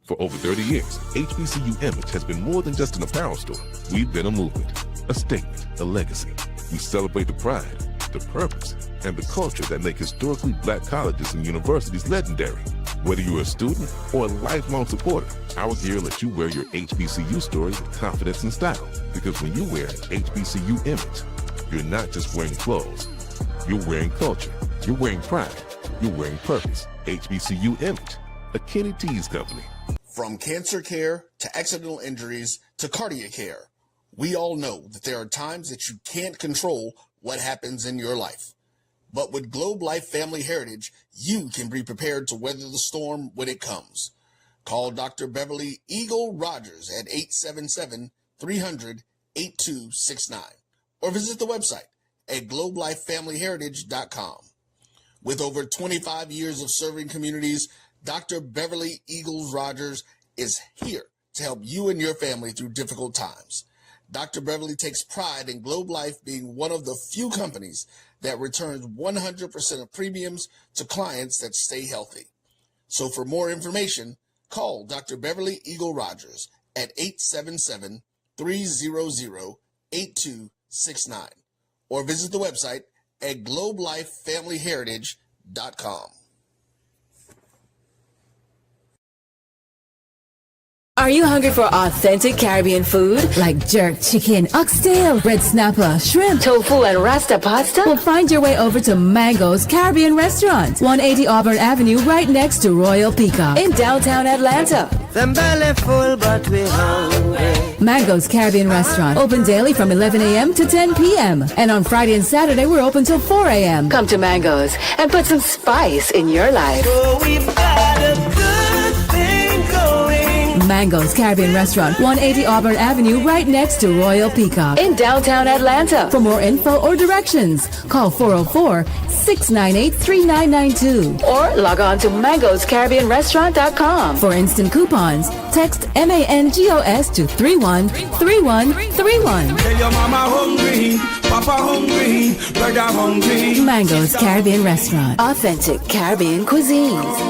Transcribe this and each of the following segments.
For over 30 years, HBCU Image has been more than just an apparel store. We've been a movement, a statement, a legacy. We celebrate the pride, the purpose, and the culture that make historically Black colleges and universities legendary. Whether you're a student or a lifelong supporter, our gear lets you wear your HBCU story with confidence and style. Because when you wear HBCU Image, you're not just wearing clothes. You're wearing culture. You're wearing pride. You're wearing purpose. HBCU Image, a Kenny T's company. From cancer care to accidental injuries to cardiac care, we all know that there are times that you can't control what happens in your life. But with Globe Life Family Heritage, you can be prepared to weather the storm when it comes. Call Dr. Beverly Eagle Rogers at 877-300-8269 or visit the website at globelifefamilyheritage.com. With over 25 years of serving communities, Dr. Beverly Eagles Rogers is here to help you and your family through difficult times. Dr. Beverly takes pride in Globe Life being one of the few companies that returns 100% of premiums to clients that stay healthy. So for more information, call Dr. Beverly Eagle Rogers at 877-300-8269 or visit the website at globelifefamilyheritage.com. Are you hungry for authentic Caribbean food like jerk chicken, oxtail, red snapper, shrimp, tofu, and rasta pasta? Well, find your way over to Mango's Caribbean Restaurant, 180 Auburn Avenue, right next to Royal Peacock in downtown Atlanta. Them belly full, but we hungry. Mango's Caribbean Restaurant, open daily from 11 a.m. to 10 p.m. And on Friday and Saturday, we're open till 4 a.m. Come to Mango's and put some spice in your life. So we've got a good thing going. Mango's Caribbean Restaurant, 180 Auburn Avenue, right next to Royal Peacock in downtown Atlanta. For more info or directions, call 404-698-3992 or log on to mangoscaribbeanrestaurant.com. For instant coupons, text MANGOS to 313131. Tell your mama hungry, papa hungry, brother hungry. Mango's Caribbean Restaurant, authentic Caribbean cuisines.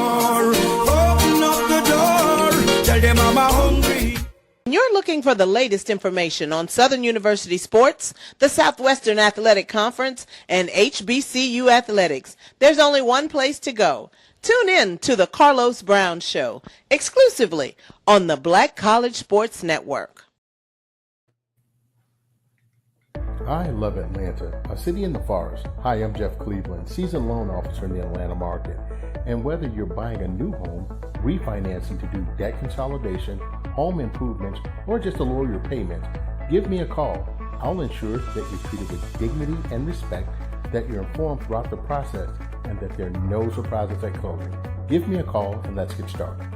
Open up the door, tell your mama hungry. You're looking for the latest information on Southern University sports, the Southwestern Athletic Conference, and HBCU athletics. There's only one place to go. Tune in to the Carlos Brown Show, exclusively on the Black College Sports Network. I love Atlanta, a city in the forest. Hi, I'm Jeff Cleveland, seasoned loan officer in the Atlanta market. And whether you're buying a new home, refinancing to do debt consolidation, home improvements, or just to lower your payments, give me a call. I'll ensure that you're treated with dignity and respect, that you're informed throughout the process, and that there are no surprises at closing. Give me a call and let's get started.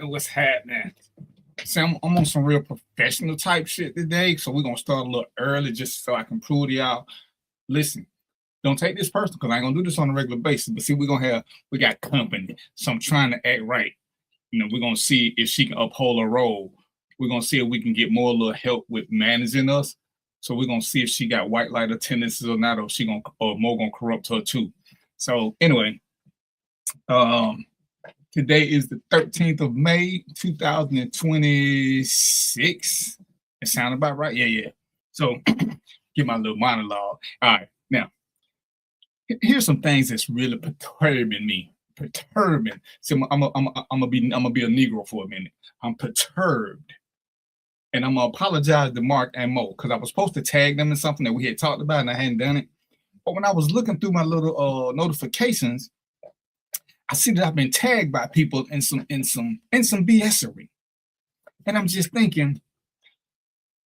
What's happening? See, I'm on some real professional type shit today, so we're going to start a little early just so I can prove to y'all. Listen, don't take this personal because I ain't going to do this on a regular basis, but see, we got company, so I'm trying to act right. You know, we're going to see if she can uphold her role. We're going to see if we can get more little help with managing us. So we're going to see if she got white lighter tendencies or not, or more going to corrupt her too. So anyway, today is the 13th of May, 2026. It sound about right? Yeah. So get my little monologue. All right, now, here's some things that's really perturbing me. So I'm gonna be a Negro for a minute. I'm perturbed. And I'm gonna apologize to Mark and Mo because I was supposed to tag them in something that we had talked about and I hadn't done it. But when I was looking through my little notifications, I see that I've been tagged by people in some BSery. And I'm just thinking,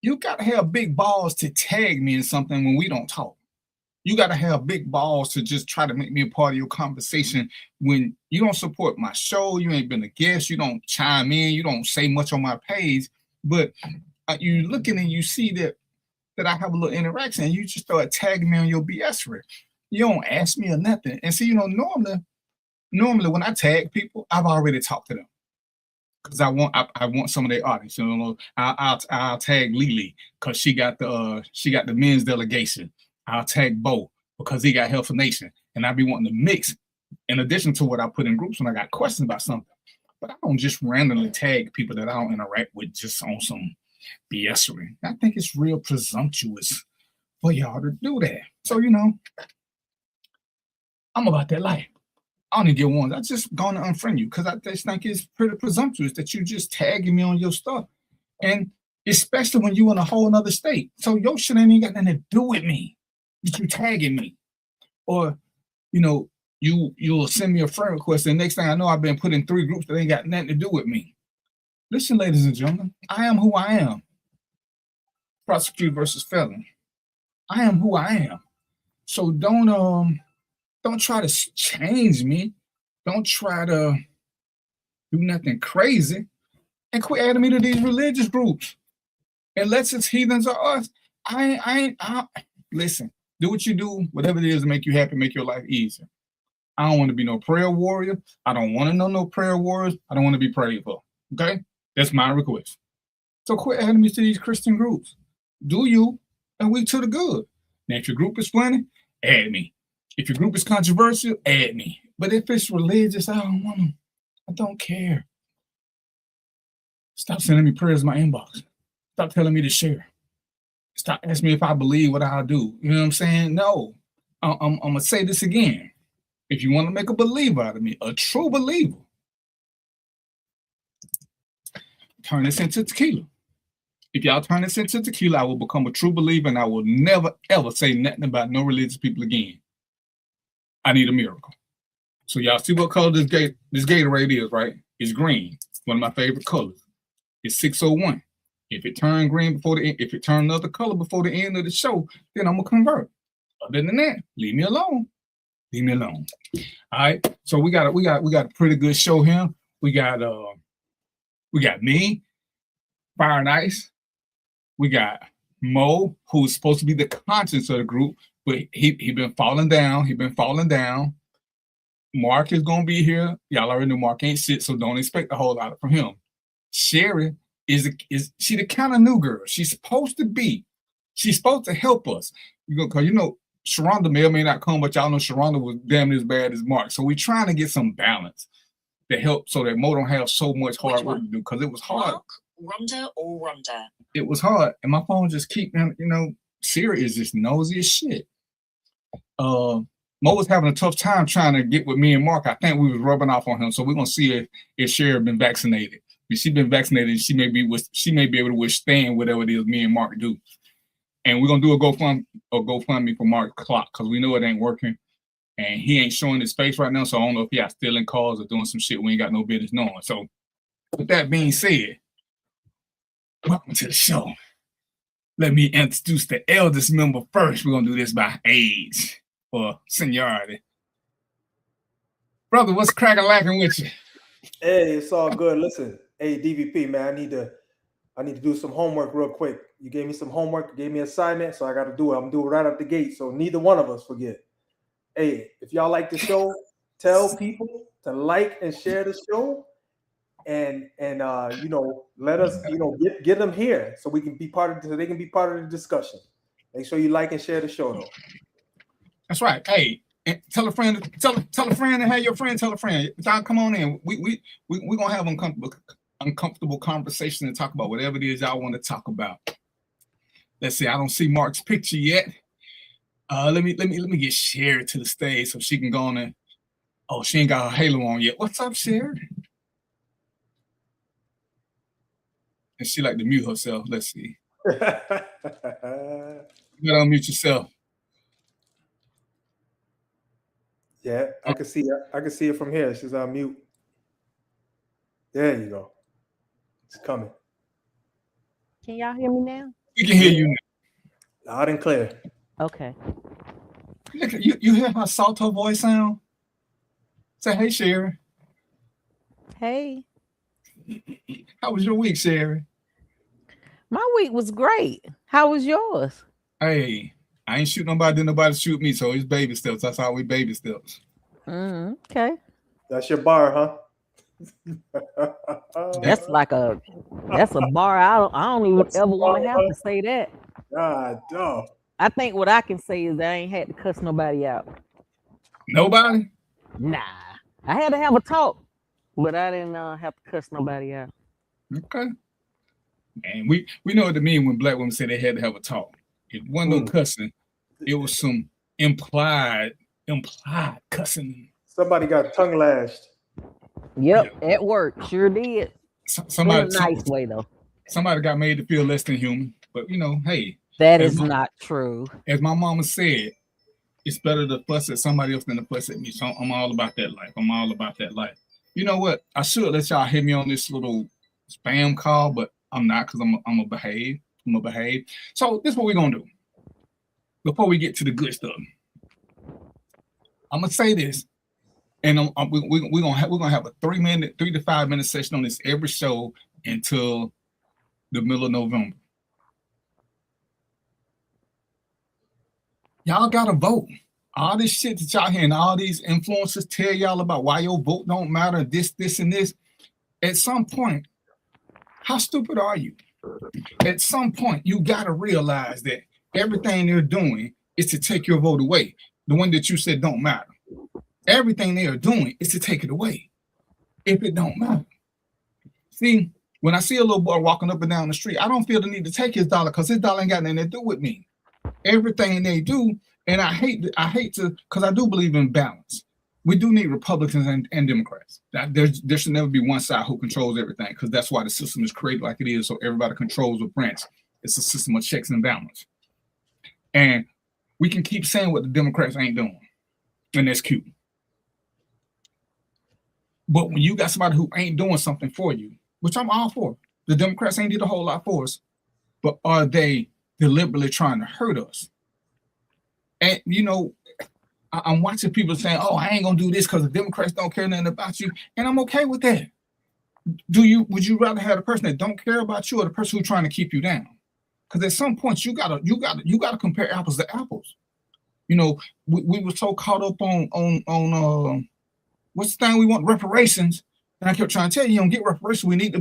you gotta have big balls to tag me in something when we don't talk. you got to have big balls to just try to make me a part of your conversation when you don't support my show. You ain't been a guest. You don't chime in. You don't say much on my page. But you looking and you see that I have a little interaction, and you just start tagging me on your BS rip. You don't ask me or nothing. And see, normally when I tag people, I've already talked to them because I want some of their audience. I'll tag Lily because she got the men's delegation. I'll tag Bo because he got Health Nation, and I be wanting to mix in addition to what I put in groups when I got questions about something. But I don't just randomly tag people that I don't interact with just on some BSery. I think it's real presumptuous for y'all to do that. So I'm about that life. I don't even get ones. I just gonna unfriend you because I just think it's pretty presumptuous that you just tagging me on your stuff, and especially when you in a whole nother state. So your shit ain't even got nothing to do with me. You tagging me, or you'll send me a friend request, and next thing I know, I've been put in 3 groups that ain't got nothing to do with me. Listen, ladies and gentlemen, I am who I am. Prosecute versus felon. I am who I am. So don't try to change me. Don't try to do nothing crazy, and quit adding me to these religious groups. Unless it's heathens or us, listen. Do what you do, whatever it is to make you happy, make your life easier. I don't want to be no prayer warrior. I don't want to know no prayer warriors. I don't want to be prayed for. Okay? That's my request. So quit adding me to these Christian groups. Do you, and we to the good. Now, if your group is funny, add me. If your group is controversial, add me. But if it's religious, I don't want them. I don't care. Stop sending me prayers in my inbox. Stop telling me to share. Stop asking me if I believe what I'll do. You know what I'm saying? No. I'm going to say this again. If you want to make a believer out of me, a true believer, turn this into tequila. If y'all turn this into tequila, I will become a true believer, and I will never, ever say nothing about no religious people again. I need a miracle. So y'all see what color this Gatorade is, right? It's green. It's one of my favorite colors. It's 601. If it turned green if it turned another color before the end of the show, then I'm gonna convert. Other than that, leave me alone. Leave me alone. All right. So we got a pretty good show here. We got me, Fire and Ice. We got Mo, who's supposed to be the conscience of the group, but he been falling down. He been falling down. Mark is gonna be here. Y'all already know Mark ain't shit, so don't expect a whole lot from him. Sherry is she the kind of new girl she's supposed to be. She's supposed to help us. Because Sharonda may or may not come, but y'all know Sharonda was damn as bad as Mark. So we're trying to get some balance to help so that Mo don't have so much hard work to do, because it was hard. Mark, Rhonda or Rhonda? It was hard, and my phone just keep, Siri is just nosy as shit. Mo was having a tough time trying to get with me and Mark. I think we was rubbing off on him, so we're gonna see if Sherry been vaccinated. If she's been vaccinated, she may be able to withstand whatever it is me and Mark do. And we're gonna do a GoFundMe for Mark Clock, because we know it ain't working, and he ain't showing his face right now. So I don't know if he got stealing calls or doing some shit we ain't got no business knowing. So with that being said, welcome to the show. Let me introduce the eldest member first. We're gonna do this by age or seniority. Brother, what's cracking with you? Hey, it's all good. Listen, hey DVP, man, I need to do some homework real quick. You gave me some homework, gave me an assignment, so I got to do it. I'm doing it right out the gate, so neither one of us forget. Hey, if y'all like the show, tell people to like and share the show, and let us get them here so we can be so they can be part of the discussion. Make sure you like and share the show though. That's right. Hey, tell a friend. Tell a friend, and have your friend tell a friend. Y'all come on in. We gonna have uncomfortable conversation and talk about whatever it is y'all want to talk about. Let's see. I don't see Mark's picture yet. Let me get Sherry to the stage so she can go on and. Oh, she ain't got her halo on yet. What's up, Sherry? And she like to mute herself. Let's see. You gotta unmute yourself. Yeah, I can see her. I can see it from here. She's on mute. There you go. It's coming. Can y'all hear me now? We can hear you now. Loud and clear. Okay. Look, you hear how soft her voice sound? Say, hey, Sherry. Hey, How was your week, Sherry? my week was great. How was yours? Hey, I ain't shoot nobody, didn't nobody shoot me, so it's baby steps. That's how we baby steps. Okay. That's your bar, huh? That's a bar. I don't even ever want to have to say that. God, dog. I think what I can say is that I ain't had to cuss nobody out. Nobody? Nah. I had to have a talk, but I didn't have to cuss nobody out. Okay. And we know what it mean when black women say they had to have a talk. It wasn't no cussing. It was some implied cussing. Somebody got tongue lashed. Yep, at work. Sure did. Somebody, in a nice way, though. Somebody got made to feel less than human. But, you know, hey. That is not true. As my mama said, it's better to fuss at somebody else than to fuss at me. So I'm all about that life. I'm all about that life. You know what? I should let y'all hit me on this little spam call, but I'm not because I'm gonna behave. I'm gonna behave. So this is what we're gonna do. Before we get to the good stuff, I'm gonna say this, and we're gonna have a 3 to 5 minute session on this every show until the middle of November. Y'all gotta vote. All this shit that y'all hearing, all these influencers tell y'all about why your vote don't matter, this, and this. At some point, how stupid are you? At some point, you gotta realize that everything they're doing is to take your vote away. The one that you said don't matter. Everything they are doing is to take it away. If it don't matter. See, when I see a little boy walking up and down the street, I don't feel the need to take his dollar because his dollar ain't got nothing to do with me. Everything they do, and I hate to, because I do believe in balance. We do need Republicans and Democrats. There should never be one side who controls everything, because that's why the system is created like it is, so everybody controls a branch. It's a system of checks and balance. And we can keep saying what the Democrats ain't doing, and that's cute. But when you got somebody who ain't doing something for you, which I'm all for, the Democrats ain't did a whole lot for us, but are they deliberately trying to hurt us? And, you know, I'm watching people saying, oh, I ain't going to do this because the Democrats don't care nothing about you. And I'm okay with that. Would you rather have the person that don't care about you or the person who's trying to keep you down? Because at some point you gotta compare apples to apples. You know, we were so caught up on what's the thing we want, reparations. And I kept trying to tell you, you don't get reparations. We need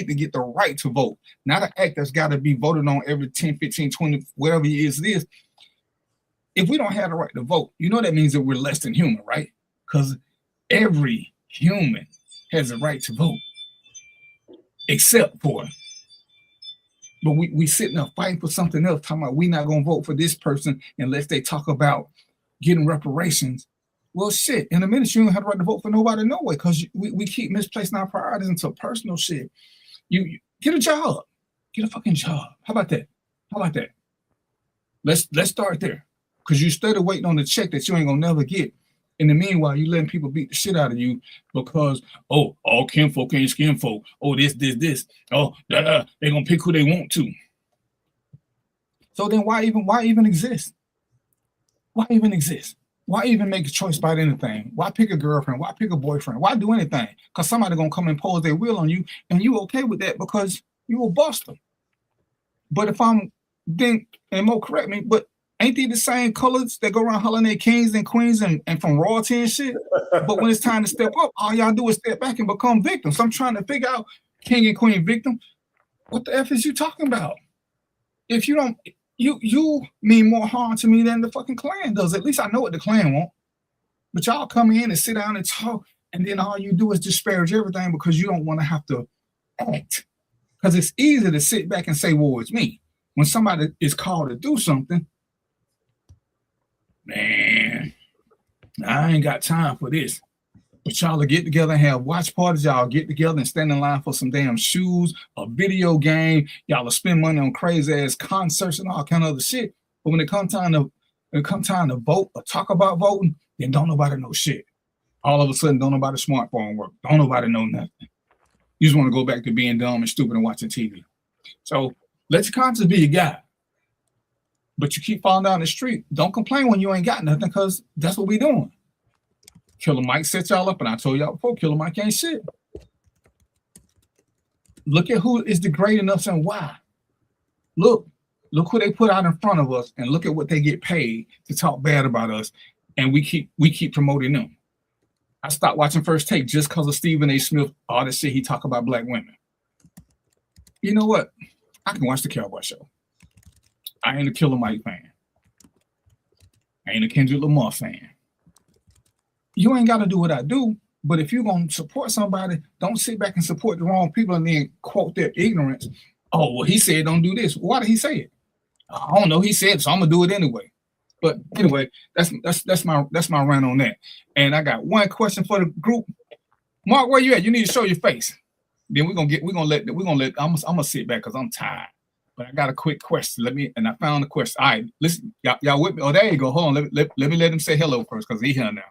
to get the right to vote, not an act that's got to be voted on every 10, 15, 20, whatever years it is. If we don't have the right to vote, you know that means that we're less than human, right? Because every human has a right to vote, except for, but we sitting there fighting for something else, talking about we not going to vote for this person unless they talk about getting reparations. Well, shit, in a minute, you don't have the right to vote for nobody no way, because we keep misplacing our priorities into personal shit. You get a job. Get a fucking job. How about that? Let's start there. Because you started waiting on the check that you ain't gonna never get. In the meanwhile, you letting people beat the shit out of you because, oh, all kinfolk ain't skinfolk. Oh, this. Oh, they're gonna pick who they want to. So then why even exist? Why even exist? Why even make a choice about anything? Why pick a girlfriend? Why pick a boyfriend? Why do anything? Because somebody gonna come and impose their will on you, and you okay with that because you a buster. But if I'm then, and Mo correct me, but ain't they the same colors that go around hollering at kings and queens and from royalty and shit? But when it's time to step up, all y'all do is step back and become victims. So I'm trying to figure out, king and queen victim, what the F is you talking about? If you don't, you mean more harm to me than the fucking Klan does. At least I know what the Klan want. But y'all come in and sit down and talk, and then all you do is disparage everything because you don't want to have to act. Because it's easy to sit back and say, well, it's me. When somebody is called to do something, man, I ain't got time for this. But y'all will get together and have watch parties. Y'all get together and stand in line for some damn shoes, a video game. Y'all will spend money on crazy ass concerts and all kind of other shit. But when it comes time to vote or talk about voting, then don't nobody know shit. All of a sudden, don't nobody smartphone work. Don't nobody know nothing. You just want to go back to being dumb and stupid and watching TV. So let your conscience be your guide. but you keep falling down the street. Don't complain when you ain't got nothing, because that's what we doing. Killer Mike set y'all up, and I told y'all before, Killer Mike ain't shit. Look at who is degrading us and why. Look who they put out in front of us, and look at what they get paid to talk bad about us, and we keep promoting them. I stopped watching First Take just because of Stephen A. Smith, all the shit he talk about black women. You know what? I can watch the Cowboy Show. I ain't a Killer Mike fan. I ain't a Kendrick Lamar fan. You ain't got to do what I do, but if you're going to support somebody, don't sit back and support the wrong people and then quote their ignorance. Oh, well, he said don't do this. Why did he say it? I don't know. He said, so I'm going to do it anyway. But anyway, that's my rant on that. And I got one question for the group. Mark, where you at? You need to show your face. Then we're gonna sit back because I'm tired. But I got a quick question. I found the question. All right, listen, y'all with me? Oh, there you go. Hold on. Let me let him say hello first, because he's here now.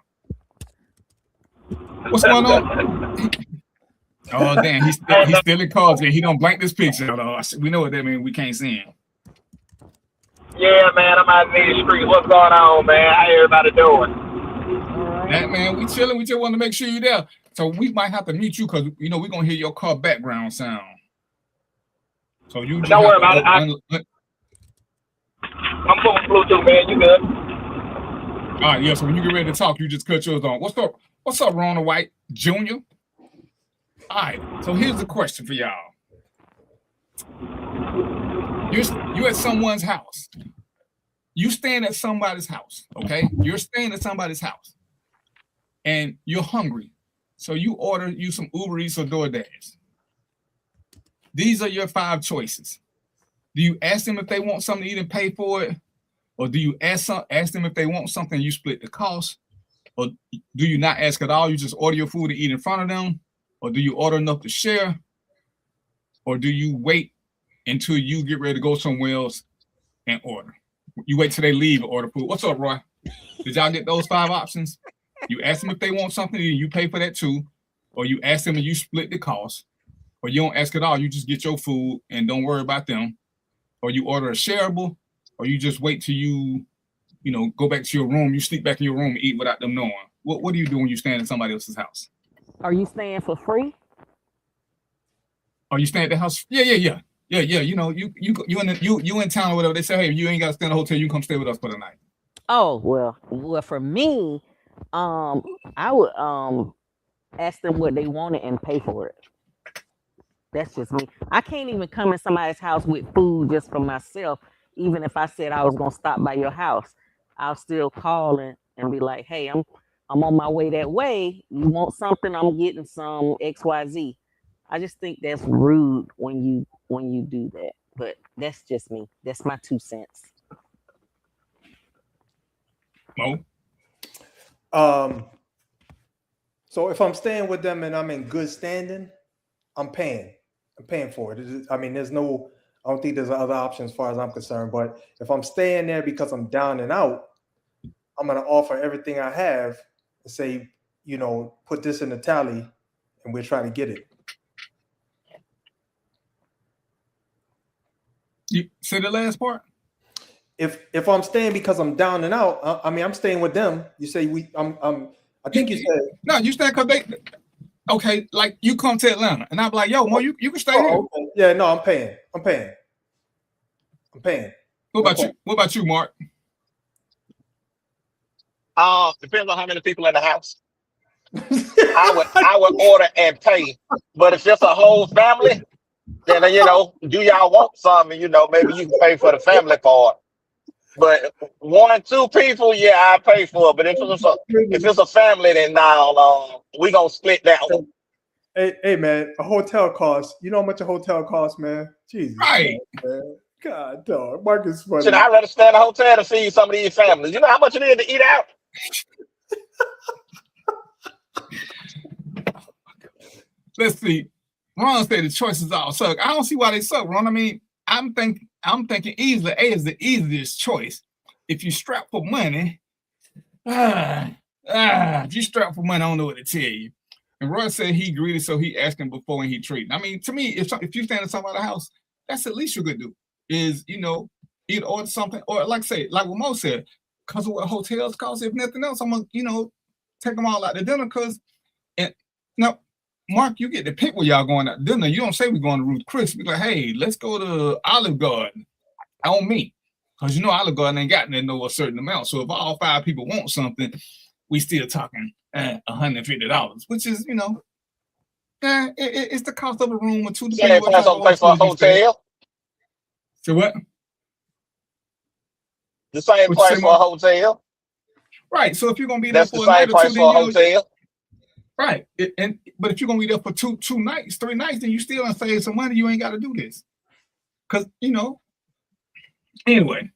What's going on? Oh, damn, he's still in calls here. He don't blank this picture. We know what that means. We can't see him. Yeah, man, I'm out in the street. What's going on, man? How everybody doing? That, man, we chilling. We just want to make sure you're there. So we might have to mute you because, we're going to hear your car background sound. So you just don't worry about it. I'm pulling Bluetooth, man. You good? All right, yeah, so when you get ready to talk, you just cut yours on. What's up, Ronald White Jr.? All right, so here's the question for y'all. You're at someone's house. You staying at somebody's house, okay? You're staying at somebody's house. And you're hungry. So you order you some Uber Eats or DoorDash. These are your 5 choices. Do you ask them if they want something to eat and pay for it? Or do you ask them if they want something and you split the cost? Or do you not ask at all? You just order your food to eat in front of them? Or do you order enough to share? Or do you wait until you get ready to go somewhere else and order? You wait till they leave and order food. What's up, Roy? Did y'all get those 5 options? You ask them if they want something and you pay for that too. Or you ask them and you split the cost. Or you don't ask at all. You just get your food and don't worry about them. Or you order a shareable. Or you just wait till you go back to your room. You sleep back in your room and eat without them knowing. What do you do when you stand in somebody else's house? Are you staying for free? Are you staying at the house? Yeah. You in town or whatever. They say, hey, you ain't got to stay in a hotel. You come stay with us for the night. Oh, well, for me, I would ask them what they wanted and pay for it. That's just me. I can't even come in somebody's house with food just for myself. Even if I said I was gonna stop by your house, I'll still call and be like, hey, I'm on my way that way. You want something? I'm getting some XYZ. I just think that's rude when you do that. But that's just me. That's my 2 cents. Mo? So if I'm staying with them and I'm in good standing, I'm paying for it. I don't think there's other options as far as I'm concerned. But if I'm staying there because I'm down and out, I'm going to offer everything I have and say, put this in the tally and we'll try to get it. You say the last part? If I'm staying because I'm down and out, I'm staying with them. You say I think you said no. You stay because they okay. Like you come to Atlanta, and I'm like, yo, Mo, you can stay here. Okay. Yeah, no, I'm paying. What about you? What about you, Mark? Depends on how many people in the house. I would order and pay, but if it's a whole family, then do y'all want something? Maybe you can pay for the family part. But 1 2 people, yeah, I pay for it. But if it's a family, then now we gonna split that one. Hey, man, a hotel costs. You know how much a hotel costs, man? Jesus, right? Man. God, dog, Marcus funny. Should I rather stay in a hotel to see some of these families? You know how much it is to eat out? Let's see. Ron said the choices all suck. I don't see why they suck, Ron. I mean, I'm thinking easily A is the easiest choice. If you strap for money, if you strap for money, I don't know what to tell you. And Roy said he greedy, so he asking before and he treating. I mean, to me, if you stand in somebody's house, that's the least you could do. Is eat either order something, or like say, like what Mo said, because of what hotels cost. If nothing else, I'm gonna, take them all out to dinner. Cause and now, Mark, you get to pick where y'all going out to dinner. You don't say we're going to Ruth Chris. Be like, hey, let's go to Olive Garden on me. Because Olive Garden ain't got a certain amount. So if all 5 people want something, we still talking $150, which is, it's the cost of a room or two. Same price on place for a hotel. So what? The same price for a hotel. Right. So if you're gonna be there that's for the a same night price or two, for a hotel. Right. But if you're gonna be there for two nights, 3 nights, then you still gonna save some money. You ain't got to do this. Cause Anyway,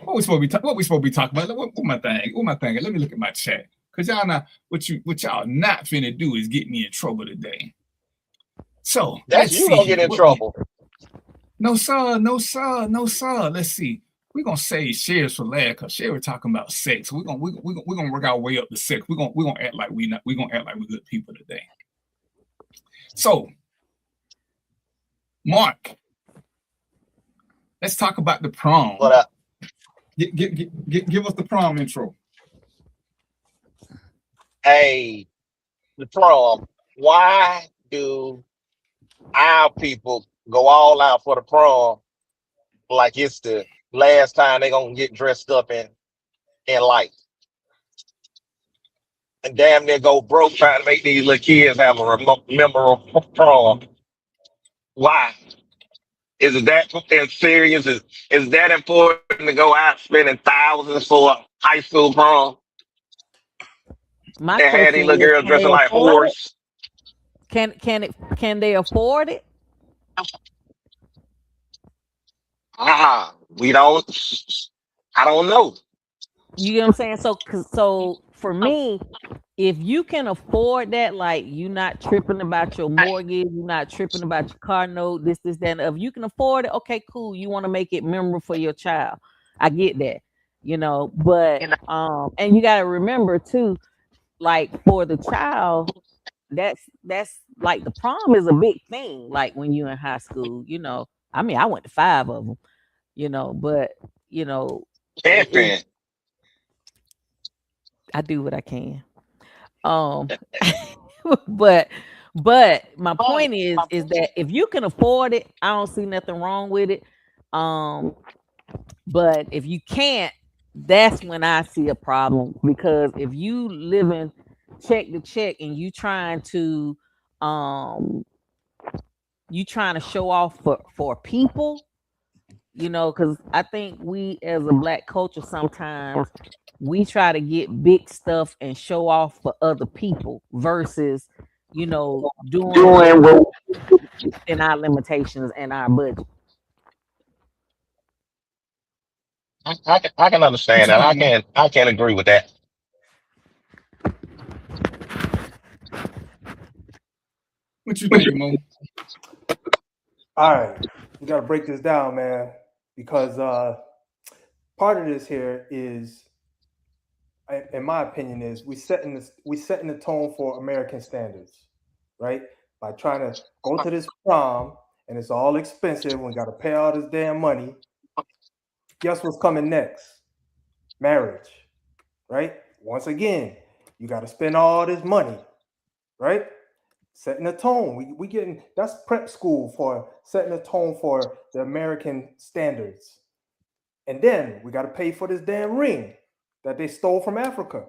what we supposed to be talking about? What my thing? Let me look at my chat. Cause y'all not what y'all not finna do is get me in trouble today. So that's you gonna get in trouble. No sir. Let's see. We're gonna save shares for last because Sherry talking about sex. We're gonna work our way up to sex. We're gonna act like we're good people today. So, Mark, let's talk about the prom. What up? Give us the prom intro. Hey, the prom. Why do our people go all out for the prom like it's the last time they're gonna get dressed up in life? And damn near go broke trying to make these little kids have a memorable prom. Why? Is it that serious? Is that important to go out spending thousands for a high school prom? My and had these little girls dressing like whores. Can they afford it? We don't. I don't know. You get what I'm saying? So for me, if you can afford that, like you're not tripping about your mortgage, you're not tripping about your car note, this, that, and if you can afford it, okay, cool. You want to make it memorable for your child. I get that, but and you gotta remember too, like for the child, that's like the prom is a big thing. Like when you're in high school, I mean, I went to 5 of them, but I do what I can. But my point is that if you can afford it, I don't see nothing wrong with it. But if you can't, that's when I see a problem, because if you living check to check and you trying to show off for people, because I think we as a Black culture sometimes we try to get big stuff and show off for other people versus doing what in our limitations and our budget. I can understand that. I can't agree with that. What you think, Mo? All right, we got to break this down, man, because part of this here is, in my opinion, is we setting the tone for American standards, right? By trying to go to this prom and it's all expensive. We got to pay all this damn money. Guess what's coming next? Marriage, right? Once again, you got to spend all this money, right? Setting the tone. We getting, that's prep school for setting the tone for the American standards. And then we got to pay for this damn ring that they stole from Africa.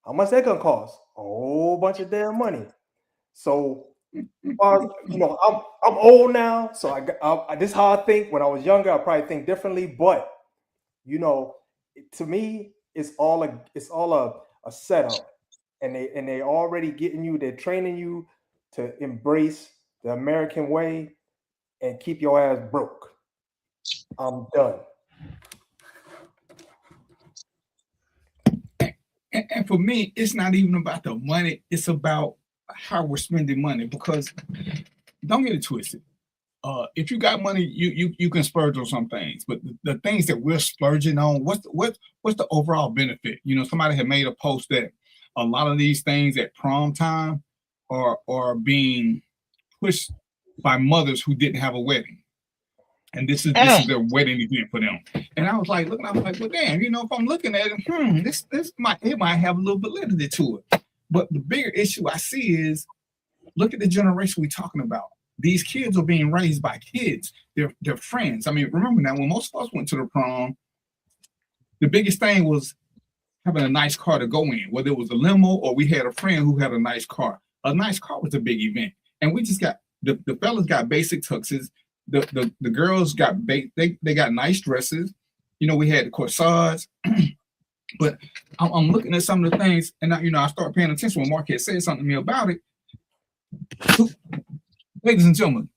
How much that gonna cost? A whole bunch of damn money. So, I'm old now, so I this is how I think. When I was younger, I probably think differently. But to me, it's all a setup, and they already getting you. They're training you to embrace the American way and keep your ass broke. I'm done. And for me, it's not even about the money. It's about how we're spending money. Because don't get it twisted. If you got money, you can splurge on some things. But the things that we're splurging on, what's the overall benefit? Somebody had made a post that a lot of these things at prom time are being pushed by mothers who didn't have a wedding. and this is their wedding event for them. And I was like, looking, I was like, well, damn, you know, if I'm looking at it, this might have a little validity to it. But the bigger issue I see is, look at the generation we're talking about. These kids are being raised by kids. They're friends. I mean, remember now, when most of us went to the prom, the biggest thing was having a nice car to go in, whether it was a limo or we had a friend who had a nice car. A nice car was a big event. And we just got, the fellas got basic tuxes. The girls got, they got nice dresses. You know, we had the corsage. But I'm looking at some of the things, and I start paying attention when Mark had said something to me about it. Ladies and gentlemen,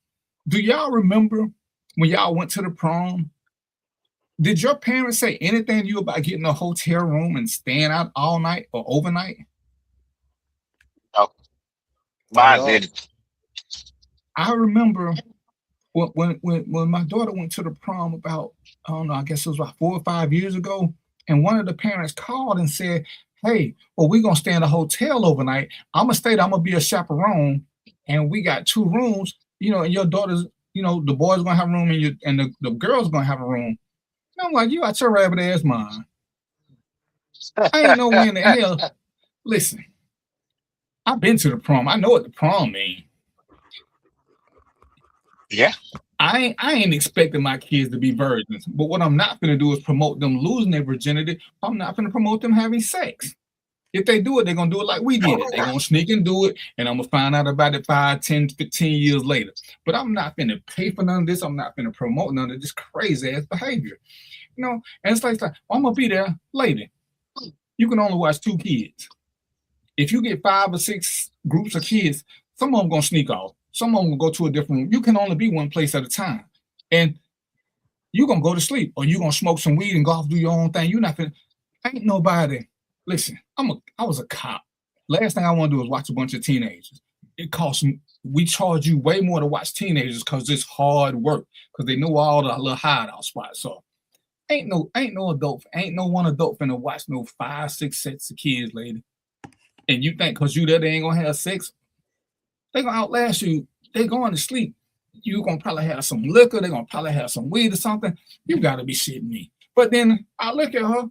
do y'all remember when y'all went to the prom? Did your parents say anything to you about getting a hotel room and staying out all night or overnight? No. Mine didn't. I remember when my daughter went to the prom about, I don't know, I guess it was about 4 or 5 years ago, and one of the parents called and said, hey, well, we're going to stay in a hotel overnight. I'm going to stay there. I'm going to be a chaperone, and we got 2 rooms, you know, and your daughter's, you know, the boy's going to have a room and the girl's going to have a room. And I'm like, you out your rabbit ass mind. I ain't no way in the hell. Listen, I've been to the prom. I know what the prom means. Yeah. I ain't expecting my kids to be virgins, but what I'm not going to do is promote them losing their virginity. I'm not going to promote them having sex. If they do it, they're going to do it like we did it. They're going to sneak and do it, and I'm going to find out about it 5, 10, 15 years later. But I'm not going to pay for none of this. I'm not going to promote none of this crazy-ass behavior. You know, and it's like I'm going to be there later. You can only watch 2 kids. If you get 5 or 6 groups of kids, some of them going to sneak off. Some of them will go to a different room. You can only be one place at a time. And you're going to go to sleep, or you're going to smoke some weed and go off do your own thing. You're not going to, ain't nobody. Listen, I was a cop. Last thing I want to do is watch a bunch of teenagers. It costs me, we charge you way more to watch teenagers because it's hard work, because they know all the little hideout spots. So ain't no one adult finna watch no 5, 6 sets of kids, lady. And you think because you there, they ain't gonna have sex? They gonna outlast you. They going to sleep. You gonna probably have some liquor. They gonna probably have some weed or something. You gotta be shitting me. But then I look at her,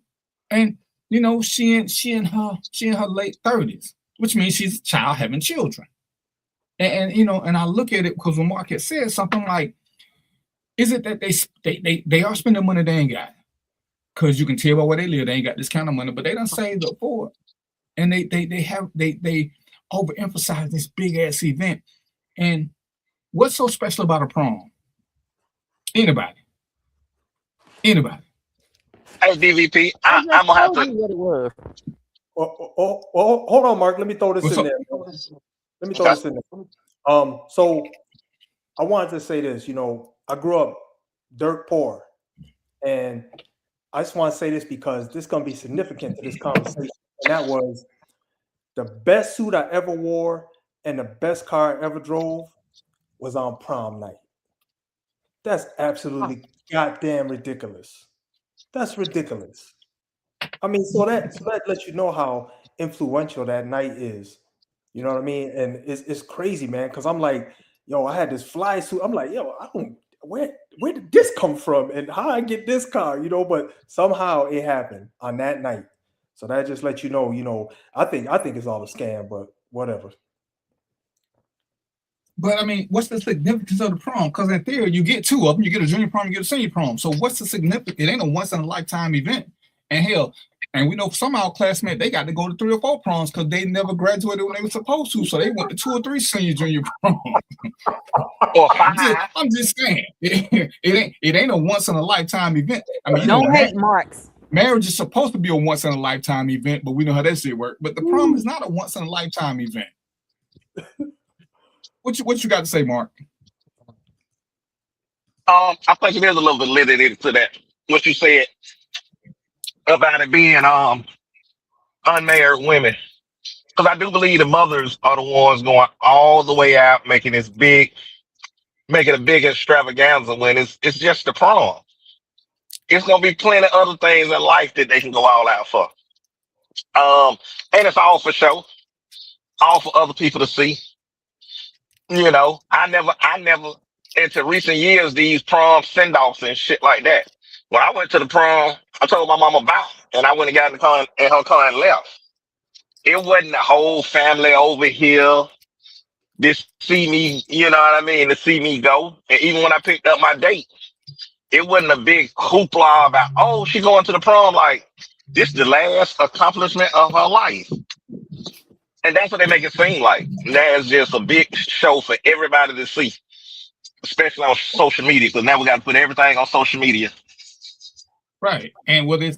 and you know she in her late 30s, which means she's a child having children. And you know, and I look at it because when Mark had said something like, is it that they are spending money they ain't got? Because you can tell by where they live, they ain't got this kind of money, but they done saved up for it. And they overemphasize this big ass event. And what's so special about a prom? Anybody? Hey, DVP, I'm gonna have to. What it was. Hold on, Mark. Let me throw this in there. Let me throw this in there. So I wanted to say this. You know, I grew up dirt poor, and I just want to say this because this is gonna be significant to this conversation. And that was the best suit I ever wore and the best car I ever drove was on prom night. That's absolutely goddamn ridiculous. That's ridiculous. I mean, so that lets you know how influential that night is. You know what I mean? And it's crazy, man. Because I'm like, yo, I had this fly suit. I'm like, yo, where did this come from? And how I get this car? You know, but somehow it happened on that night. So that just lets you know. You know, I think it's all a scam, but whatever. But I mean, what's the significance of the prom? Because in theory, you get 2 of them. You get a junior prom, you get a senior prom. So what's the significance? It ain't a once in a lifetime event. And hell, and we know some of our classmates, they got to go to 3 or 4 proms because they never graduated when they were supposed to. So they went to 2 or 3 senior junior prom. I'm just saying, it ain't a once in a lifetime event. I mean, don't hate Marks. Marriage is supposed to be a once in a lifetime event, but we know how that shit works. But the prom is not a once in a lifetime event. What you got to say, Mark? I think there's a little validity to that. What you said about it being unmarried women, because I do believe the mothers are the ones going all the way out, making a big extravaganza when it's just the prom. It's gonna be plenty of other things in life that they can go all out for. And it's all for show, all for other people to see. You know, I never into recent years, these prom send-offs and shit like that. When I went to the prom, I told my mama about it, and I went and got in the car in her car and left. It wasn't the whole family over here to see me, you know what I mean, to see me go. And even when I picked up my date, it wasn't a big hoopla about, oh, she going to the prom. Like, this the last accomplishment of her life. And that's what they make it seem like. That's just a big show for everybody to see, especially on social media, because now we got to put everything on social media. Right. And whether it's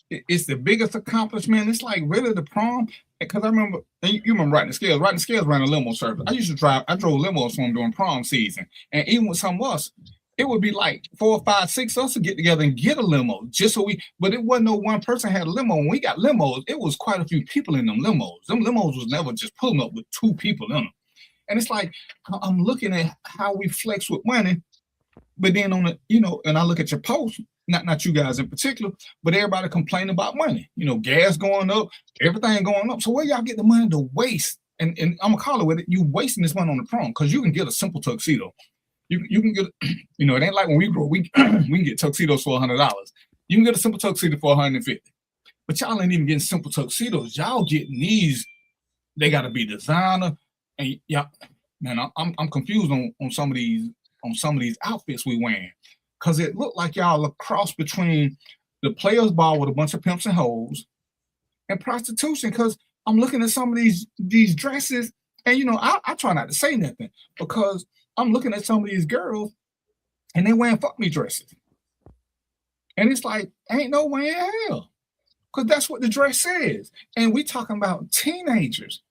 it's the biggest accomplishment. It's like really the prom. Because I remember, you remember Riding the Scales. Riding the Scales ran a limo service. I drove limos for them during prom season. And even with some of us, it would be like 4, 5, 6 of us to get together and get a limo just so but it wasn't no one person had a limo. When we got limos, it was quite a few people in them limos. Them limos was never just pulling up with 2 people in them. And it's like, I'm looking at how we flex with money, but then on the, and I look at your post, not you guys in particular, but everybody complaining about money. Gas going up, everything going up. So where y'all get the money to waste? And I'm gonna call it with it, you wasting this money on the prom, because you can get a simple tuxedo. You can get, it ain't like when we grow, we can get tuxedos for $100. You can get a simple tuxedo for $150. But y'all ain't even getting simple tuxedos. Y'all getting these, they gotta be designer. And y'all, man, I'm confused on some of these outfits we wearing. Cause it looked like y'all a cross between the players' ball with a bunch of pimps and hoes and prostitution. Cause I'm looking at some of these dresses, and I try not to say nothing because I'm looking at some of these girls and they wearing fuck me dresses. And it's like, ain't no way in hell. Cause that's what the dress says. And we talking about teenagers.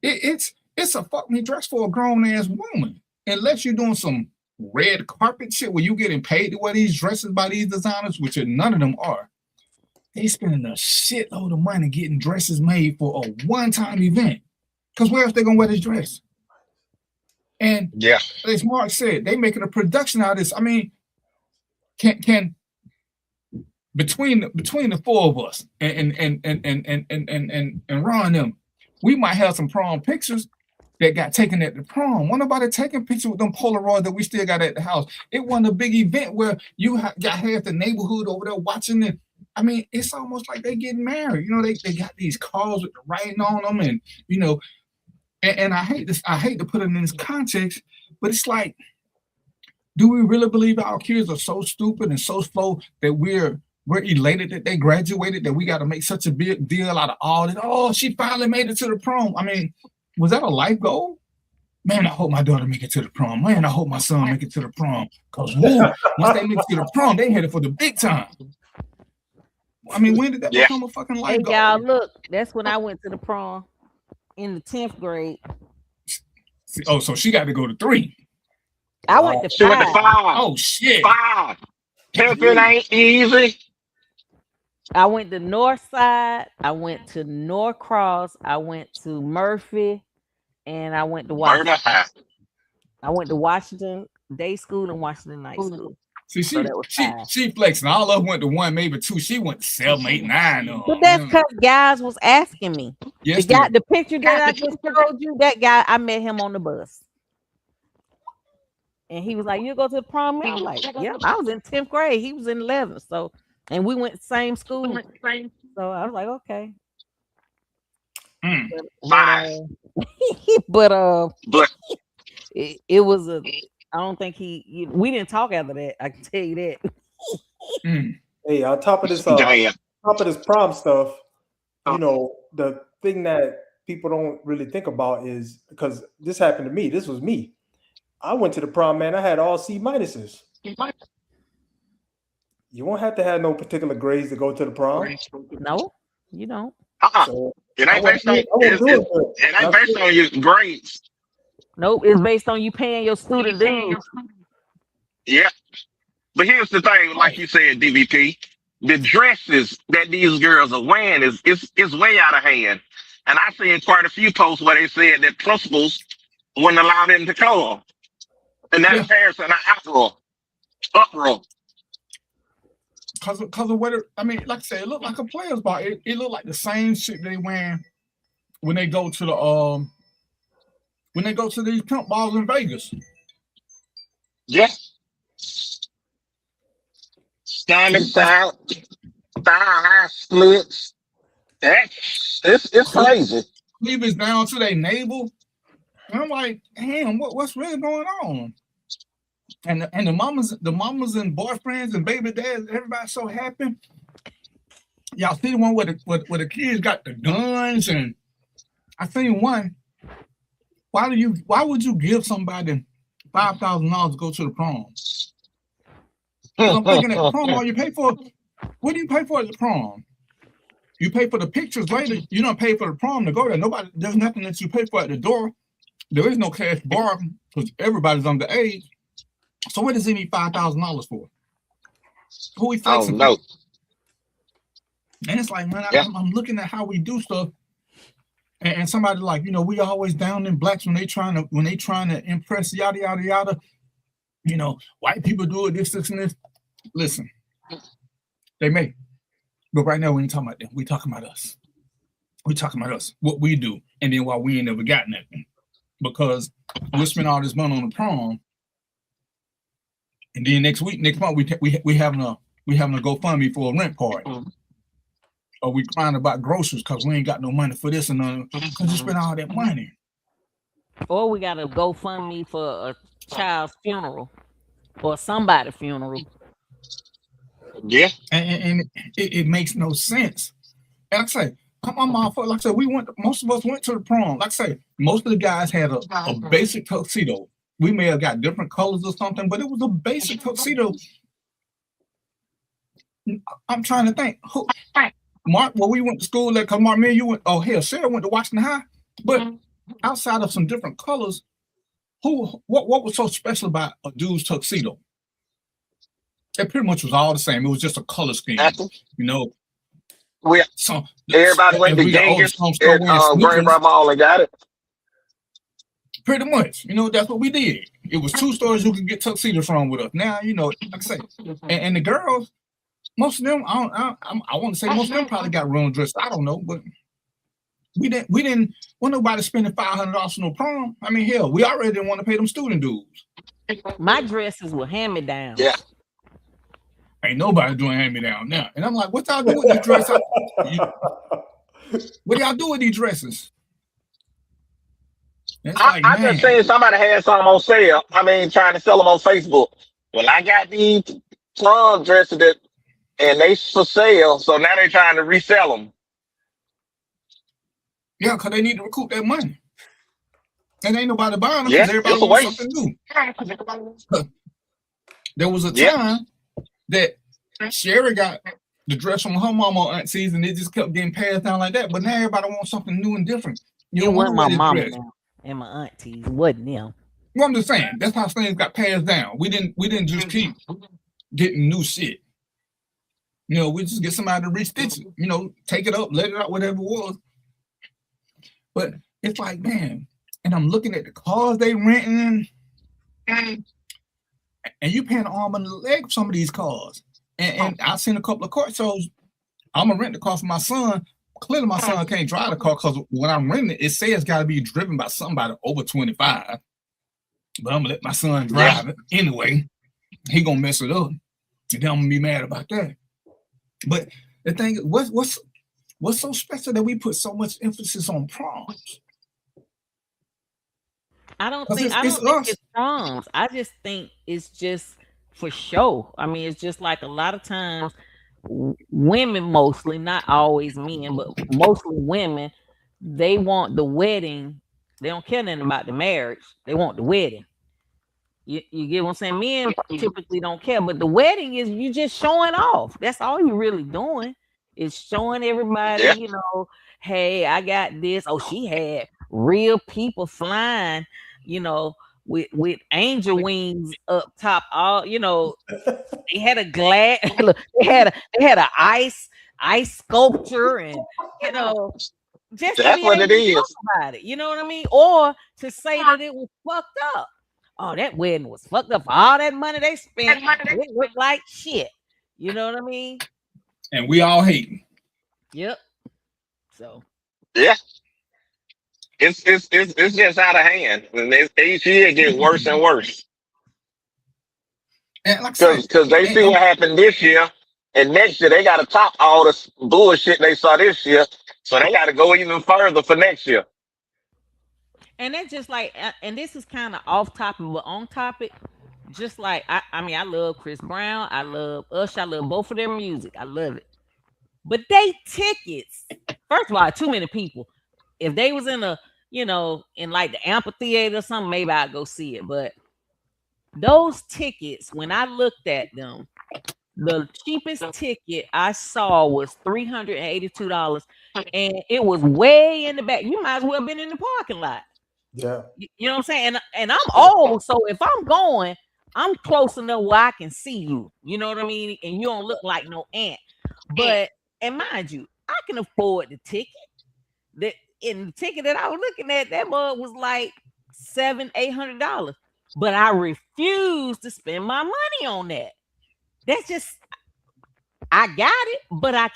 It's a fuck me dress for a grown ass woman. Unless you're doing some red carpet shit where you getting paid to wear these dresses by these designers, which none of them are. They spending a shitload of money getting dresses made for a one-time event. Because where else they gonna wear this dress? And yeah, as Mark said, they making a production out of this. I mean, can between the 4 of us and Ron and them, we might have some prom pictures that got taken at the prom. Wasn't nobody taking pictures with them Polaroids that we still got at the house. It wasn't a big event where you got half the neighborhood over there watching it. I mean, it's almost like they getting married. They got these cars with the writing on them, and and I hate this. I hate to put it in this context, but it's like, do we really believe our kids are so stupid and so slow that we're elated that they graduated, that we got to make such a big deal out of all that? Oh, she finally made it to the prom. I mean, was that a life goal? Man, I hope my daughter make it to the prom. Man, I hope my son make it to the prom. Because once they make it to the prom, they headed for the big time. I mean, when did that become a fucking life goal? Hey, y'all, look, that's when I went to the prom in the 10th grade. Oh, so she got to go to 3. I went to 5. She went to 5. Oh, shit. 5. Pimping ain't easy. I went to North Side. I went to Norcross. I went to Murphy. And I went to Washington. I went to Washington Day School and Washington Night School. See, she flexing. All of us went to 1, maybe 2. She went to 7, 8, 9. But that's because guys was asking me. Yes, the picture that I just showed you, that guy, I met him on the bus. And he was like, "You go to the prom?" I was like, "Yeah." I was in 10th grade. He was in 11th. So, and we went same school. So I was like, "Okay." But it was I don't think we didn't talk after that. I can tell you that. Hey, on top of this prom stuff, the thing that people don't really think about is, because this happened to me. This was me. I went to the prom, man. I had all C minuses. You won't have to have no particular grades to go to the prom. No, you don't. So it ain't based on your grades. Nope, it's based on you paying your student dues. Yeah. But here's the thing, like you said, DVP, the dresses that these girls are wearing is way out of hand. And I've seen quite a few posts where they said that principals wouldn't allow them to come. And that parents are in an uproar. Because of what I mean, like I said, it looked like a player's ball. It looked like the same shit they wearing when they go to the these pimp balls in Vegas. Yeah. Standing style, high splits. It's crazy. Cleavage down to their navel. And I'm like, damn, what's really going on? And the mamas and boyfriends and baby dads, everybody's so happy. Y'all see the one where the kids got the guns, and I seen one. Why would you give somebody $5,000 to go to the prom? I'm thinking that prom, all you pay for, what do you pay for at the prom? You pay for the pictures later. You don't pay for the prom to go there. There's nothing that you pay for at the door. There is no cash bar because everybody's underage. So what does he need $5,000 for? Who we flexing? Oh no. And it's like, man, I'm looking at how we do stuff, and somebody like, we always down in blacks when they trying to impress, yada yada yada. White people do it, this and this. Listen, they may, but right now we ain't talking about them. We talking about us. We talking about us, what we do, and then why we ain't never got nothing, because we'll spend all this money on the prom, and then next month we having a GoFundMe for a rent party. Or we crying about groceries because we ain't got no money for this and because you spend all that money. Or we got to GoFundMe for a child's funeral or somebody's funeral. Yeah. And it makes no sense. And like I say, I'm all for, like I said, most of us went to the prom. Like I say, most of the guys had a basic tuxedo. We may have got different colors or something, but it was a basic tuxedo. I'm trying to think. Mark, well, we went to school there because Mark, me and you went, Sarah went to Washington High. But outside of some different colors, what was so special about a dude's tuxedo? It pretty much was all the same. It was just a color scheme. Everybody went to Genghis at Greenbrier Mall and got it. Pretty much. That's what we did. It was two stores you could get tuxedos from with us. Now, like I say, and the girls, most of them, I want to say most of them probably got room dressed. I don't know, but we didn't want nobody spending $500 on no prom. I mean, hell, we already didn't want to pay them student dues. My dresses were hand-me-downs. Yeah. Ain't nobody doing hand-me-down now. And I'm like, what y'all do with these dresses? What do y'all do with these dresses? I just seen somebody had some on sale. Trying to sell them on Facebook. Well, I got these prom dresses and they for sale, so now they're trying to resell them. Yeah, because they need to recoup their money. And ain't nobody buying them because everybody wants something new. There was a time that Sherry got the dress from her mama or aunties, and it just kept getting passed down like that. But now everybody wants something new and different. It wasn't my mama and my aunties. It wasn't them. Well, I'm just saying, that's how things got passed down. We didn't just keep getting new shit. We just get somebody to restitch it, take it up, let it out, whatever it was. But it's like, man, and I'm looking at the cars they renting, and you paying an arm and a leg for some of these cars. And I've seen a couple of car shows. I'm gonna rent the car for my son. Clearly, my son can't drive the car because when I'm renting it says it's got to be driven by somebody over 25. But I'm gonna let my son drive it anyway. He gonna mess it up, and then I'm gonna be mad about that. But the thing is, what's so special that we put so much emphasis on proms? I don't think it's proms. I just think it's just for show. It's just like a lot of times women, mostly, not always men, but mostly women, they want the wedding. They don't care nothing about the marriage. They want the wedding. You get what I'm saying? Men typically don't care, but the wedding is you just showing off. That's all you're really doing is showing everybody, hey, I got this. Oh, she had real people flying, with angel wings up top. All they had a glass. they had a ice sculpture, and just that's what it is. About it, you know what I mean? Or to say that it was fucked up. Oh, that wedding was fucked up. All that money they spent, it looked like shit. You know what I mean? And we all hating. Yep. So. Yeah. It's just out of hand. And each year it gets worse and worse. And like I Because they see what happened this year, and next year they got to top all this bullshit they saw this year, so they got to go even further for next year. And that's just like, and this is kind of off topic, but on topic. Just like I mean, I love Chris Brown, I love Usher, I love both of their music, I love it. But they tickets, first of all, too many people. If they was in a, in like the amphitheater or something, maybe I'd go see it. But those tickets, when I looked at them, the cheapest ticket I saw was $382, and it was way in the back. You might as well have been in the parking lot. Yeah. You know what I'm saying? And I'm old, so if I'm going, I'm close enough where I can see you. You know what I mean? And you don't look like no ant. But, and mind you, I can afford the ticket. The ticket that I was looking at, that mug was like $700-800. But I refuse to spend my money on that. That's just, I got it, but I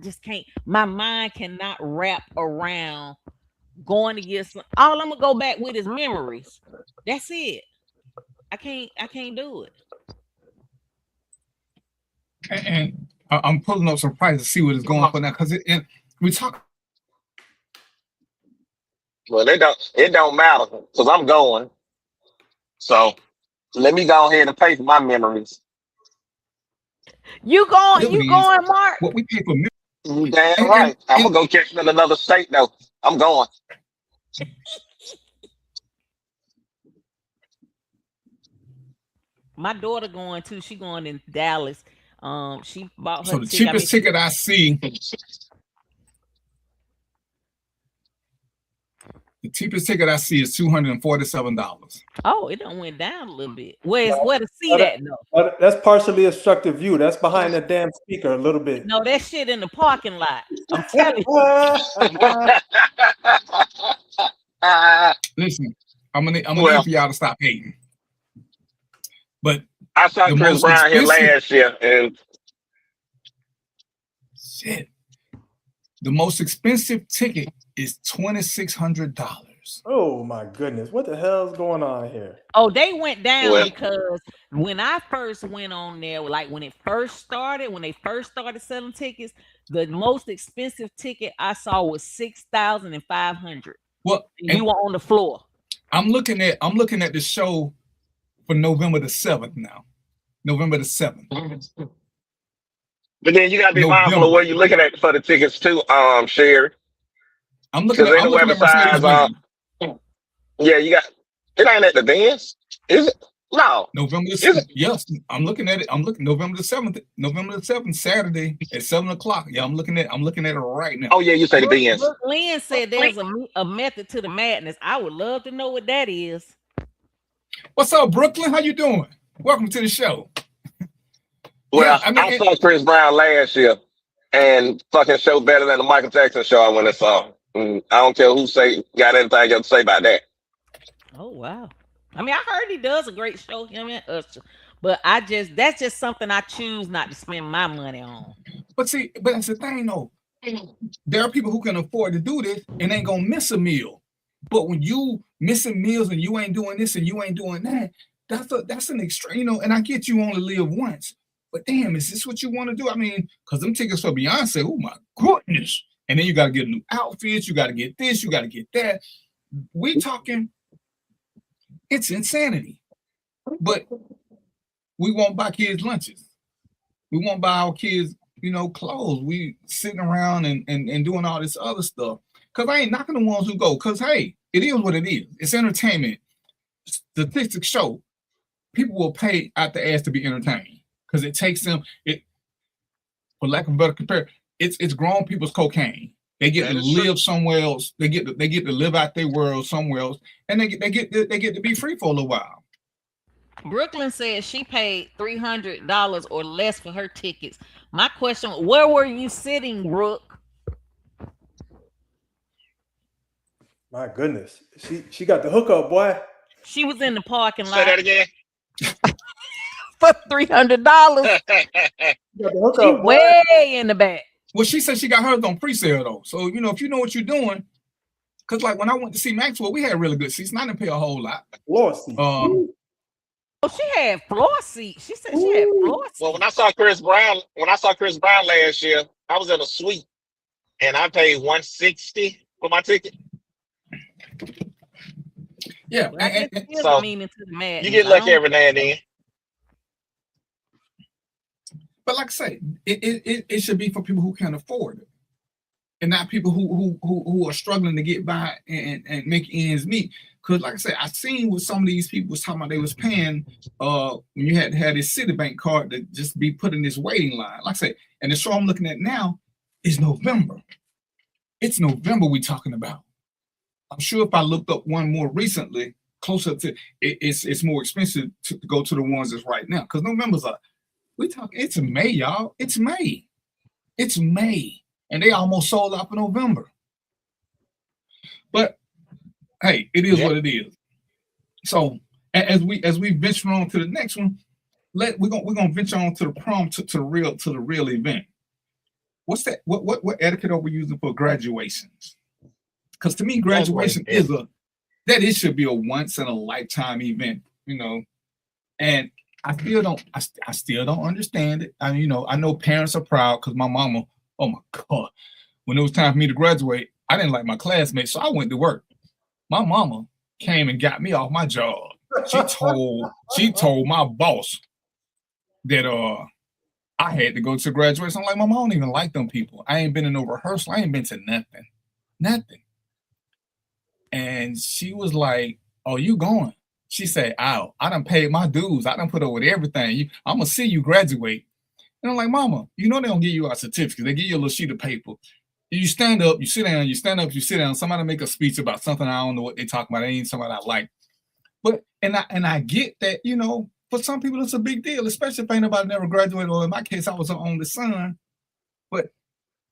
just can't. My mind cannot wrap around going to get some. All I'm gonna go back with is memories. That's it. I can't do it. And I'm pulling up some prices to see what is going on now, because we talk. Well, it don't matter because I'm going. So let me go ahead and pay for my memories. You going, Mark? What we pay for memories. Damn right. I'm gonna go catch them in another state though. I'm going. My daughter going too. She going in Dallas. She bought her. So the cheapest ticket I see. The cheapest ticket I see is $247. Oh, it done went down a little bit. Where to see that? No, that's partially obstructive view. That's behind that damn speaker a little bit. No, that shit in the parking lot. I'm telling you. Listen, I'm gonna need for y'all to stop hating. But I saw Chris Brown here last year, and shit, the most expensive ticket is $2,600. Oh my goodness, what the hell's going on here? Oh, they went down because when I first went on there, like when they first started selling tickets, the most expensive ticket I saw was $6,500. Well, you were on the floor. I'm looking at the show for November the 7th now. November the 7th. But then you gotta be mindful of where you're looking at for the tickets too, Sherry. I'm looking at Mercedes. Yeah, you got it. Ain't at the dance, is it? No, November the 7th. Yes, I'm looking at it. I'm looking November the 7th. November the 7th, Saturday at 7:00. Yeah, I'm looking at it right now. Oh yeah, you say the dance. Lynn said there's a method to the madness. I would love to know what that is. What's up, Brooklyn? How you doing? Welcome to the show. Well, yeah, I saw Chris Brown last year, and fucking show better than the Michael Jackson show I went and saw. I don't care who got anything else to say about that. Oh wow! I mean, I heard he does a great show, him and Usher, but that's just something I choose not to spend my money on. But see, that's the thing though. There are people who can afford to do this and ain't gonna miss a meal. But when you missing meals and you ain't doing this and you ain't doing that, that's an extreme, and I get you only live once. But damn, is this what you want to do? I mean, because them tickets for Beyonce, oh my goodness. And then you got to get new outfits, you got to get this, you got to get that. We talking, it's insanity. But we won't buy kids lunches. We won't buy our kids, clothes. We sitting around and doing all this other stuff. Because I ain't knocking the ones who go. Because, hey, it is what it is. It's entertainment. Statistics show people will pay out the ass to be entertained. Because it takes them, for lack of a better comparison, it's grown people's cocaine. They get to live somewhere else. They get to live out their world somewhere else, and they get to be free for a little while. Brooklyn said she paid $300 or less for her tickets. My question: where were you sitting, Brooke? My goodness, she got the hookup, boy. She was in the parking lot. Say that again. For $300. She way in the back. Well, she said she got hers on pre-sale though. So if you know what you're doing, because like when I went to see Maxwell, we had really good seats. And I didn't pay a whole lot. Oh, she had floor seats. She said she had floor Well, when seats. I saw Chris Brown last year, I was in a suite and I paid 160 for my ticket. Yeah, Well, I guess it is a So meaning to the you madness. get I lucky don't. every now and then. but like I say, it should be for people who can afford it, and not people who are struggling to get by and make ends meet. Because like I said, I seen what some of these people was talking about. They was paying when you had to have this Citibank card to just be put in this waiting line. Like I say, and the show I'm looking at now is November. It's November we talking about. I'm sure if I looked up one more recently, closer to it's more expensive to go to the ones that's right now. Because November's it's May, y'all. It's May. It's May. And they almost sold out for November. But hey, it is what it is. So as we venture on to the next one, we're gonna venture on to the prom to the real event. What's that? What etiquette are we using for graduations? Because to me, graduation it should be a once in a lifetime event, And I still don't understand it. I know parents are proud because my mama, oh my God, when it was time for me to graduate, I didn't like my classmates, so I went to work. My mama came and got me off my job. She told my boss that I had to go to graduation. I'm like, Mama, I don't even like them people. I ain't been in no rehearsal. I ain't been to nothing. And she was like, "Oh, you going?" She said, I done paid my dues. I done put up with everything. I'm going to see you graduate. And I'm like, Mama, they don't give you a certificate. They give you a little sheet of paper. You stand up, you sit down, you stand up, you sit down. Somebody make a speech about something I don't know what they talk about. It ain't somebody I like. But, and I get that, for some people it's a big deal, especially if ain't nobody never graduated. Or in my case, I was on the son. But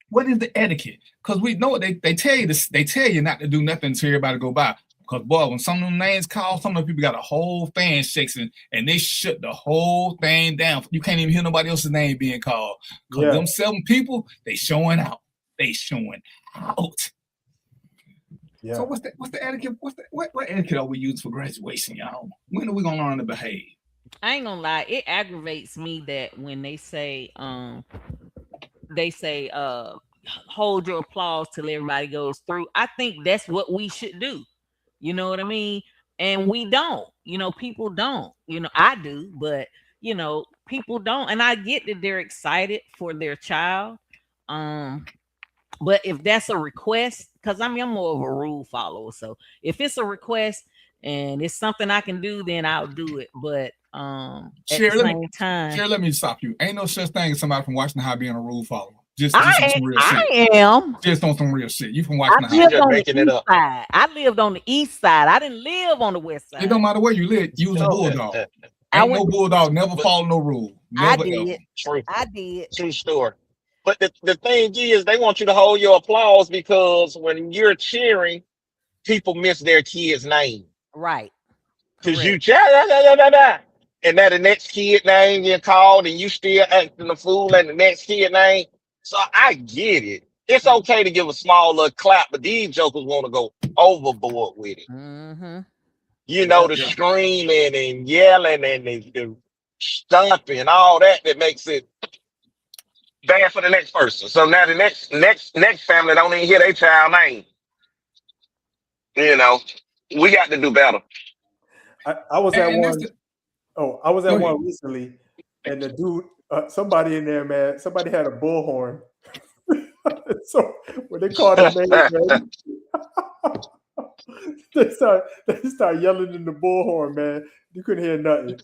what is the etiquette? Because we know they tell you this, they tell you not to do nothing until everybody go by. Because boy, when some of them names called, some of the people got a whole fan shaking and they shut the whole thing down. You can't even hear nobody else's name being called. Because them 7 people, they showing out. They showing out. Yeah. So what's the etiquette? What etiquette are we using for graduation, y'all? When are we gonna learn to behave? I ain't gonna lie, it aggravates me that when they say hold your applause till everybody goes through. I think that's what we should do. You know what I mean? And we don't. People don't. I do, but people don't. And I get that they're excited for their child. But if that's a request, because I'm more of a rule follower. So if it's a request and it's something I can do, then I'll do it. But at the same time, let me stop you. Ain't no such thing as somebody from Washington High being a rule follower. Just I on some real shit. am. Just on some real shit. You from Washington High. Just making it up. Side. I lived on the east side. I didn't live on the west side. It don't matter where you live. You was a bulldog. Ain't no bulldog never follow no rule. Never, I did. Ever. True. I did. True story. But the thing is, they want you to hold your applause because when you're cheering, people miss their kid's name. Right. Because you cheer, and now the next kid name getting called, and you still acting a fool and the next kid name. So I get it. It's okay to give a small little clap, but these jokers want to go overboard with it. Mm-hmm. The screaming and yelling and the stomping, all that makes it bad for the next person. So now the next family don't even hear their child name. We got to do better. I was at one. I was at one recently, and the dude, somebody in there, man, somebody had a bullhorn. So when they called him man, they start yelling in the bullhorn, man. You couldn't hear nothing.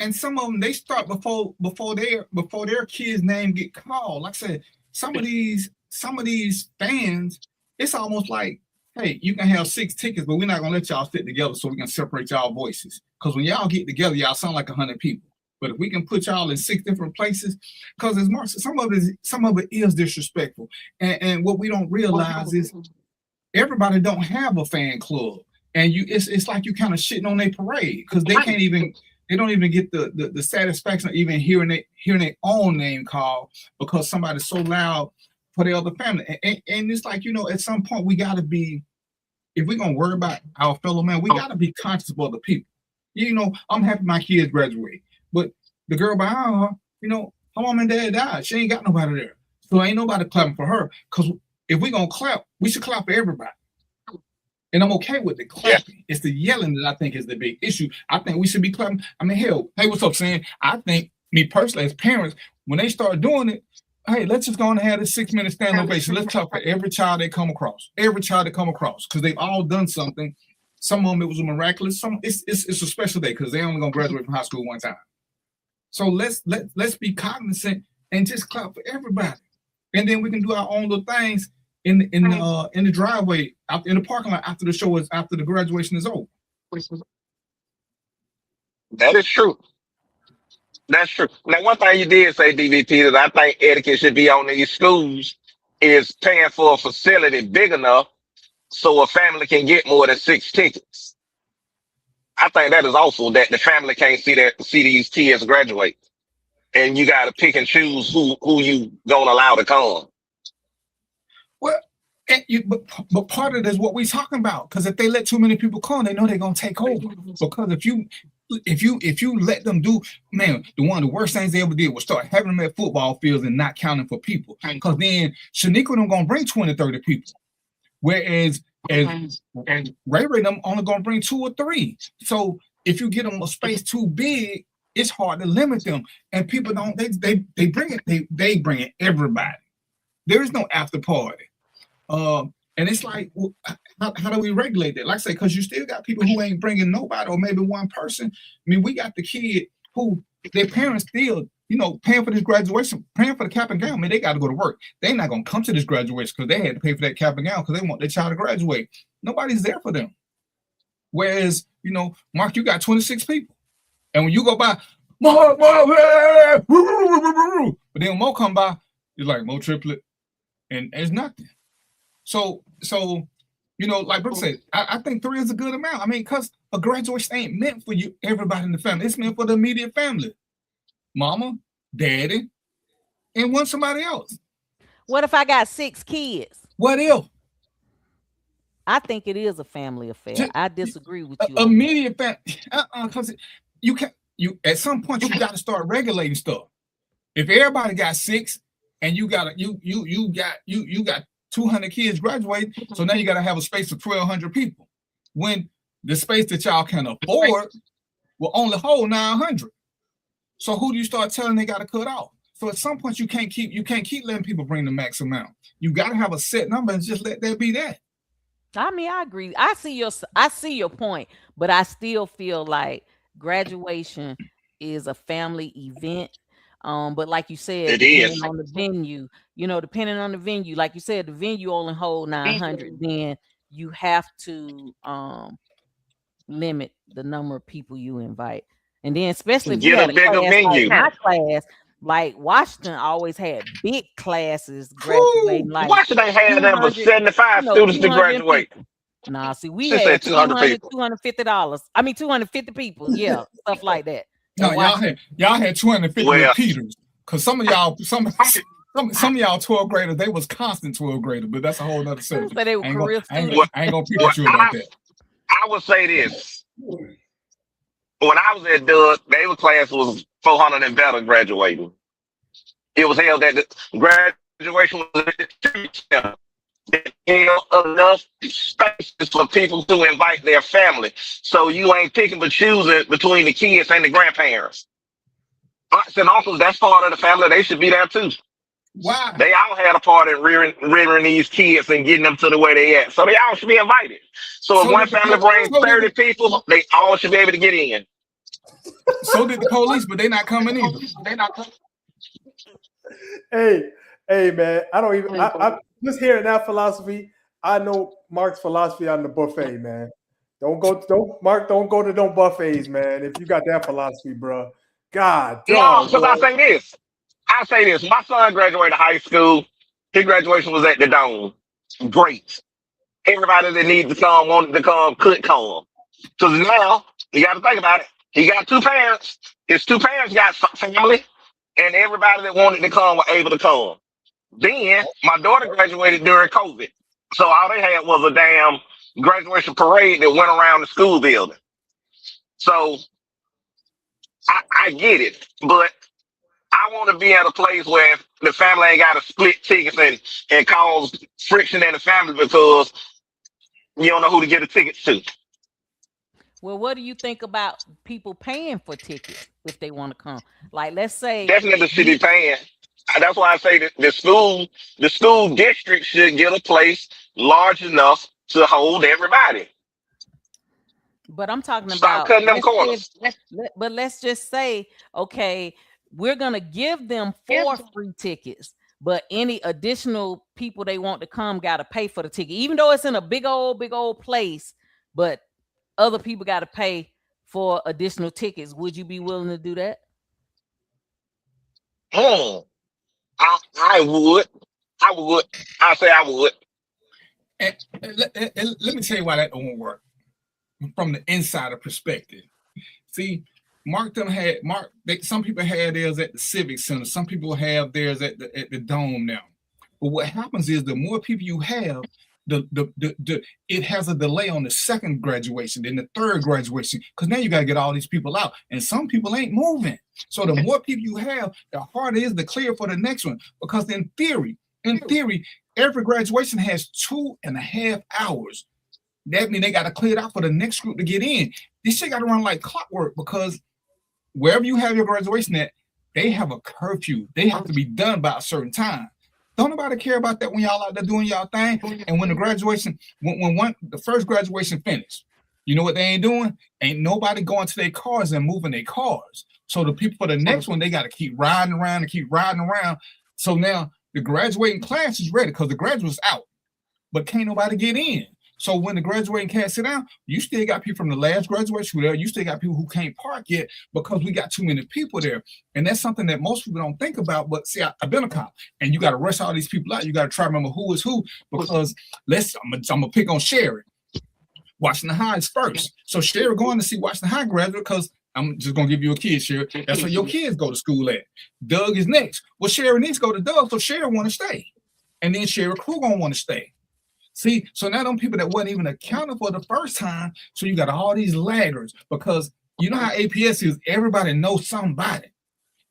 And some of them they start before their kids' name get called. Like I said, some of these fans, it's almost like, hey, you can have 6 tickets, but we're not gonna let y'all sit together so we can separate y'all voices. Because when y'all get together, y'all sound like 100 people. But if we can put y'all in 6 different places, because as Mark said, some of it is disrespectful. And what we don't realize is everybody don't have a fan club. And it's like you kind of shitting on their parade because they don't even get the satisfaction of even hearing their own name called because somebody's so loud for the other family. And it's like, at some point we gotta be, if we're gonna worry about our fellow man, we gotta be conscious of other people. You know, I'm happy my kids graduate, but the girl behind her, you know, her mom and dad died. She ain't got nobody there, so ain't nobody clapping for her. Because if we gonna clap, we should clap for everybody. And I'm okay with the clapping. It's the yelling that I think is the big issue. I think we should be clapping. I mean, hell, hey, what's up, Sam? I think me personally, as parents, when they start doing it, hey, let's just go and have this 6-minute stand ovation. Let's clap for every child they come across, because they've all done something. Some of them it was miraculous. Some it's a special day because they only gonna graduate from high school one time. So let's be cognizant and just clap for everybody, and then we can do our own little things in the driveway, out in the parking lot after the graduation is over. That is true. That's true. Now, one thing you did say, DVP, that I think etiquette should be on these schools is paying for a facility big enough so a family can get more than 6 tickets. I think that is awful that the family can't see these kids graduate, and you got to pick and choose who you gonna allow to come. Well, but part of it is what we're talking about. Because if they let too many people come, they know they're gonna take over. Because if you let them do, man, one of the worst things they ever did was start having them at football fields and not counting for people. Because then Shaniqua them gonna bring 20, 30 people, whereas and Ray them only gonna bring 2 or 3. So if you get them a space too big, it's hard to limit them. And people don't they bring it everybody. There is no after party. And it's like, well, how do we regulate that? Like I say, because you still got people who ain't bringing nobody, or maybe one person. I mean, we got the kid who their parents still, you know, paying for this graduation, paying for the cap and gown. I mean, they got to go to work. They're not going to come to this graduation because they had to pay for that cap and gown because they want their child to graduate. Nobody's there for them. Whereas, you know, Mark, you got 26 people. And when you go by, but then when Mo come by, it's like Mo triplet, and there's nothing. So you know, like Brooke said, I think 3 is a good amount. I mean, because a graduation ain't meant for you, everybody in the family. It's meant for the immediate family. Mama, daddy, and somebody else. What if I got 6 kids? What if? I think it is a family affair. I disagree with you. Immediate family. Because you at some point you got to start regulating stuff. If everybody got 6 and you got 200 kids graduate, so now you got to have a space of 1,200 people. When the space that y'all can afford will only hold 900. So who do you start telling they got to cut off? So at some point you can't keep letting people bring the max amount. You got to have a set number and just let that be that. I mean, I agree. I see your point, but I still feel like graduation is a family event. But like you said, depending on the venue, depending on the venue, like you said, the venue only hold 900, then you have to limit the number of people you invite. And then especially if you had a bigger venue. Like my class, like Washington always had big classes graduating. Like Washington had number 75 students to graduate. Nah, see, we had $250. I mean, 250 people. Yeah, stuff like that. No, y'all had 250 repeaters. Because some of y'all 12th graders, they was constant 12th graders, but that's a whole other subject. So they were career students. I ain't gonna pick with you about that. I would say this. When I was at Doug, their class was 400 and better graduating. It was held that the graduation was at the enough spaces for people to invite their family. So you ain't picking but choosing between the kids and the grandparents. Aunts and uncles, that's part of the family. They should be there too. Wow. They all had a part in rearing these kids and getting them to the way they at. So they all should be invited. So if one family brings 30 people, they all should be able to get in. So did the police, but they're not coming either. They're not coming. Hey, man, I'm just hearing that philosophy. I know Mark's philosophy on the buffet, man. Don't go to no buffets, man. If you got that philosophy, bro. God, no, because I say this. My son graduated high school. His graduation was at the Dome. Great. Everybody that needed to come, wanted to come, could come. Because now, you got to think about it. He got 2 parents. His 2 parents got family, and everybody that wanted to come were able to come. Then my daughter graduated during COVID. So all they had was a damn graduation parade that went around the school building. So I get it, but I want to be at a place where the family ain't got to split tickets and cause friction in the family because you don't know who to get the tickets to. Well, what do you think about people paying for tickets if they want to come? Like, let's say Definitely should be paying. That's why I say that the school district should get a place large enough to hold everybody. But I'm talking Stop about cutting them corners. but let's just say, okay, we're gonna give them 4 free tickets, but any additional people they want to come got to pay for the ticket, even though it's in a big old place. But other people got to pay for additional tickets. Would you be willing to do that? I would. I say I would. And let me tell you why that won't work from the insider perspective. See, some people had theirs at the Civic Center. Some people have theirs at the Dome now. But what happens is the more people you have, it has a delay on the second graduation, then the third graduation, because now you got to get all these people out, and some people ain't moving. So the more people you have, the harder it is to clear for the next one. Because in theory, every graduation has 2.5 hours. That means they got to clear it out for the next group to get in. This shit got to run like clockwork because wherever you have your graduation at, they have a curfew. They have to be done by a certain time. Don't nobody care about that when y'all out there doing y'all thing. And when the graduation, the first graduation finished, you know what they ain't doing? Ain't nobody going to their cars and moving their cars. So the people for the next one, they got to keep riding around and keep riding around. So now the graduating class is ready because the graduate's out, but can't nobody get in. So when the graduating class sit down, you still got people from the last graduation there. You still got people who can't park yet because we got too many people there. And that's something that most people don't think about. But see, I've been a cop, and you got to rush all these people out. You got to try to remember who is who because I'm gonna pick on Sherry. Washington High is first. So Sherry going to see Washington High graduate because I'm just gonna give you a kid, Sherry. That's where your kids go to school at. Doug is next. Well, Sherry needs to go to Doug, so Sherry want to stay, and then Sherry Crew gonna want to stay. See, so now them people that wasn't even accounted for the first time, so you got all these laggards because you know how APS is, everybody knows somebody.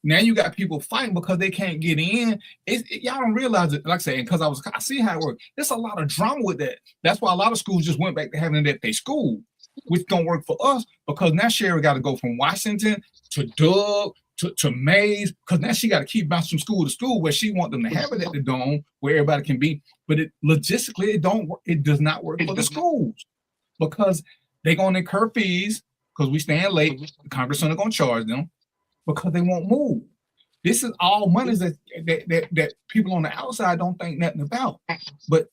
Now you got people fighting because they can't get in. Y'all don't realize it, like I say, because I see how it works. There's a lot of drama with that. That's why a lot of schools just went back to having it at their school, which don't work for us because now Sherry got to go from Washington to Doug to Mays, because now she got to keep bouncing from school to school where she want them to have it at the Dome where everybody can be. But logistically, it does not work for the schools because they're going to incur fees because we stand late. The congressmen are going to charge them because they won't move. This is all money that people on the outside don't think nothing about. But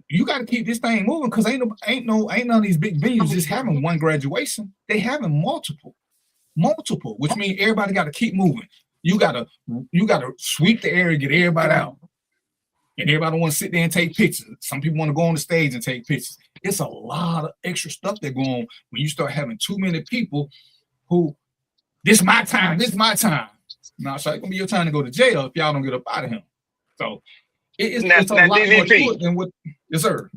you got to keep this thing moving because ain't none of these big venues just having one graduation. They having multiple, which means everybody got to keep moving. You gotta sweep the area, get everybody out. And everybody want to sit there and take pictures. Some people want to go on the stage and take pictures. It's a lot of extra stuff that go on when you start having too many people who, this is my time. Now, so it's going to be your time to go to jail if y'all don't get up out of him. So it's a lot more to it than what, yes, sir.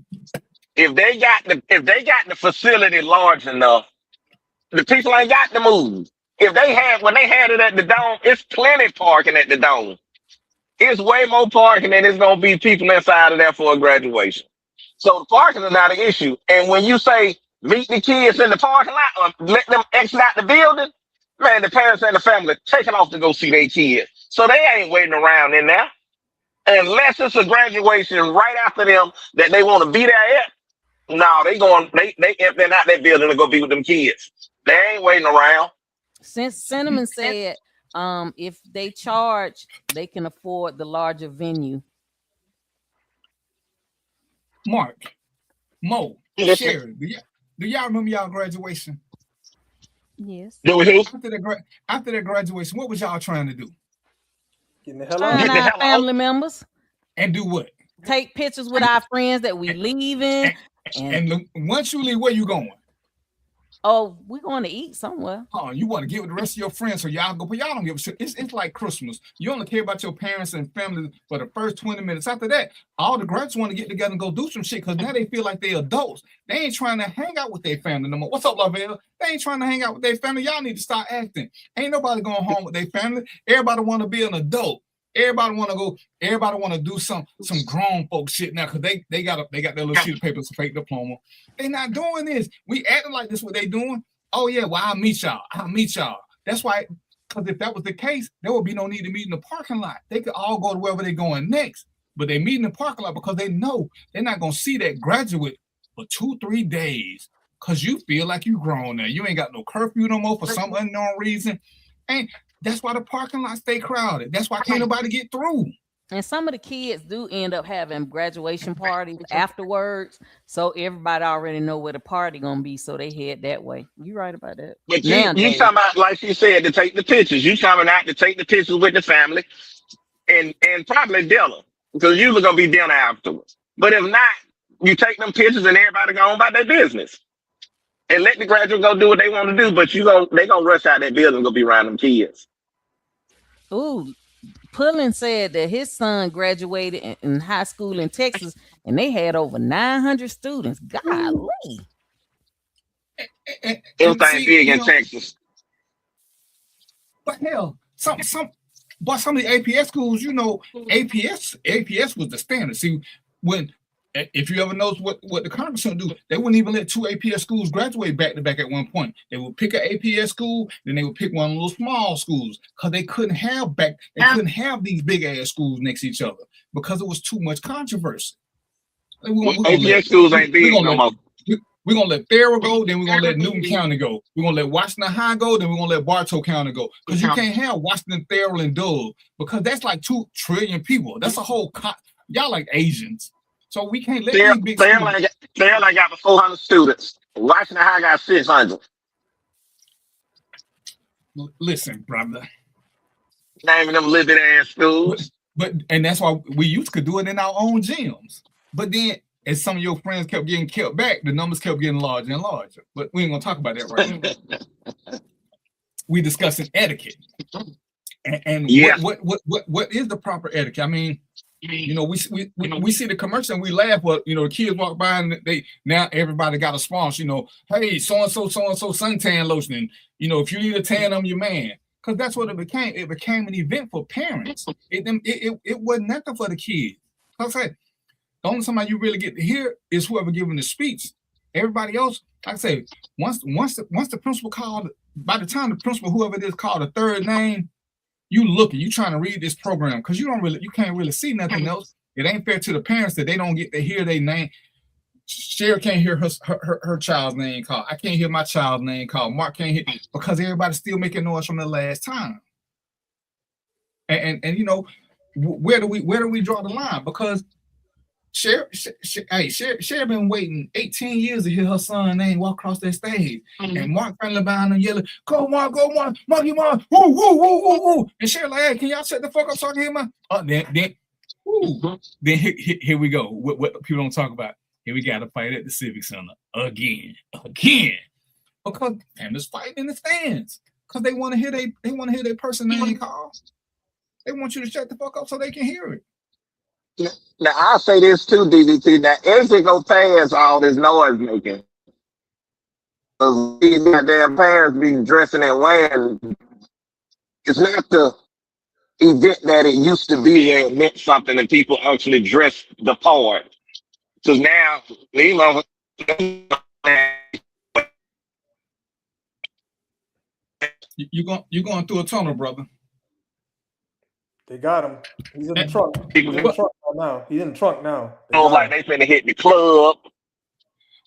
If they got the facility large enough, the people ain't got to move. When they had it at the Dome, it's plenty parking at the Dome. It's way more parking than it's gonna be people inside of there for a graduation. So the parking is not an issue. And when you say meet the kids in the parking lot or let them exit out the building, man, the parents and the family taking off to go see their kids. So they ain't waiting around in there. Unless it's a graduation right after them that they want to be there at. No, they emptying out that building to go be with them kids. They ain't waiting around. Since Cinnamon said if they charge, they can afford the larger venue. Mark, Mo, Sherry, do y'all remember y'all graduation? Yes. After that graduation, what was y'all trying to do? Get the hell out. Our family members. And do what? Take pictures with our friends that we leaving. And once you leave, where you going? Oh, we're going to eat somewhere. Oh, you want to get with the rest of your friends so y'all go, but y'all don't give a shit. It's like Christmas. You only care about your parents and family for the first 20 minutes. After that, all the grads want to get together and go do some shit because now they feel like they're adults. They ain't trying to hang out with their family no more. What's up, Lavelle? They ain't trying to hang out with their family. Y'all need to start acting. Ain't nobody going home with their family. Everybody want to be an adult. Everybody want to go. Everybody want to do some grown folk shit now because they got their little sheet of paper, some fake diploma. They not doing this. We acting like this. What they doing? Oh yeah, well I'll meet y'all. That's why. Because if that was the case, there would be no need to meet in the parking lot. They could all go to wherever they're going next. But they meet in the parking lot because they know they're not gonna see that graduate for 2-3 days because you feel like you grown now. You ain't got no curfew no more for some unknown reason. And that's why the parking lot stay crowded. That's why can't nobody get through. And some of the kids do end up having graduation parties afterwards. So everybody already know where the party gonna be. So they head that way. You right about that. But you talking about, like she said, to take the pictures. You coming out to take the pictures with the family and probably dinner. Because usually gonna be dinner afterwards. But if not, you take them pictures and everybody go on about their business. And let the graduate go do what they want to do, but they gonna rush out that building and go be around them kids. Ooh, Pullen said that his son graduated in high school in Texas, and they had over 900 students. Golly, everything big in Texas. But hell, some of the APS schools, APS was the standard. See, if you ever notice what the Congress gonna do, they wouldn't even let 2 APS schools graduate back to back at one point. They would pick an APS school, then they would pick one of those small schools because they couldn't have these big ass schools next to each other because it was too much controversy. APS schools ain't big no more. We're gonna let Thera go, then we're gonna let Newton County go. We're gonna let Washington High go, then we're gonna let Bartow County go. Because you can't have Washington, Thera, and Dove because that's like 2 trillion people. That's a whole y'all like Asians. So we can't let these big schools. Thera got 400 students. Washington High got 600. Listen, brother. Naming them little bit ass schools. And that's why we used to do it in our own gyms. But then as some of your friends kept getting kept back, the numbers kept getting larger and larger. But we ain't gonna talk about that right now. We discussing etiquette. And yeah. What is the proper etiquette? I mean, we see the commercial and we laugh, but the kids walk by and now everybody got a sponsor, hey, so-and-so suntan lotion. And if you need a tan, I'm your man. Because that's what it became. It became an event for parents. It wasn't nothing for the kids. Like I said, the only somebody you really get to hear is whoever giving the speech. Everybody else, like I say, once the principal called, by the time the principal, whoever it is, called a third name, you trying to read this program because you can't really see nothing else. It ain't fair to the parents that they don't get to hear their name. Sherry can't hear her child's name called. I can't hear my child's name called. Mark can't hear because everybody's still making noise from the last time. And where do we draw the line? Because Sherry been waiting 18 years to hear her son's name walk across that stage. Mm-hmm. And Mark finally behind him yelling, go Mark, Marky Mark, woo, woo, woo, woo, woo. And Sherry like, hey, can y'all shut the fuck up so I can hear my then here we go. What people don't talk about. Here we got to fight at the Civic Center again. Because families fighting in the stands. Because they want to hear their person name called. They want you to shut the fuck up so they can hear it. Now I'll say this too, DVT. Now everything go past all this noise making. Because these goddamn parents be dressing and wearing. It's not the event that it used to be and it meant something and people actually dress the part. Because now, you going through a tunnel, brother. They got him. He's in the trunk. He's in the trunk now. Like they finna hit the club.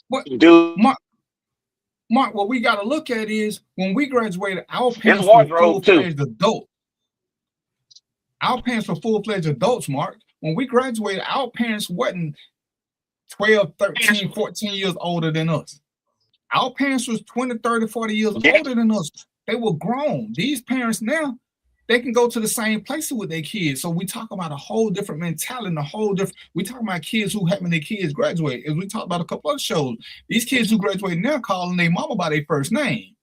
What, dude? Mark, what we got to look at is when we graduated, our parents were full-fledged adults. Our parents were full-fledged adults, Mark. When we graduated, our parents wasn't 12, 13, 14 years older than us. Our parents was 20, 30, 40 years older than us. They were grown. These parents now, they can go to the same places with their kids. So we talk about a whole different mentality, we talk about kids who having their kids graduate. As we talked about a couple other shows, these kids who graduate now calling their mama by their first name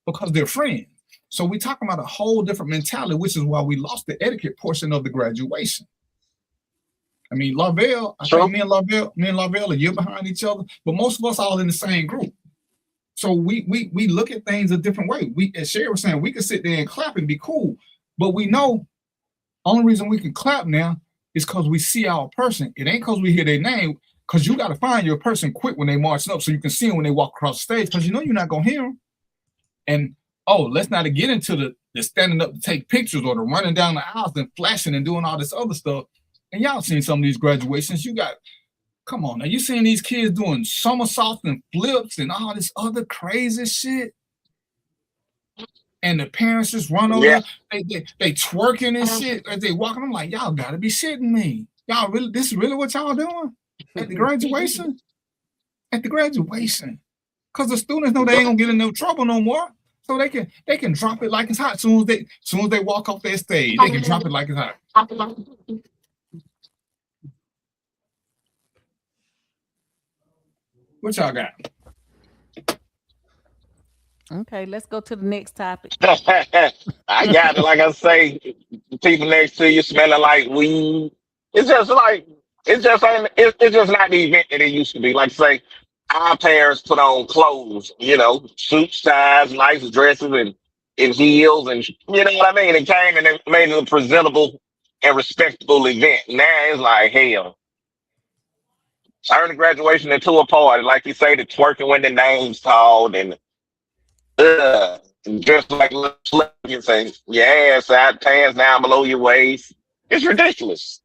because they're friends. So we talking about a whole different mentality, which is why we lost the etiquette portion of the graduation. I mean, Lavelle, I think me and Lavelle a year behind each other, but most of us all in the same group. So we look at things a different way. We, as Sherry was saying, we can sit there and clap and be cool, but we know only reason we can clap now is because we see our person. It ain't because we hear their name, because you got to find your person quick when they marching up so you can see them when they walk across the stage, because you know you're not going to hear them. And, let's not get into the standing up to take pictures or the running down the aisles and flashing and doing all this other stuff. And y'all seen some of these graduations. Come on now, you seeing these kids doing somersaults and flips and all this other crazy shit. And the parents just run over, they twerking and shit as they walking. I'm like, y'all gotta be shitting me. Y'all really, this is really what y'all doing at the graduation? At the graduation. Because the students know they ain't gonna get in no trouble no more. So they can drop it like it's hot. Soon as they walk off their stage, they can drop it like it's hot. What y'all got? Okay, let's go to the next topic. I got it. Like I say, people next to you smelling like weed. It's just not the event that it used to be. Like say, our parents put on clothes, suits, ties, nice dresses, and heels, and you know what I mean. It came and it made it a presentable and respectable event. Now it's like hell. Turn the graduation into a party, like you say, the twerking when the name's called, and just like little sluggies and your ass out, pants down below your waist. It's ridiculous.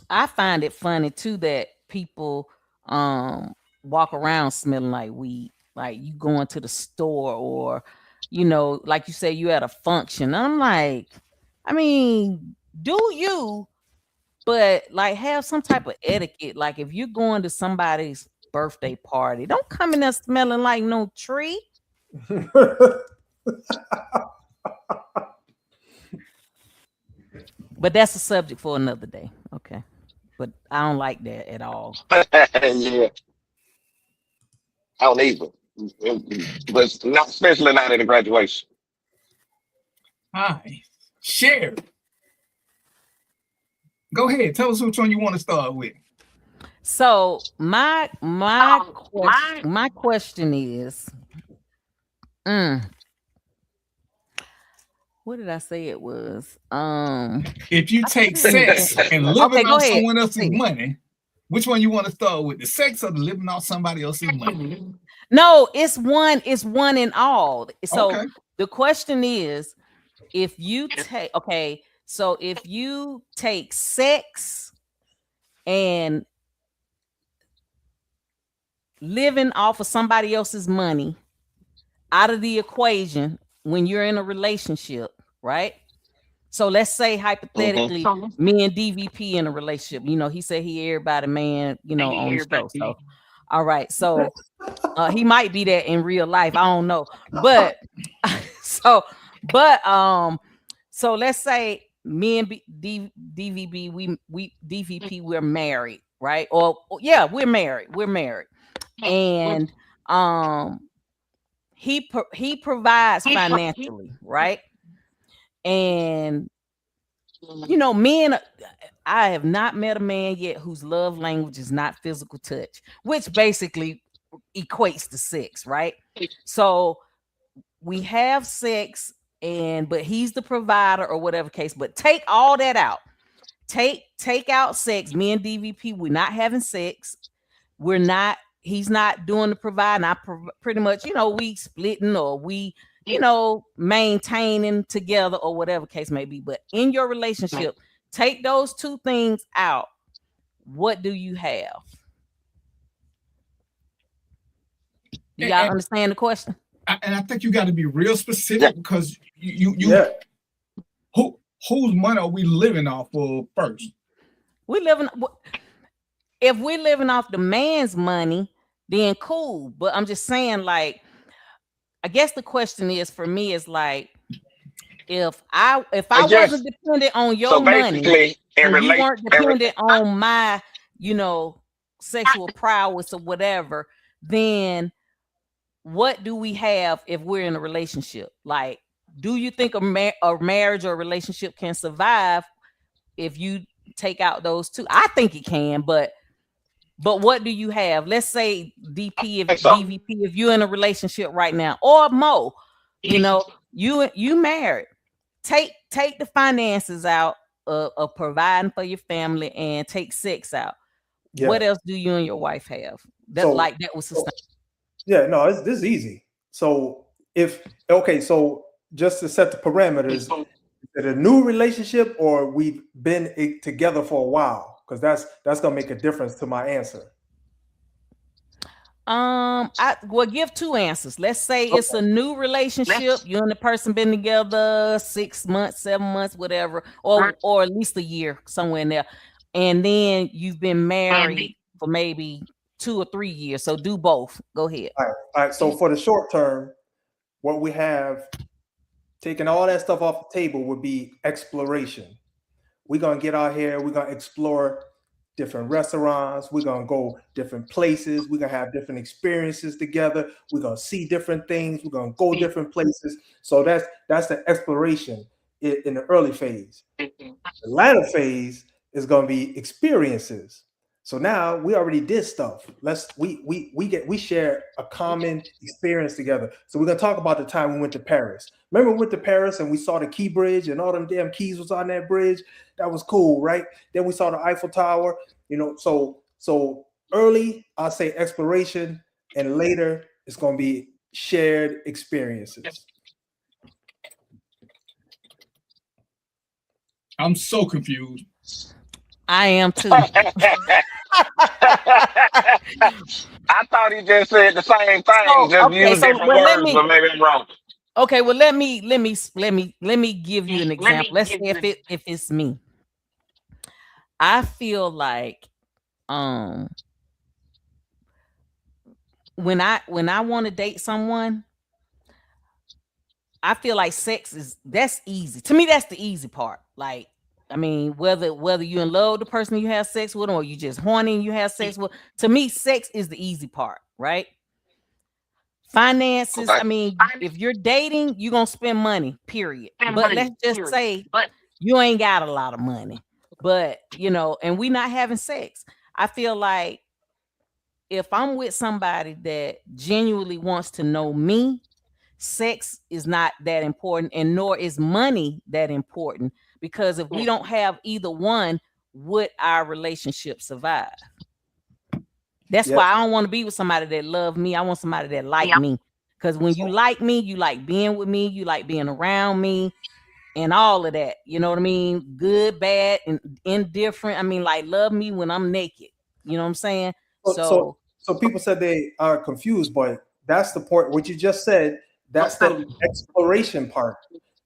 I find it funny too that people walk around smelling like weed. Like you going to the store or, like you say, you at a function. I'm like, I mean, do you? But like have some type of etiquette. Like if you're going to somebody's birthday party, don't come in there smelling like no tree. But that's a subject for another day. Okay. But I don't like that at all. Yeah. I don't either. But not especially not at a graduation. Hi. Share. Go ahead. Tell us which one you want to start with. So my question is, what did I say it was? If you take sex and living off someone else's money, which one you want to start with? The sex or the living off somebody else's money? No, it's one in all. So the question is, if you take sex and living off of somebody else's money out of the equation when you're in a relationship, right? So let's say hypothetically, me and DVP in a relationship. He said he everybody man, on the show. So all right, so he might be that in real life. I don't know, but so let's say me and DVB, we DVP, we're married, right? Or yeah, we're married, and he provides financially, right? And men, I have not met a man yet whose love language is not physical touch, which basically equates to sex, right? So we have sex, but he's the provider or whatever case. But take all that out. Take out sex. Me and DVP, we're not having sex. He's not doing the provide. I pretty much, we splitting or we, maintaining together or whatever case may be. But in your relationship, take those two things out. What do you have? Do y'all understand the question? And I think you got to be real specific because whose money are we living off of first? If we're living off the man's money, then cool. But I'm just saying, like, I guess the question is for me is like, if I I wasn't guess dependent on so. your money Basically, in and you relate, weren't dependent on my, sexual prowess or whatever, then what do we have if we're in a relationship? Like, do you think a marriage or a relationship can survive if you take out those two? I think it can, but what do you have? Let's say DVP, if you're in a relationship right now, or Mo, you married. Take the finances out of providing for your family and take sex out. Yeah. What else do you and your wife have that was sustainable? Yeah, no, this is easy. So so just to set the parameters, is it a new relationship or we've been together for a while? Because that's gonna make a difference to my answer. I will give two answers. Let's say it's a new relationship. You and the person been together 6 months, 7 months, whatever, or at least a year, somewhere in there. And then you've been married for maybe 2 or 3 years. So do both. Go ahead. All right. So for the short term, what we have, taking all that stuff off the table, would be exploration. We're gonna get out here. We're gonna explore different restaurants. We're gonna go different places. We're gonna have different experiences together. We're gonna see different things. We're gonna go different places. So that's the exploration in the early phase. The latter phase is gonna be experiences. So now we already did stuff. We share a common experience together. So we're gonna talk about the time we went to Paris. Remember we went to Paris and we saw the Key Bridge and all them damn keys was on that bridge. That was cool, right? Then we saw the Eiffel Tower. So early I'll say exploration, and later it's gonna be shared experiences. I'm so confused. I am too. I thought he just said the same thing, just use different words, but maybe I'm wrong. Okay, well let me give you an example. Let's say if it's me. I feel like when I want to date someone, I feel like that's easy. To me, that's the easy part. Like, I mean, whether you're in love with the person you have sex with or you just horny and you have sex with, to me, sex is the easy part, right? Finances, I mean, if you're dating, you're going to spend money, period. But let's just say you ain't got a lot of money, but, and we not having sex. I feel like if I'm with somebody that genuinely wants to know me, sex is not that important, and nor is money that important, because if we don't have either one, would our relationship survive? That's why I don't want to be with somebody that love me. I want somebody that like me, because when you like me, you like being with me, you like being around me and all of that. You know what I mean? Good, bad, and indifferent. I mean, like, love me when I'm naked. You know what I'm saying? So people said they are confused, but that's the point. What you just said, that's the exploration part.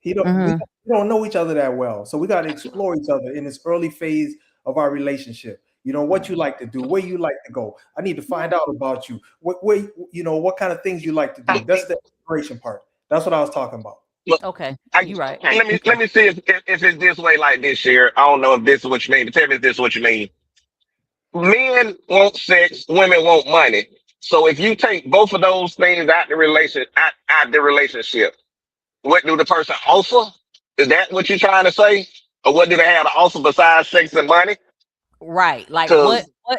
We don't know each other that well, so we got to explore each other in this early phase of our relationship. What you like to do, where you like to go. I need to find out about you. What kind of things you like to do. That's the exploration part. That's what I was talking about. Okay, you're right. Let me see if it's this way, like this, Sher. I don't know if this is what you mean, but tell me if this is what you mean. Men want sex, women want money. So if you take both of those things out the relationship, what do the person offer? Is that what you're trying to say? Or what do they have to offer besides sex and money? Right. Like,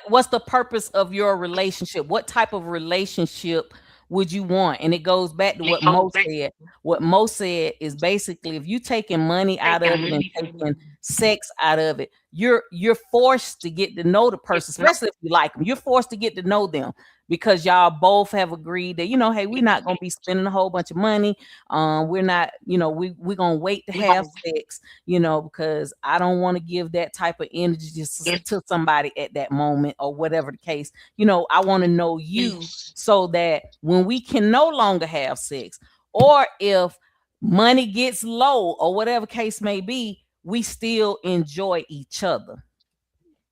what's the purpose of your relationship? What type of relationship would you want? And it goes back to what Mo said. What Mo said is basically, if you taking money out of it and taking sex out of it, you're forced to get to know the person, especially if you like them. You're forced to get to know them, because y'all both have agreed that, hey, we're not going to be spending a whole bunch of money. We're not, we're going to wait to have sex, because I don't want to give that type of energy to somebody at that moment, or whatever the case. I want to know you so that when we can no longer have sex, or if money gets low or whatever case may be, we still enjoy each other.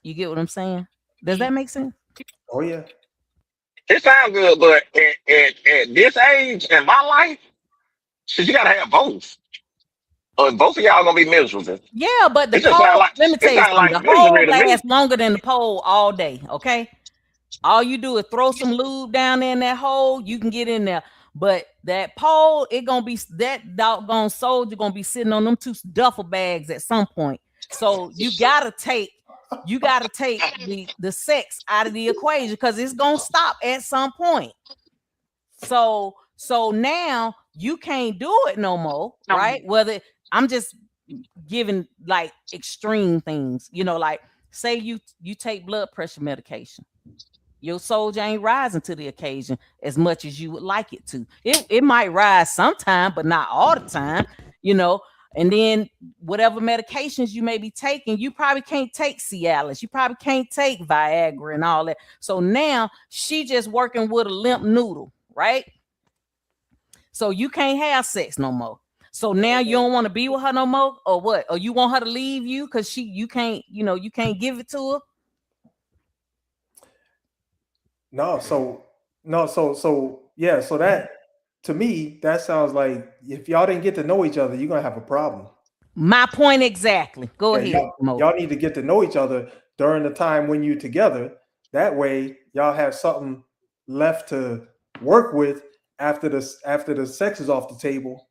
You get what I'm saying? Does that make sense? Oh, yeah. It sounds good, but at this age in my life, shit, you gotta have both. both of y'all gonna be miserable. Yeah, but the It just sound pole, like let me tell you something. The misery hole to me. lasts longer than the pole all day, okay? All you do is throw some lube down there in that hole, you can get in there. But that pole, it gonna be that doggone soldier gonna be sitting on them 2 duffel bags at some point. So you gotta take the sex out of the equation because it's gonna stop at some point. So now you can't do it no more, right? Whether I'm just giving like extreme things, like say you take blood pressure medication. Your soldier ain't rising to the occasion as much as you would like it to. It might rise sometime, but not all the time, And then whatever medications you may be taking, you probably can't take Cialis. You probably can't take Viagra and all that. So now she just working with a limp noodle, right? So you can't have sex no more. So now you don't want to be with her no more, or what? Or you want her to leave you because you can't give it to her? So that, to me, that sounds like if y'all didn't get to know each other, you're gonna have a problem. My point exactly. Go ahead. Y'all need to get to know each other during the time when you're together. That way, y'all have something left to work with after the sex is off the table.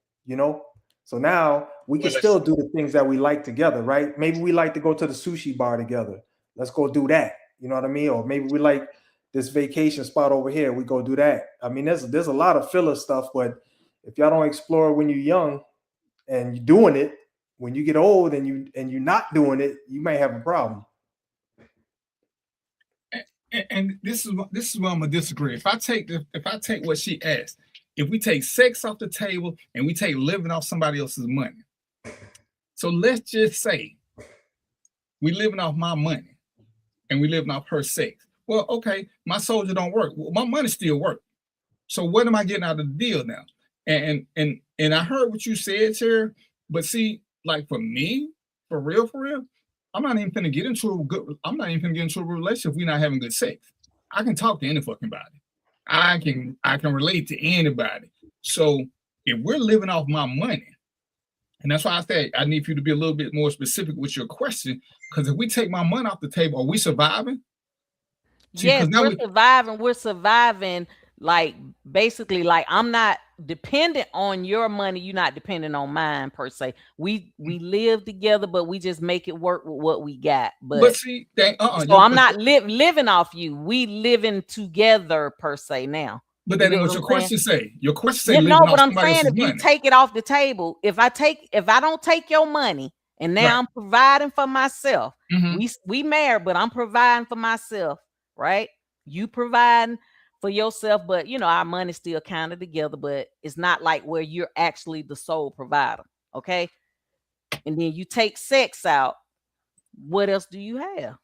So now we can still do the things that we like together, right? Maybe we like to go to the sushi bar together. Let's go do that. You know what I mean? Or maybe we like this vacation spot over here. We go do that. I mean, there's a lot of filler stuff, but if y'all don't explore when you're young and you're doing it, when you get old and you're not doing it, you may have a problem. And this is where I'm gonna disagree. If I take what she asked, if we take sex off the table and we take living off somebody else's money, so let's just say we living off my money and we living off her sex. Well, okay, my soldier don't work. Well, my money still work. So what am I getting out of the deal now? And I heard what you said, Chair, but see, like for me, for real, I'm not even gonna get into a relationship if we're not having good sex. I can talk to any fucking body. I can relate to anybody. So if we're living off my money, and that's why I said I need for you to be a little bit more specific with your question, because if we take my money off the table, are we surviving? Yes, we're surviving, like basically, like I'm not dependent on your money, you're not dependent on mine per se. We live together, but we just make it work with what we got. But see, so I'm not living off you. We living together per se now. But then what your question say? Your question say, no, but I'm saying if you take it off the table, if I don't take your money and now I'm providing for myself, we married, but I'm providing for myself. Right? You providing for yourself, but our money still counted together, but it's not like where you're actually the sole provider. Okay. And then you take sex out. What else do you have?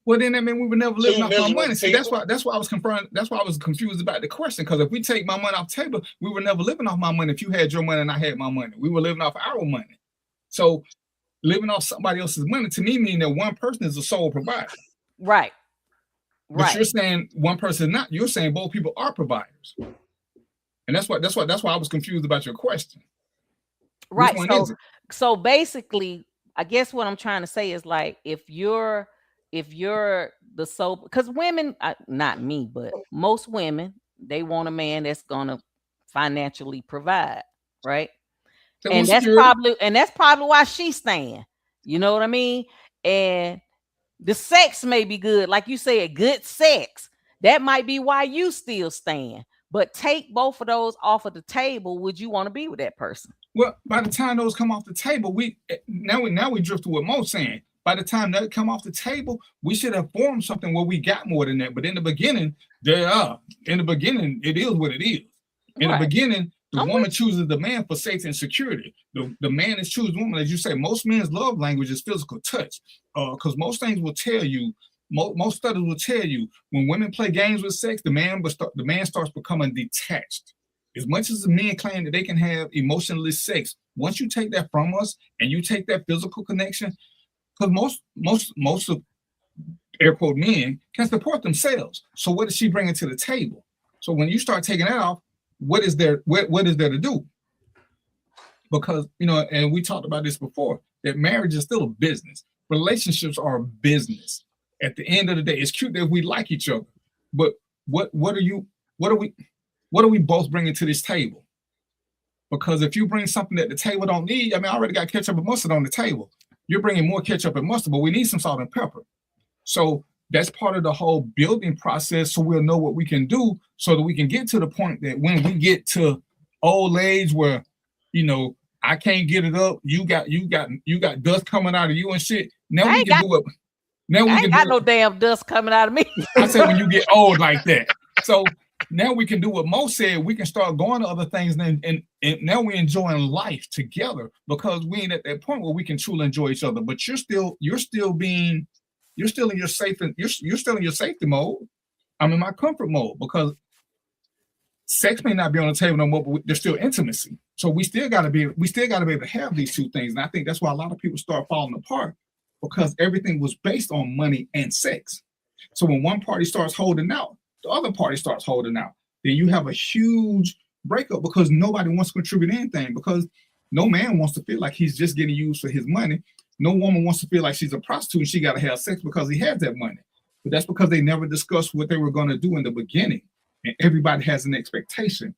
Well, then I mean we were never living off my money. See, that's why I was confirmed. That's why I was confused about the question. Because if we take my money off the table, we were never living off my money. If you had your money and I had my money, we were living off our money. So living off somebody else's money to me means that one person is the sole provider. Right. But you're saying one person not. You're saying both people are providers, and that's why I was confused about your question. Right. So basically, I guess what I'm trying to say is like if you're the sole, because women, not me, but most women, they want a man that's gonna financially provide, right? And that's probably why she's staying. You know what I mean? And the sex may be good, like you said, good sex. That might be why you still staying. But take both of those off of the table. Would you want to be with that person? Well, by the time those come off the table, we drift to what Mo's saying. By the time that come off the table, we should have formed something where we got more than that. But in the beginning, it is what it is. In the beginning, the woman chooses the man for safety and security. The man is choosing woman. As you say, most men's love language is physical touch. Because most things will tell you, most studies will tell you, when women play games with sex, the man starts becoming detached. As much as the men claim that they can have emotionless sex, once you take that from us and you take that physical connection, because most of air quote men can support themselves. So what is she bringing to the table? So when you start taking that off, what is there to do? because, and we talked about this before, that marriage is still a business. Relationships are a business. At the end of the day, it's cute that we like each other, but what are we both bringing to this table? Because if you bring something that the table don't need, I already got ketchup and mustard on the table. You're bringing more ketchup and mustard, but we need some salt and pepper. So that's part of the whole building process, so we'll know what we can do, so that we can get to the point that when we get to old age where, I can't get it up, you got dust coming out of you and shit. Now we can do it. Now we can got no damn dust coming out of me. I said when you get old like that. So now we can do what Mo said. We can start going to other things, and now we're enjoying life together, because we ain't at that point where we can truly enjoy each other. But you're still in your safety mode. I'm in my comfort mode, because sex may not be on the table no more, but there's still intimacy. So we still got to be able to have these two things. And I think that's why a lot of people start falling apart, because everything was based on money and sex. So when one party starts holding out, the other party starts holding out. Then you have a huge breakup, because nobody wants to contribute anything, because no man wants to feel like he's just getting used for his money. No woman wants to feel like she's a prostitute and she got to have sex because he has that money. But that's because they never discussed what they were going to do in the beginning. And everybody has an expectation.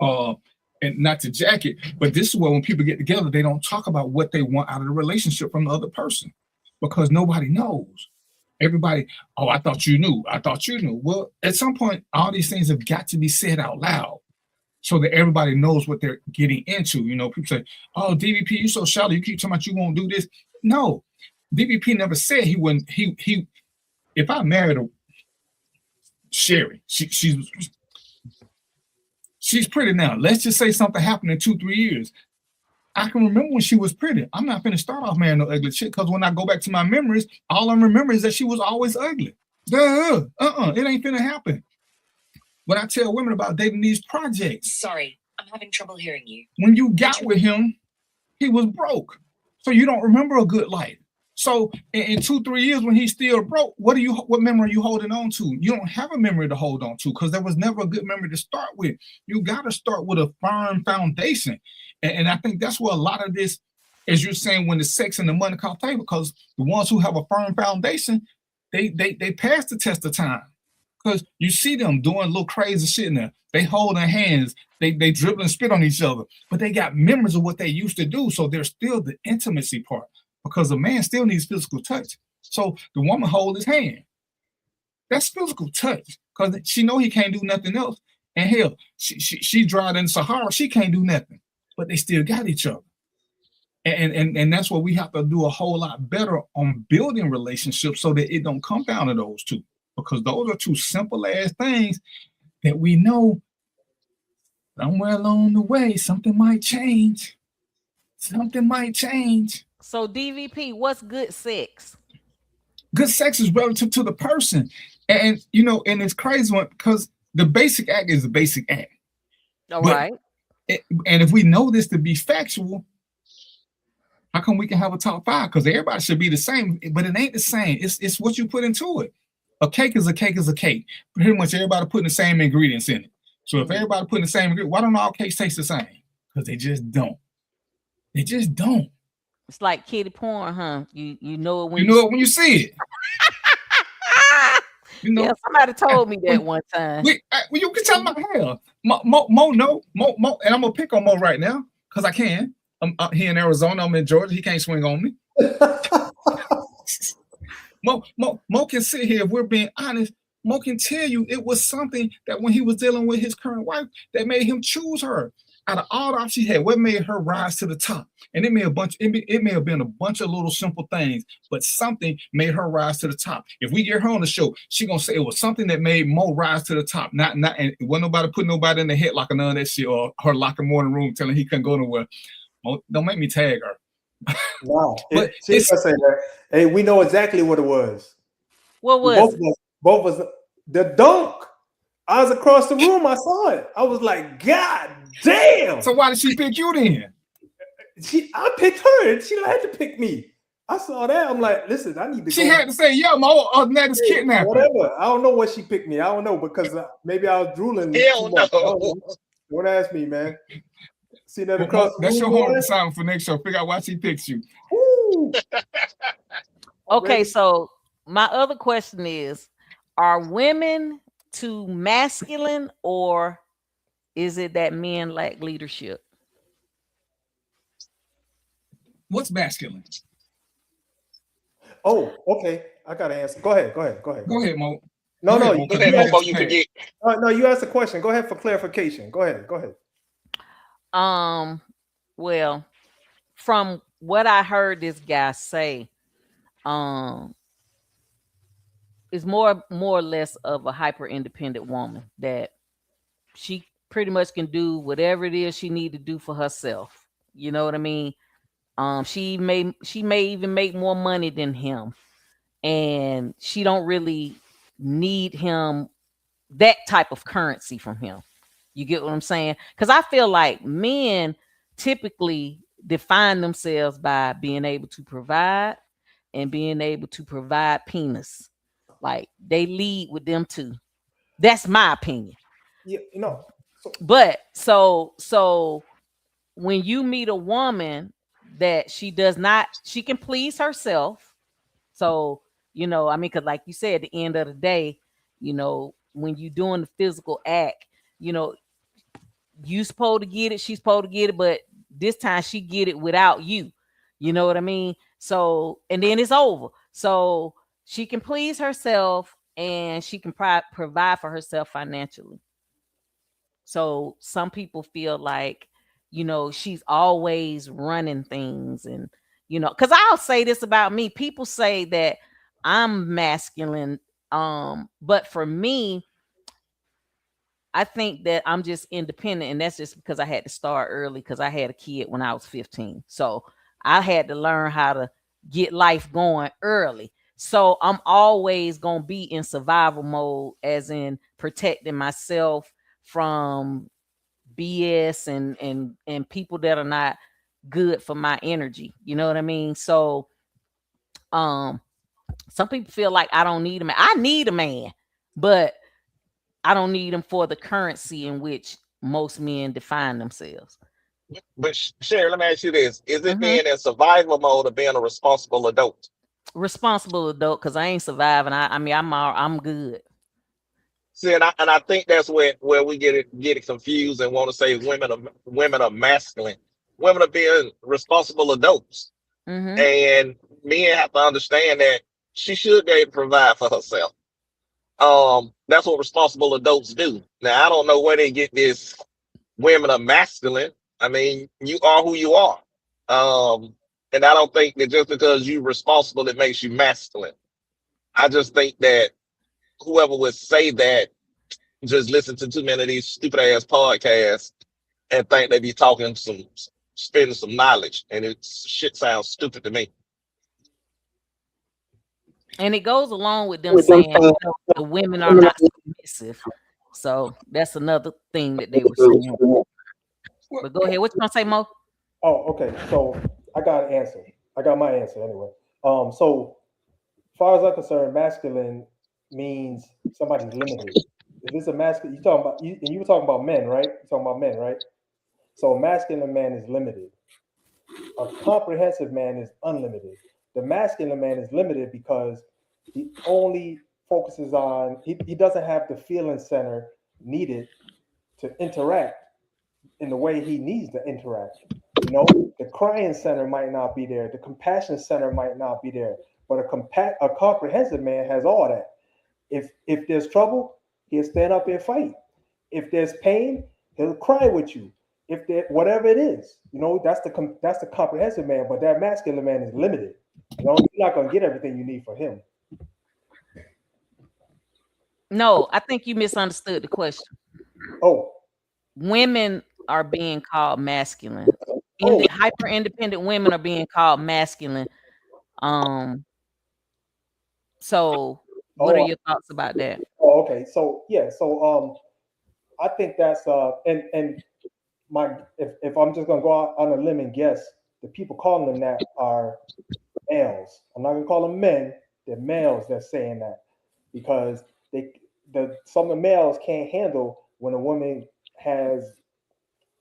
And not to jack it, but this is where when people get together, they don't talk about what they want out of the relationship from the other person, because nobody knows. Everybody, oh, I thought you knew. I thought you knew. Well, at some point, all these things have got to be said out loud so that everybody knows what they're getting into. People say, oh, DVP, you so shallow. You keep talking about you won't do this. No, DVP never said he wouldn't. If I married a Sherry, she's pretty now. Let's just say something happened in 2-3 years. I can remember when she was pretty. I'm not going to start off marrying no ugly chick, because when I go back to my memories, all I remember is that she was always ugly. It ain't going to happen. When I tell women about dating these projects. Sorry, I'm having trouble hearing you. When you got with him, he was broke. So you don't remember a good life. So in 2-3 years when he's still broke, what memory are you holding on to? You don't have a memory to hold on to, because there was never a good memory to start with. You got to start with a firm foundation. And I think that's where a lot of this, as you're saying, when the sex and the money come table, because the ones who have a firm foundation, they pass the test of time. Because you see them doing little crazy shit in there. They hold their hands, they dribble and spit on each other, but they got memories of what they used to do. So there's still the intimacy part, because a man still needs physical touch. So the woman hold his hand. That's physical touch, because she know he can't do nothing else. And hell, she dried in Sahara, she can't do nothing, but they still got each other. And that's what we have to do a whole lot better on building relationships, so that it don't come down to those two, because those are two simple ass things that we know somewhere along the way something might change. Something might change. So DVP, what's good sex? Good sex is relative to the person. And and it's crazy because the basic act is the basic act. All right. And if we know this to be factual, how come we can have a top 5? Because everybody should be the same, but it ain't the same. It's what you put into it. A cake is a cake is a cake. Pretty much everybody putting the same ingredients in it. So if everybody putting the same ingredients, why don't all cakes taste the same? Because they just don't. They just don't. It's like kitty porn, huh? You know it when you see it. Yeah, somebody told me that one time. You can tell my hell. Mo, and I'm gonna pick on Mo right now because I can. I'm here in Arizona. I'm in Georgia. He can't swing on me. Mo can sit here. If we're being honest, Mo can tell you it was something that when he was dealing with his current wife that made him choose her. Out of all the options she had, what made her rise to the top? And it may have been a bunch of little simple things, but something made her rise to the top. If we get her on the show, she gonna say it was something that made Mo rise to the top. Not and wasn't nobody put nobody in the headlock or none of that shit, or her locking more in the room telling he couldn't go nowhere. Mo, don't make me tag her. No, but say that. Hey, we know exactly what it was. What was both of us the dunk. I was across the room. I saw it. I was like, God damn. So why did she pick you then? I picked her, and she had to pick me. I saw that. I'm like, listen, I need to. She had to say, "Yo, Mo, that is kidnapping." Whatever. I don't know what she picked me. I don't know because maybe I was drooling. Hell no. Don't ask me, man. See that across the That's room, your boy? homework assignment for next show. Figure out why she picks you. Woo! Okay, Ready? so my other question is, are women too masculine, or is it that men lack leadership? What's masculine? Oh, okay. I got to answer. Go ahead. Go ahead, Mo. No, Go no. ahead, Mo, 'cause Go ahead, you Mo, got you prepared. forget. No, you asked a question. Go ahead for clarification. Go ahead. Go ahead. Well, from what I heard this guy say, is more or less of a hyper independent woman that she pretty much can do whatever it is she need to do for herself. You know what I mean? She may even make more money than him, and she don't really need him, that type of currency from him. You get what I'm saying? Because I feel like men typically define themselves by being able to provide and being able to provide penis. Like they lead with them two. That's my opinion. Yeah, But so when you meet a woman that she can please herself. So, I mean, because like you said, at the end of the day, when you're doing the physical act, you supposed to get it, she's supposed to get it, but this time she get it without you. You know what I mean? So, and then it's over. So she can please herself and she can provide for herself financially. So some people feel like, she's always running things, and because I'll say this about me. People say that I'm masculine. But for me, I think that I'm just independent, and that's just because I had to start early because I had a kid when I was 15. So I had to learn how to get life going early. So I'm always going to be in survival mode, as in protecting myself from BS and people that are not good for my energy. You know what I mean? So some people feel like I don't need a man. I need a man, but I don't need him for the currency in which most men define themselves. But Sherry, let me ask you this: is it being in survival mode or being a responsible adult? Responsible adult, because I ain't surviving. I mean, I'm good. See, and I think that's where we get it confused and want to say women are masculine. Women are being responsible adults, and men have to understand that she should be able to provide for herself. That's what responsible adults do. Now, I don't know where they get this women are masculine. I mean, you are who you are. And I don't think that just because you're responsible, it makes you masculine. I just think that whoever would say that just listen to too many of these stupid ass podcasts and think they be talking spitting some knowledge, and shit sounds stupid to me. And it goes along with them saying the women are not submissive. So that's another thing that they were saying. But go ahead. What you gonna say, Mo? Oh, okay. So I got an answer. I got my answer anyway. So as far as I'm concerned, masculine means somebody's limited. If it's a masculine, you were talking about men, right? You're talking about men, right? So a masculine man is limited. A comprehensive man is unlimited. The masculine man is limited because he only focuses on, he doesn't have the feeling center needed to interact in the way he needs to interact. The crying center might not be there, the compassion center might not be there, but a comprehensive man has all that. If there's trouble, he'll stand up and fight. If there's pain, he'll cry with you. If there, whatever it is, that's the comprehensive man. But that masculine man is limited. You're not gonna get everything you need for him. No, I think you misunderstood the question. Oh, women are being called masculine. Hyper independent women are being called masculine. So what are your thoughts about that? Oh, okay. So yeah, I think that's and my if I'm just gonna go out on a limb and guess, the people calling them that are males. I'm not gonna call them men. They're males that's saying that because some of the males can't handle when a woman has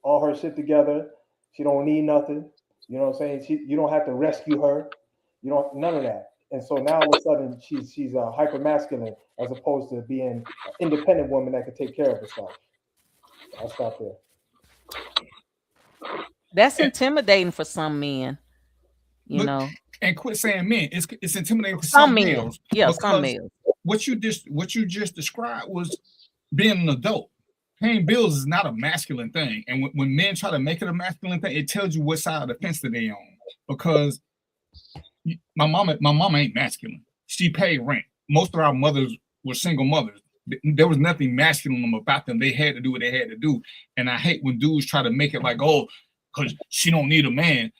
all her shit together, She don't need nothing. You know what I'm saying? You don't have to rescue her. You don't none of that. And so now all of a sudden she's hyper masculine as opposed to being an independent woman that can take care of herself. I'll stop there. That's intimidating for some men. You know, and quit saying men. It's intimidating for some some men. males. Yeah, because some males. What you just described was being an adult. Paying bills is not a masculine thing, and when men try to make it a masculine thing, it tells you what side of the fence that they on. Because my mama ain't masculine. She paid rent. Most of our mothers were single mothers. There was nothing masculine about them. They had to do what they had to do, and I hate when dudes try to make it like, oh, because she don't need a man.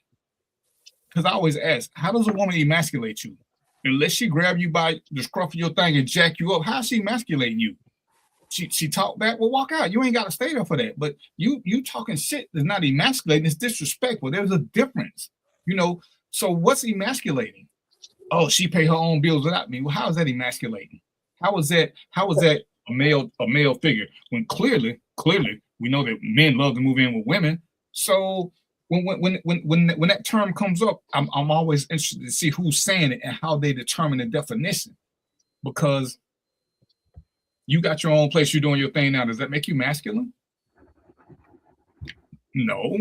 Because I always ask, how does a woman emasculate you? Unless she grab you by the scruff of your thing and jack you up, how's she emasculating you? She talk back, well, walk out. You ain't got to stay there for that. But you talking shit is not emasculating, it's disrespectful. There's a difference, you know. So what's emasculating? Oh, she pay her own bills without me. Well, how is that emasculating? How is that a male figure? When clearly we know that men love to move in with women. So when that term comes up, I'm always interested to see who's saying it and how they determine the definition. Because you got your own place, you're doing your thing now. Does that make you masculine? No.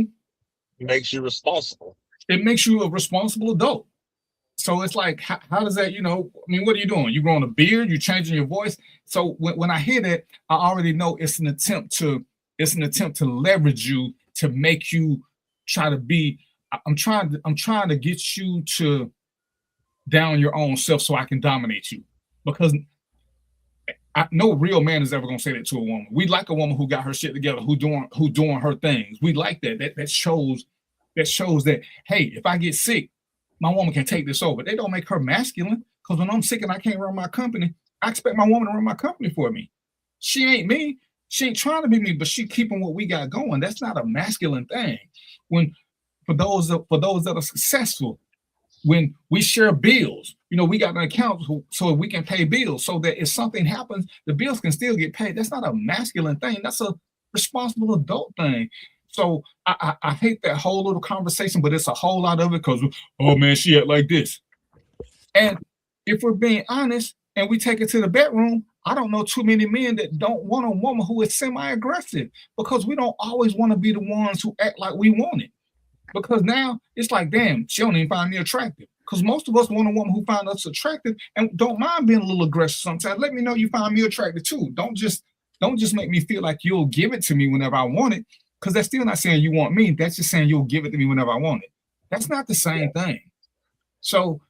It makes you responsible. It makes you a responsible adult. So it's like, how does that, you know, I mean, what are you doing? You growing a beard, you changing your voice. So when I hear that, I already know it's an attempt to leverage you, to make you try to be, I'm trying to get you to down your own self so I can dominate you. Because no real man is ever gonna say that to a woman. We like a woman who got her shit together, who doing her things. We like that. That shows that, hey, if I get sick, my woman can take this over. They don't make her masculine, because when I'm sick and I can't run my company, I expect my woman to run my company for me. She ain't me. She ain't trying to be me, but she keeping what we got going. That's not a masculine thing. When for those that are successful, when we share bills, you know, we got an account so we can pay bills, so that if something happens, the bills can still get paid. That's not a masculine thing. That's a responsible adult thing. So I hate that whole little conversation, but it's a whole lot of it because, oh man, she act like this. And if we're being honest and we take it to the bedroom, I don't know too many men that don't want a woman who is semi-aggressive, because we don't always want to be the ones who act like we want it. Because now it's like, damn, she don't even find me attractive. Because most of us want a woman who finds us attractive and don't mind being a little aggressive sometimes. Let me know you find me attractive too. Don't just make me feel like you'll give it to me whenever I want it. Because that's still not saying you want me. That's just saying you'll give it to me whenever I want it. That's not the same thing. So,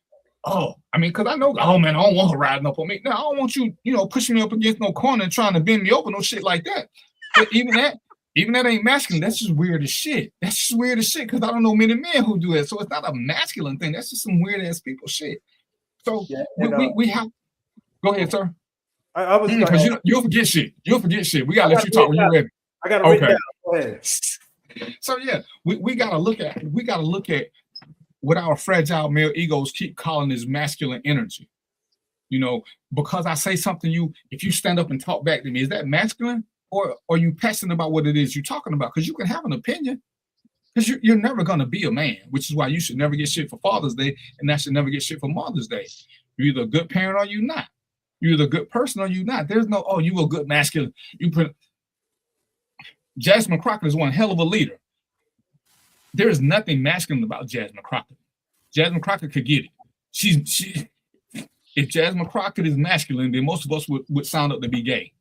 because I know, oh man, I don't want her riding up on me. No, I don't want you, pushing me up against no corner and trying to bend me over, no shit like that. But even that ain't masculine. That's just weird as shit. That's just weird as shit, because I don't know many men who do that. So it's not a masculine thing. That's just some weird ass people shit. So we have. Go ahead, sir. I was because you'll forget shit. You'll forget shit. We gotta let you talk when you're ready. I gotta write down. Go ahead. So yeah, we gotta look at what our fragile male egos keep calling is masculine energy. Because I say something, if you stand up and talk back to me, is that masculine? Or are you passionate about what it is you're talking about? Because you can have an opinion. Because you're never going to be a man, which is why you should never get shit for Father's Day, and that should never get shit for Mother's Day. You're either a good parent or you're not. You're either a good person or you're not. There's no, you a good masculine. Jasmine Crockett is one hell of a leader. There is nothing masculine about Jasmine Crockett. Jasmine Crockett could get it. If Jasmine Crockett is masculine, then most of us would sound up to be gay.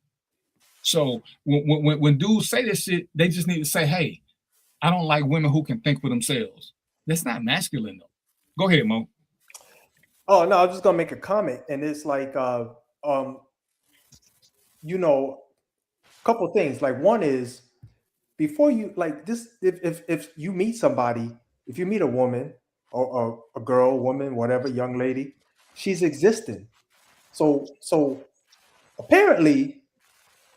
So when dudes say this shit, they just need to say, hey, I don't like women who can think for themselves. That's not masculine, though. Go ahead, Mo. Oh, no, I was just going to make a comment. And it's like, a couple of things. Like, one is, before you, like this, if you meet somebody, if you meet a woman or a girl, woman, whatever, young lady, she's existing. So apparently,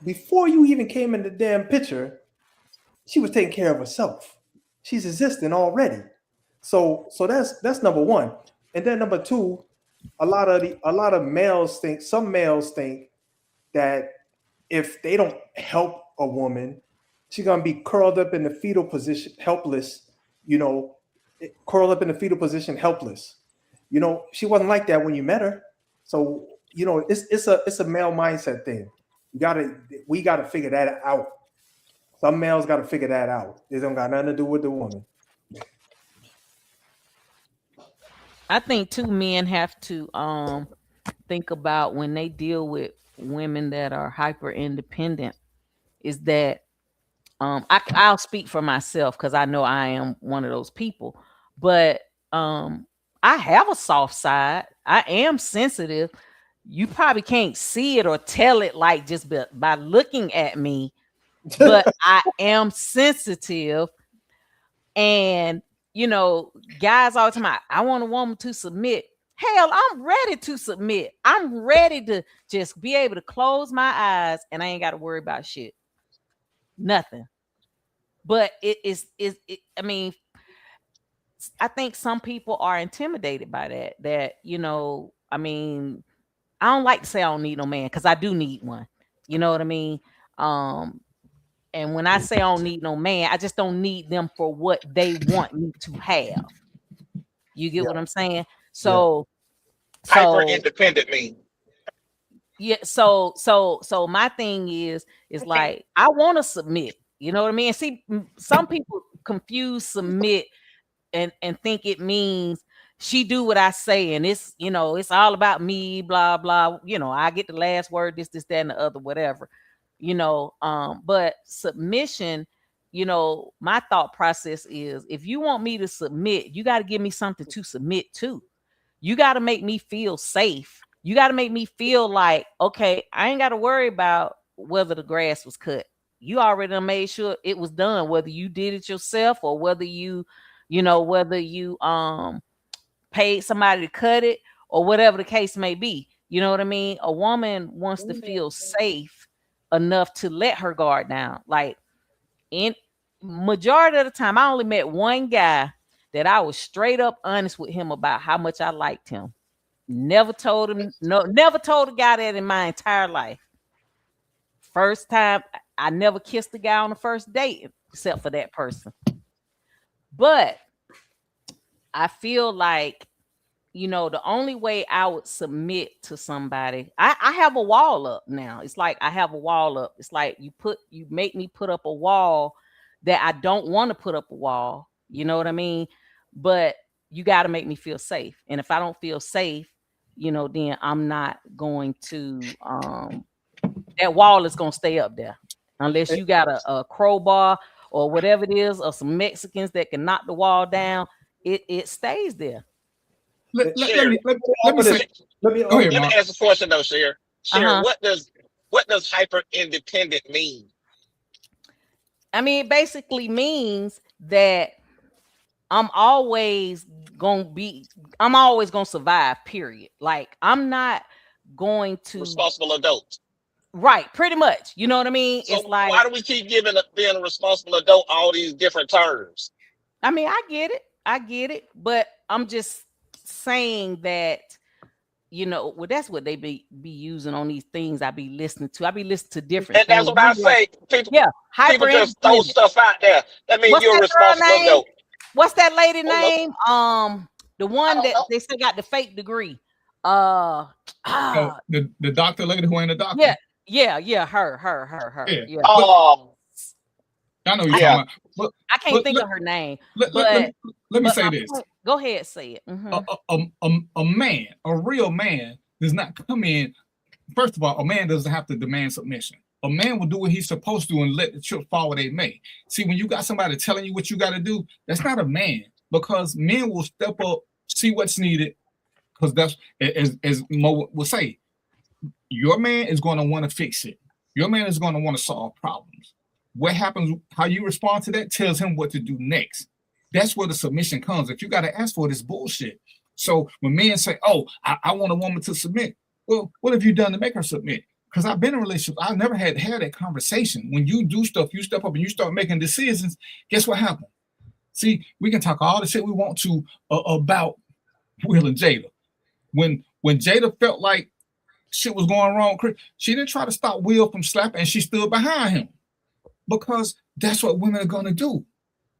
before you even came in the damn picture, she was taking care of herself. She's existing already. So that's number one. And then number two, a lot of males think, some males think that if they don't help a woman, she's gonna be curled up in the fetal position, helpless, you know, curled up in the fetal position, helpless. You know, she wasn't like that when you met her. So, you know, it's a male mindset thing. We gotta figure that out. Some males gotta figure that out. It don't got nothing to do with the woman. I think two men have to think about when they deal with women that are hyper independent is that I'll speak for myself because I know I am one of those people, but I have a soft side. I am sensitive. You probably can't see it or tell it like just by looking at me, but I am sensitive. And you know, guys all the time, I want a woman to submit. Hell, I'm ready to submit. I'm ready to just be able to close my eyes and I ain't got to worry about shit. Nothing. But I mean, I think some people are intimidated by that. That, you know, I mean, I don't like to say I don't need no man because I do need one. You know what I mean? And when I say I don't need no man, I just don't need them for what they want me to have. You get what I'm saying? So hyper independent mean. Yeah, so my thing is like I want to submit. You know what I mean? See, some people confuse submit and think it means she do what I say, and it's, you know, it's all about me, blah blah. You know, I get the last word, this, that, and the other, whatever. You know, but submission, you know, my thought process is if you want me to submit, you got to give me something to submit to. You got to make me feel safe. You got to make me feel like, okay, I ain't got to worry about whether the grass was cut. You already done made sure it was done, whether you did it yourself or whether you paid somebody to cut it or whatever the case may be. You know what I mean? A woman wants to feel safe enough to let her guard down. Like, in majority of the time, I only met one guy that I was straight up honest with him about how much I liked him. Never told him, never told a guy that in my entire life. First time, I never kissed a guy on the first date except for that person. But I feel like, you know, the only way I would submit to somebody, I have a wall up now. It's like I have a wall up. It's like you make me put up a wall that I don't want to put up a wall. You know what I mean? But you got to make me feel safe. And if I don't feel safe, you know, then I'm not going to, that wall is going to stay up there. Unless you got a crowbar or whatever it is, or some Mexicans that can knock the wall down, it stays there. Let me ask a question though, Cher. Cher, what does hyper independent mean? I mean, it basically means that I'm always gonna survive, period. Like, I'm not going to responsible adult. Right, pretty much. You know what I mean? So it's like, why do we keep being a responsible adult all these different terms? I mean, I get it, but I'm just saying that, you know, well, that's what they be using on these things I be listening to. I be listening to different and things. that's what I say. People just throw stuff out there. That means you're a responsible adult. What's that lady name? The one that they still got the fake degree. The doctor lady who ain't a doctor. Yeah, her. Yeah. I know you're talking about. But, I can't think of her name. Let me say this. Go ahead, say it. A man, a real man, does not come in. First of all, a man doesn't have to demand submission. A man will do what he's supposed to and let the chip fall where they may. See, when you got somebody telling you what you got to do, that's not a man, because men will step up, see what's needed, because that's, as Mo will say, your man is going to want to fix it. Your man is going to want to solve problems. What happens, how you respond to that tells him what to do next. That's where the submission comes. If you got to ask for it, it's bullshit. So when men say, oh, I want a woman to submit, well, what have you done to make her submit? Because I've been in a relationship, I've never had that conversation. When you do stuff, you step up and you start making decisions, guess what happened? See, we can talk all the shit we want to about Will and Jada. When Jada felt like shit was going wrong, she didn't try to stop Will from slapping, and she stood behind him. Because that's what women are going to do.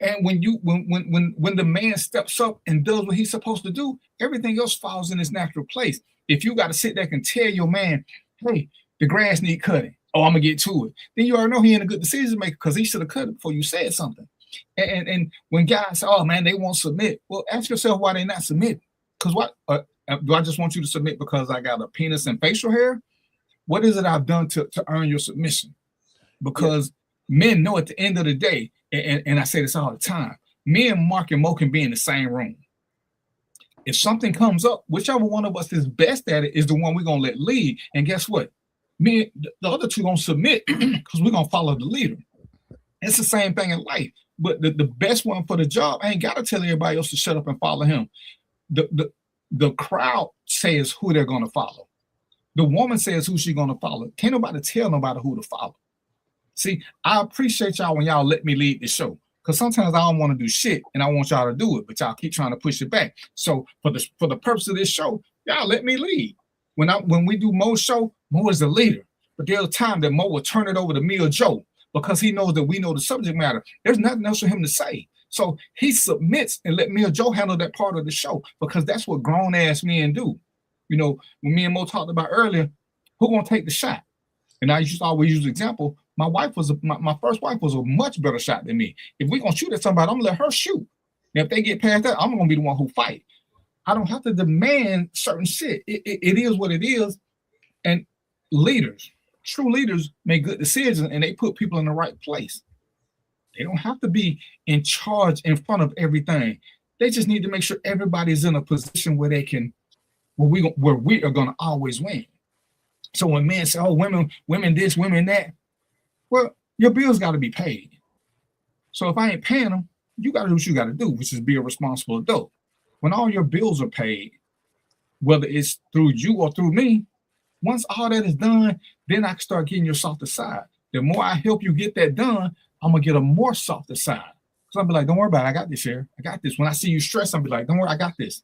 And when the man steps up and does what he's supposed to do, everything else falls in its natural place. If you got to sit there and tell your man, hey, the grass need cutting, oh, I'm gonna get to it, then you already know he ain't a good decision maker because he should have cut it before you said something. And when guys say, oh man, they won't submit, well, ask yourself why they not submitting. Because what do I just want you to submit because I got a penis and facial hair? What is it I've done to earn your submission? Because men know at the end of the day, and I say this all the time, me and Mark and Mo can be in the same room. If something comes up, whichever one of us is best at it is the one we're going to let lead. And guess what? Me, the other two going to submit because we're going to follow the leader. It's the same thing in life. But the best one for the job, I ain't got to tell everybody else to shut up and follow him. The crowd says who they're going to follow. The woman says who she's going to follow. Can't nobody tell nobody who to follow. See, I appreciate y'all when y'all let me lead the show. Because sometimes I don't want to do shit and I want y'all to do it, but y'all keep trying to push it back. So for the purpose of this show, y'all let me lead. When we do Mo's show, Mo is the leader. But there's a time that Mo will turn it over to me or Joe because he knows that we know the subject matter. There's nothing else for him to say. So he submits and let me or Joe handle that part of the show because that's what grown ass men do. You know, when me and Mo talked about earlier, who gonna take the shot? And I used to always use the example. My wife was my first wife was a much better shot than me. If we're gonna shoot at somebody, I'm gonna let her shoot. And if they get past that, I'm gonna be the one who fight. I don't have to demand certain shit. It is what it is. And leaders, true leaders, make good decisions and they put people in the right place. They don't have to be in charge in front of everything. They just need to make sure everybody's in a position where they can, where we are gonna always win. So when men say, "Oh, women this, women that," well, your bills got to be paid. So if I ain't paying them, you got to do what you got to do, which is be a responsible adult. When all your bills are paid, whether it's through you or through me, once all that is done, then I can start getting your softer side. The more I help you get that done, I'm gonna get a more softer side. So I'll be like, "Don't worry about it. I got this here. I got this." When I see you stressed, I'll be like, "Don't worry, I got this."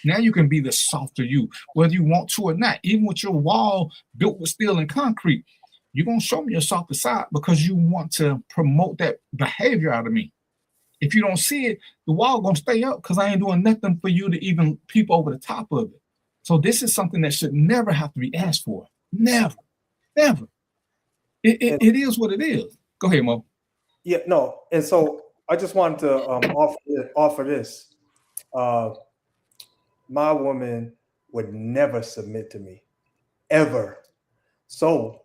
Now you can be the softer you, whether you want to or not. Even with your wall built with steel and concrete, you're going to show me your softer side because you want to promote that behavior out of me. If you don't see it, the wall going to stay up because I ain't doing nothing for you to even peep over the top of it. So this is something that should never have to be asked for. Never. Never. It is what it is. Go ahead, Mo. Yeah, no. And so I just wanted to offer this. My woman would never submit to me, ever. So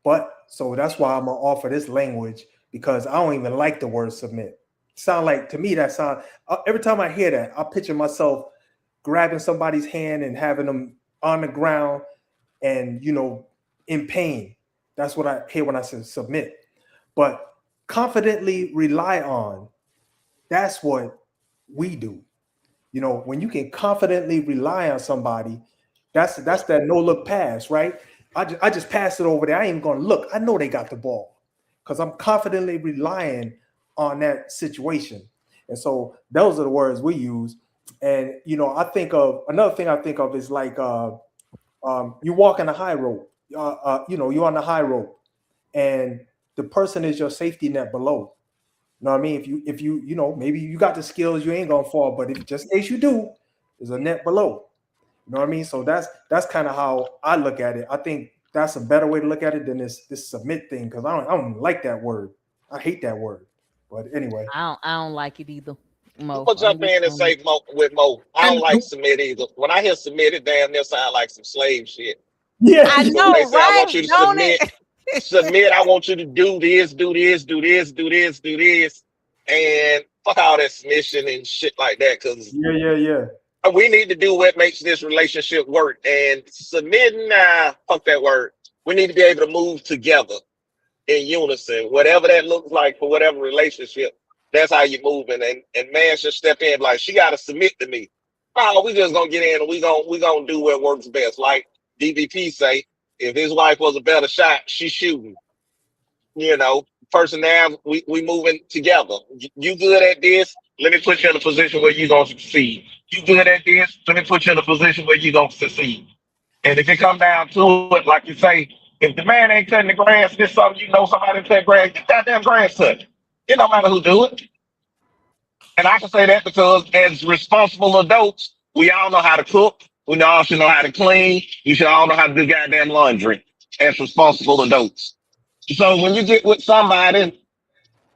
that's why I'm gonna offer this language because I don't even like the word submit. To me that sound every time I hear that, I picture myself grabbing somebody's hand and having them on the ground and in pain. That's what I hear when I say submit. But confidently rely on, that's what we do. When you can confidently rely on somebody, that's that no look pass, right? I just pass it over there. I ain't even gonna look. I know they got the ball because I'm confidently relying on that situation. And so those are the words we use. And I think of another thing I think of is like you walk in a high rope. You're on the high rope, and the person is your safety net below. You know what I mean? If you maybe you got the skills, you ain't gonna fall, but if just in case you do, there's a net below. You know what I mean? So that's kind of how I look at it. I think that's a better way to look at it than this submit thing because I don't like that word. I hate that word. But anyway, I don't like it either. Mo, I'm gonna jump in and say with Mo. I don't like submit either. When I hear submit, it damn near sound like some slave shit. Yeah, I know, they say, right? I want you to submit. Submit. I want you to do this, do this, do this, do this, do this, and fuck all that submission and shit like that. Because yeah. We need to do what makes this relationship work. And submitting, fuck that word. We need to be able to move together in unison, whatever that looks like for whatever relationship. That's how you're moving. And man should step in like, she got to submit to me. Oh, we just gonna get in and we gonna do what works best. Like DVP say, if his wife was a better shot, she's shooting. Person now, we moving together. You good at this? Let me put you in a position where you're gonna succeed. You good at this? Let me put you in a position where you're gonna succeed. And if it come down to it, like you say, if the man ain't cutting the grass, this something somebody cut grass, get goddamn grass cut. It don't matter who do it. And I can say that because as responsible adults, we all know how to cook. We all should know how to clean. You should all know how to do goddamn laundry as responsible adults. So when you get with somebody,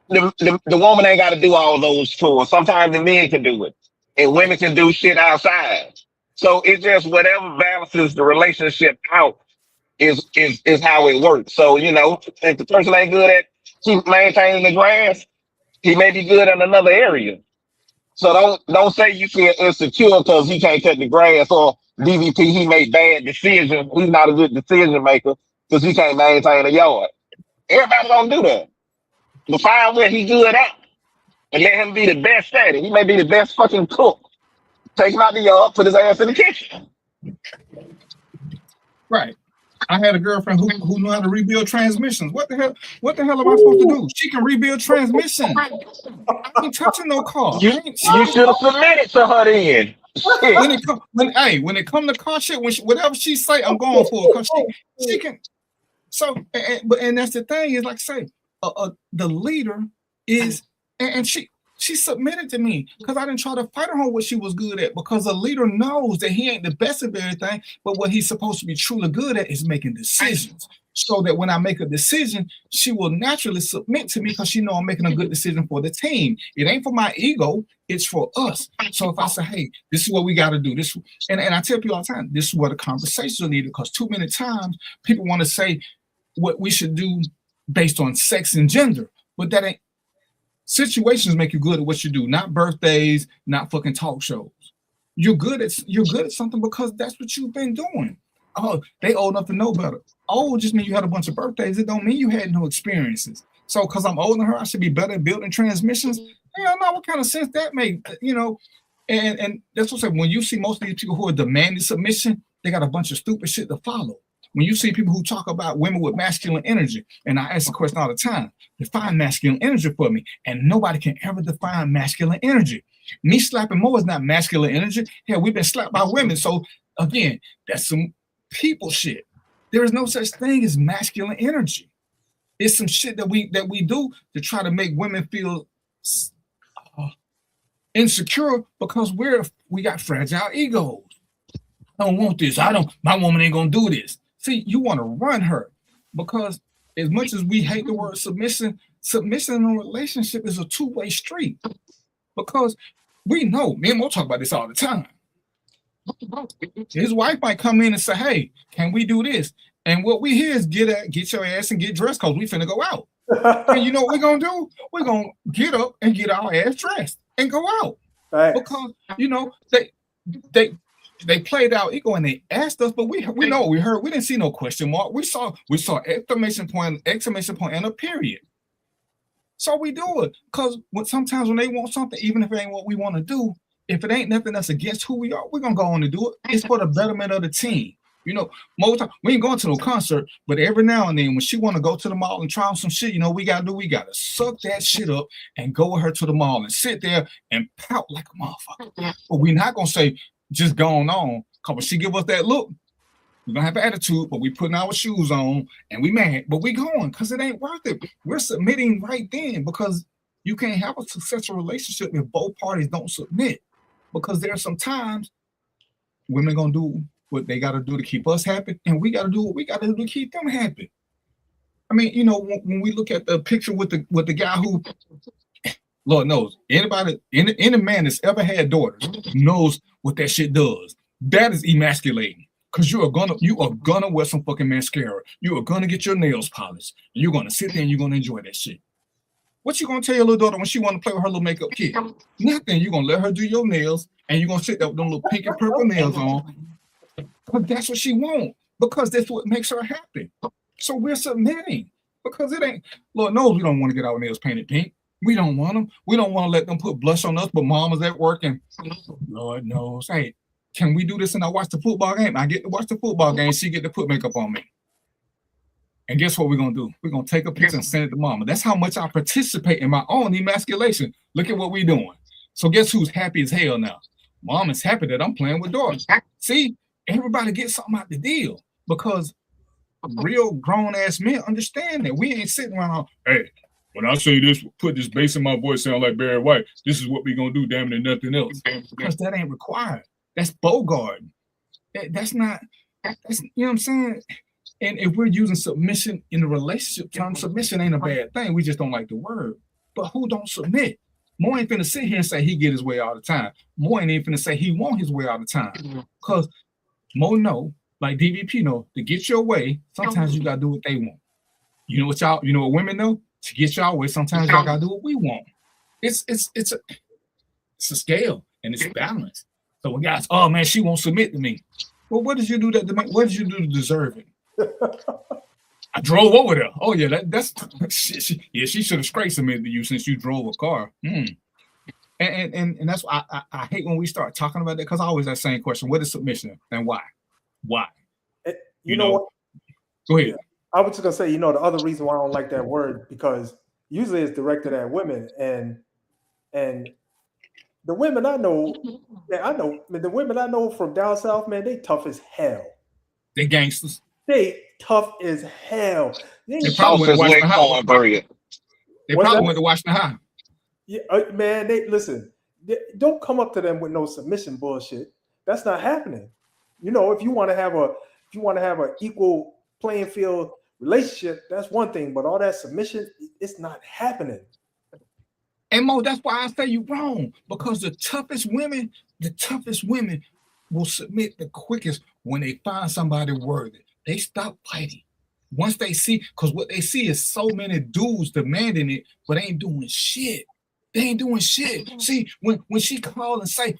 the woman ain't got to do all those chores. Sometimes the men can do it, and women can do shit outside. So it's just whatever balances the relationship out is how it works. So if the person ain't good at keep maintaining the grass, he may be good in another area. So don't say you feel insecure because he can't cut the grass or DVP he made bad decisions. He's not a good decision maker because he can't maintain a yard. Everybody don't do that. But find where he good at and let him be the best at it. He may be the best fucking cook. Take him out the yard, put his ass in the kitchen. Right. I had a girlfriend who knew how to rebuild transmissions. What the hell am I supposed to do? She can rebuild transmissions. I ain't touching no car. You should have submitted to her then. When it come to car shit, whatever she say, I'm going for it because she can. So, and that's the thing is, like I say, the leader is, and she submitted to me because I didn't try to fight her on what she was good at, because a leader knows that he ain't the best of everything, but what he's supposed to be truly good at is making decisions. So that when I make a decision, she will naturally submit to me because she know I'm making a good decision for the team. It ain't for my ego, it's for us. So if I say, hey, this is what we got to do, this, and I tell people all the time, this is what the conversations are needed, because too many times people want to say what we should do based on sex and gender, but that ain't. Situations make you good at what you do, not birthdays, not fucking talk shows. You're good at something because that's what you've been doing. Oh, they old enough to know better. Old just mean you had a bunch of birthdays. It don't mean you had no experiences. So because I'm older than her, I should be better at building transmissions. Hell no, what kind of sense that make? And that's what I'm saying. When you see most of these people who are demanding submission, they got a bunch of stupid shit to follow. When you see people who talk about women with masculine energy, and I ask the question all the time, define masculine energy for me, and nobody can ever define masculine energy. Me slapping Mo is not masculine energy. Hell, we've been slapped by women. So again, that's some people shit. There is no such thing as masculine energy. It's some shit that we do to try to make women feel insecure because we got fragile egos. I don't want this. My woman ain't gonna do this. See, you want to run her because as much as we hate the word submission in a relationship is a two-way street, because we know, me and Mo talk about this all the time. His wife might come in and say, hey, can we do this? And what we hear is get your ass and get dressed because we finna go out. And you know what we're going to do? We're going to get up and get our ass dressed and go out. Right. Because, they played our ego and they asked us, but we know what we heard. We didn't see no question mark. We saw exclamation point, and a period. So we do it because sometimes when they want something, even if it ain't what we want to do, if it ain't nothing that's against who we are, we're gonna go on and do it. It's for the betterment of the team. Most time we ain't going to no concert, but every now and then when she want to go to the mall and try on some shit, we gotta suck that shit up and go with her to the mall and sit there and pout like a motherfucker. But we're not gonna say, just going on, because when she give us that look, we're gonna have an attitude, but we putting our shoes on and we mad, but we going because it ain't worth it. We're submitting right then, because you can't have a successful relationship if both parties don't submit, because there are some times women gonna do what they gotta do to keep us happy, and we gotta do what we gotta do to keep them happy. I mean, when we look at the picture with the guy who, Lord knows, any man that's ever had daughters knows what that shit does. That is emasculating, because you are gonna wear some fucking mascara. You are gonna get your nails polished. And you're gonna sit there and you're gonna enjoy that shit. What you gonna tell your little daughter when she want to play with her little makeup kit? Nothing. You're gonna let her do your nails, and you're gonna sit there with them little pink and purple nails on. But that's what she wants, because that's what makes her happy. So we're submitting, because it ain't. Lord knows we don't want to get our nails painted pink. We don't want them. We don't want to let them put blush on us, but mama's at work and Lord knows, hey, can we do this and I watch the football game? I get to watch the football game. She get to put makeup on me. And guess what we're going to do? We're going to take a picture and send it to mama. That's how much I participate in my own emasculation. Look at what we're doing. So guess who's happy as hell now? Mom is happy that I'm playing with daughters. See, everybody gets something out the deal, because real grown-ass men understand that we ain't sitting around, hey, when I say this, put this bass in my voice, sound like Barry White. This is what we're gonna do, damn it, and nothing else. Because that ain't required. That's Bogart. That's not. That's, you know what I'm saying. And if we're using submission in the relationship term, submission ain't a bad thing. We just don't like the word. But who don't submit? Mo ain't finna sit here and say he get his way all the time. Mo ain't even finna say he want his way all the time. Because Mo know, like DVP know, to get your way, sometimes you gotta do what they want. You know what women know? To get y'all way, sometimes y'all gotta do what we want. It's a scale and it's balance. So when guys, oh man, she won't submit to me. Well, what did you do what did you do to deserve it? I drove over there. Oh yeah, that's she should have straight submitted to you since you drove a car. And that's why I hate when we start talking about that, because I always that same question: what is submission and why? Why? You know what? Go ahead. I was just gonna say, the other reason why I don't like that word, because usually it's directed at women, and the women I know, the women I know from down south, man, they tough as hell. They gangsters. They tough as hell. They probably went to Washington High. They probably went to Washington High. Yeah, man. Don't come up to them with no submission bullshit. That's not happening. If you want to have a equal playing field relationship, that's one thing. But all that submission, it's not happening. And Mo, that's why I say you wrong, because the toughest women will submit the quickest when they find somebody worthy. They stop fighting. Once they see, because what they see is so many dudes demanding it, but they ain't doing shit. They ain't doing shit. See, when she call and say,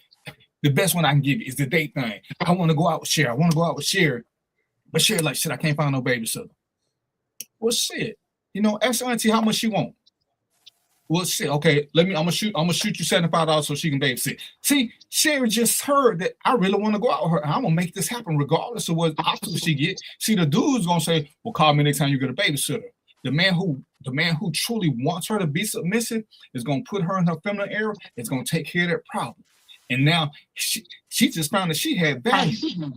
the best one I can give you is the date thing. I want to go out with Cher. But Cher like, shit, I can't find no babysitter. Well, shit. Ask auntie how much she want. Well, shit, okay, I'm gonna shoot you $75 so she can babysit. See, Sherry just heard that I really want to go out with her. I'm gonna make this happen regardless of what option she get. See, the dude's gonna say, well, call me next time you get a babysitter. The man who truly wants her to be submissive is gonna put her in her feminine era, is gonna take care of that problem. And now she just found that she had value.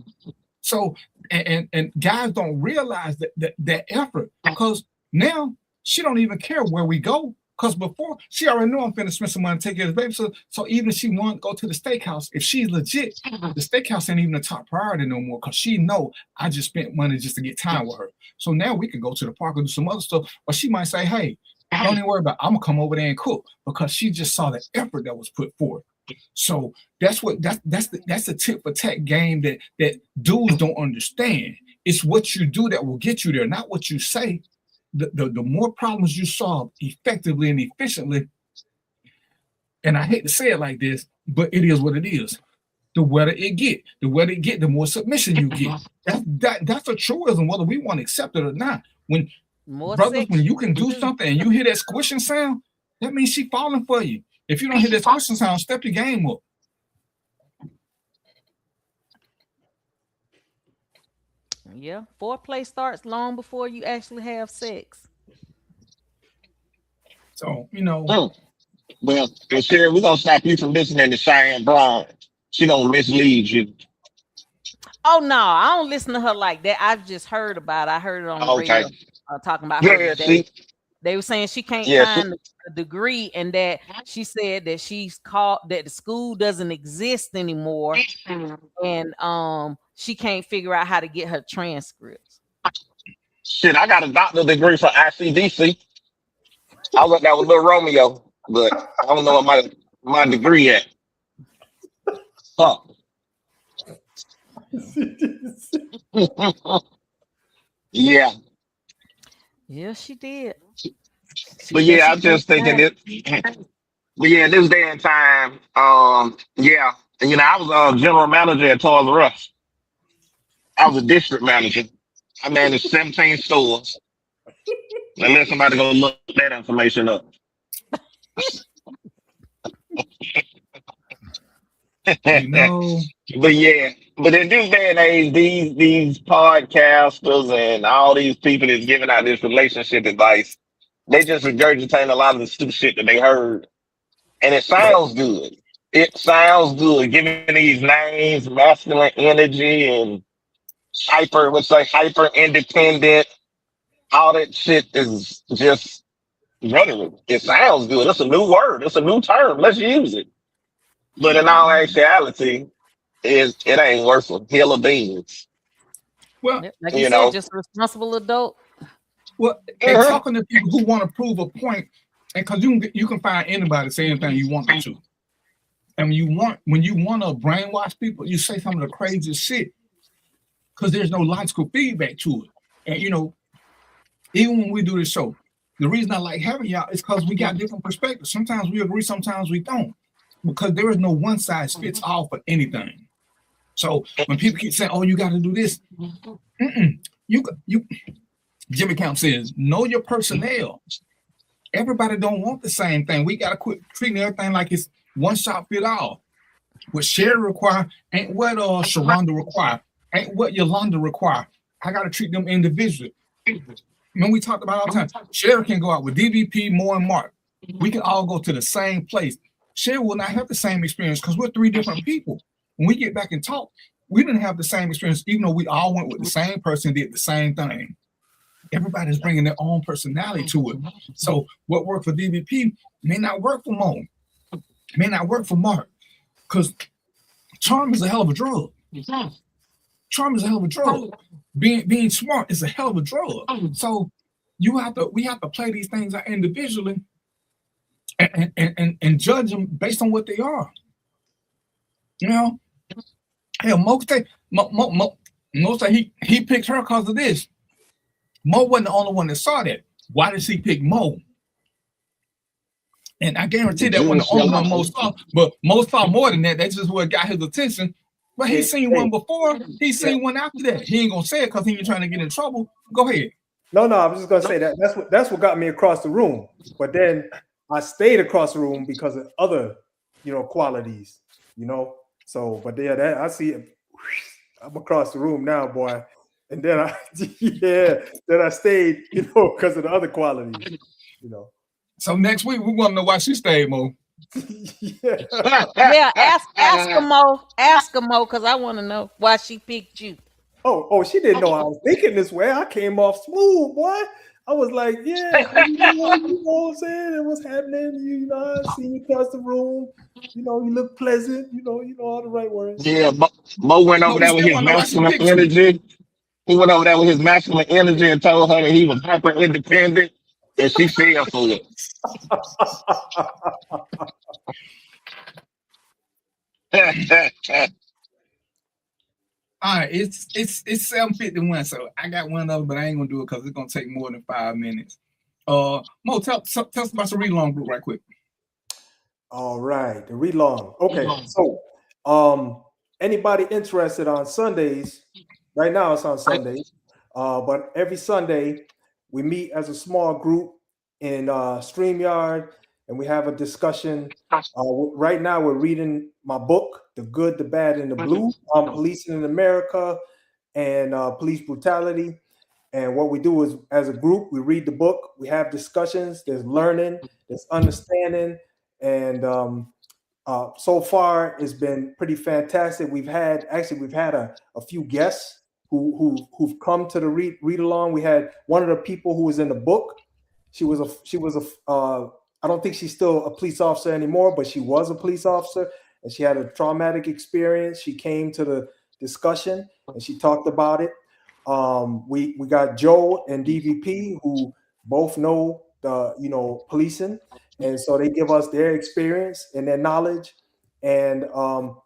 So and guys don't realize that effort, because now she don't even care where we go. Because before, she already knew I'm finna spend some money to take care of the baby. So even if she want to go to the steakhouse, if she's legit, the steakhouse ain't even a top priority no more, because she know I just spent money just to get time with her. So now we can go to the park and do some other stuff. Or she might say, hey, don't even worry about it. I'm going to come over there and cook, because she just saw the effort that was put forth. So that's the tit for tat game that dudes don't understand. It's what you do that will get you there, not what you say. The more problems you solve effectively and efficiently, and I hate to say it like this, but it is what it is. The wetter it get, the more submission you get. That's a truism, whether we want to accept it or not. When you can do something and you hear that squishing sound, that means she falling for you. If you don't hear that squishing sound, step your game up. Yeah, foreplay starts long before you actually have sex. So, Well, Sherry, we're going to stop you from listening to Cheyenne Brown. She don't mislead you. Oh, no, I don't listen to her like that. I've just heard about it. I heard it on the radio talking about her today. They were saying she can't find a degree, and that she said that that the school doesn't exist anymore, and she can't figure out how to get her transcripts. Shit, I got a doctorate degree from ICDC. I went there with Little Romeo, but I don't know what my degree at. Huh. Yeah. Yeah, she did. But yeah, I'm just thinking this. But yeah, this day and time, yeah. And I was a general manager at Toys R Us. I was a district manager. I managed 17 stores. And let somebody go look that information up. But yeah, but in this day and age, these podcasters and all these people that's giving out this relationship advice, they just regurgitate a lot of the stupid shit that they heard. And it sounds good. It sounds good, giving these names, masculine energy and hyper independent. All that shit is just rhetoric. It sounds good. It's a new word. It's a new term. Let's use it. But in all actuality, it ain't worth a hill of beans. Well, Like you You said, know. just a responsible adult. well, and talking to people who want to prove a point, and because you can find anybody say anything you want them to. And when you want to brainwash people, you say some of the craziest shit because there's no logical feedback to it. And even when we do this show, the reason I like having y'all is because we got different perspectives. Sometimes we agree, sometimes we don't, because there is no one size fits all for anything. So when people keep saying, "Oh, you got to do this," you Jimmy Camp says, "Know your personnel." Everybody don't want the same thing. We got to quit treating everything like it's one shot fit all. What Sherry require ain't what Sharonda require, ain't what Yolanda require. I got to treat them individually. When we talked about all the time, Sherry can go out with DVP, Moore, and Mark. We can all go to the same place. Sherry will not have the same experience because we're three different people. When we get back and talk, we didn't have the same experience, even though we all went with the same person, did the same thing. Everybody's bringing their own personality to it. So what worked for DVP may not work for Mo, may not work for Mark, because charm is a hell of a drug. Charm is a hell of a drug. Being smart is a hell of a drug. So we have to play these things out individually and judge them based on what they are. Hell, Mo say he picked her because of this. Mo wasn't the only one that saw that. Why did she pick Mo? And I guarantee that wasn't the only one Mo saw, but Mo saw more than that. That's just what got his attention. But he's seen one before, he's seen one after that. He ain't gonna say it because he ain't trying to get in trouble. Go ahead. No, I was just gonna say that's what got me across the room. But then I stayed across the room because of other, qualities, So, but yeah, I see it. I'm across the room now, boy. And then I stayed, because of the other qualities, So next week we want to know why she stayed, Mo. Yeah, ask her, Mo. Ask her, Mo, because I want to know why she picked you. Oh, she didn't know I was thinking this way. I came off smooth, boy. I was like, yeah, you know what I'm saying? It was happening. I see you across the room. You look pleasant. You know all the right words. Yeah, Mo went over there with his masculine energy. He went over there with his masculine energy and told her that he was hyper independent, and she fell for it. All right, it's 7:51, so I got one other, but I ain't gonna do it because it's gonna take more than 5 minutes. Mo, tell us about the read along group right quick. All right, the read along. Okay, so anybody interested on Sundays? Right now it's on Sundays, but every Sunday we meet as a small group in StreamYard, and we have a discussion. Right now we're reading my book, The Good, the Bad, and the Blue, Policing in America and Police Brutality. And what we do is, as a group, we read the book, we have discussions, there's learning, there's understanding, and so far it's been pretty fantastic. We've had a few guests who've come to the read along. We had one of the people who was in the book. She was I don't think she's still a police officer anymore, but she was a police officer, and she had a traumatic experience. She came to the discussion and she talked about it. We got Joe and DVP, who both know the policing, and so they give us their experience and their knowledge. And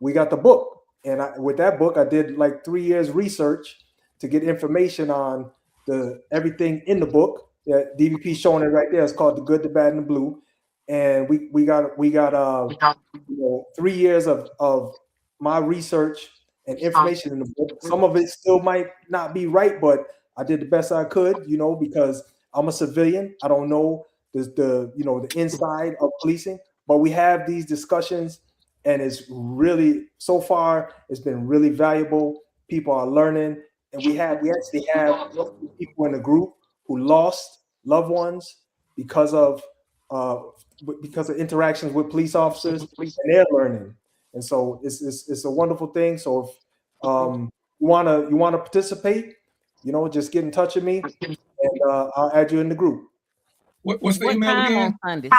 we got the book, and with that book, I did like 3 years research to get information on everything in the book. That DVP showing it right there. It's called The Good, the Bad, and the Blue. And we got 3 years of my research and information in the book. Some of it still might not be right, but I did the best I could, because I'm a civilian. I don't know the inside of policing, but we have these discussions, and it's really, so far, it's been really valuable. People are learning, and we actually have people in the group who lost loved ones because of interactions with police officers, and they're learning. And so it's a wonderful thing. So if you wanna participate, just get in touch with me, and I'll add you in the group. What's the What email time again? on Sundays?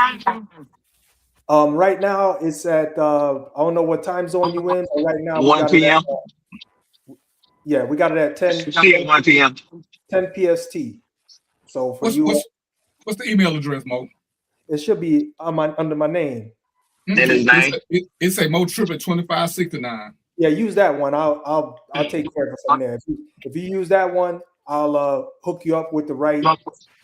Right now it's at I don't know what time zone you in, but right now we 1 got it p.m. at, yeah, we got it at 10 See you at 1 p.m. 10 PST. So for What's the email address, Mo? it should be under my name. And his name? It say Mo Trip at 2569. Yeah, use that one. I'll take care of it from there. If you use that one, I'll hook you up with the right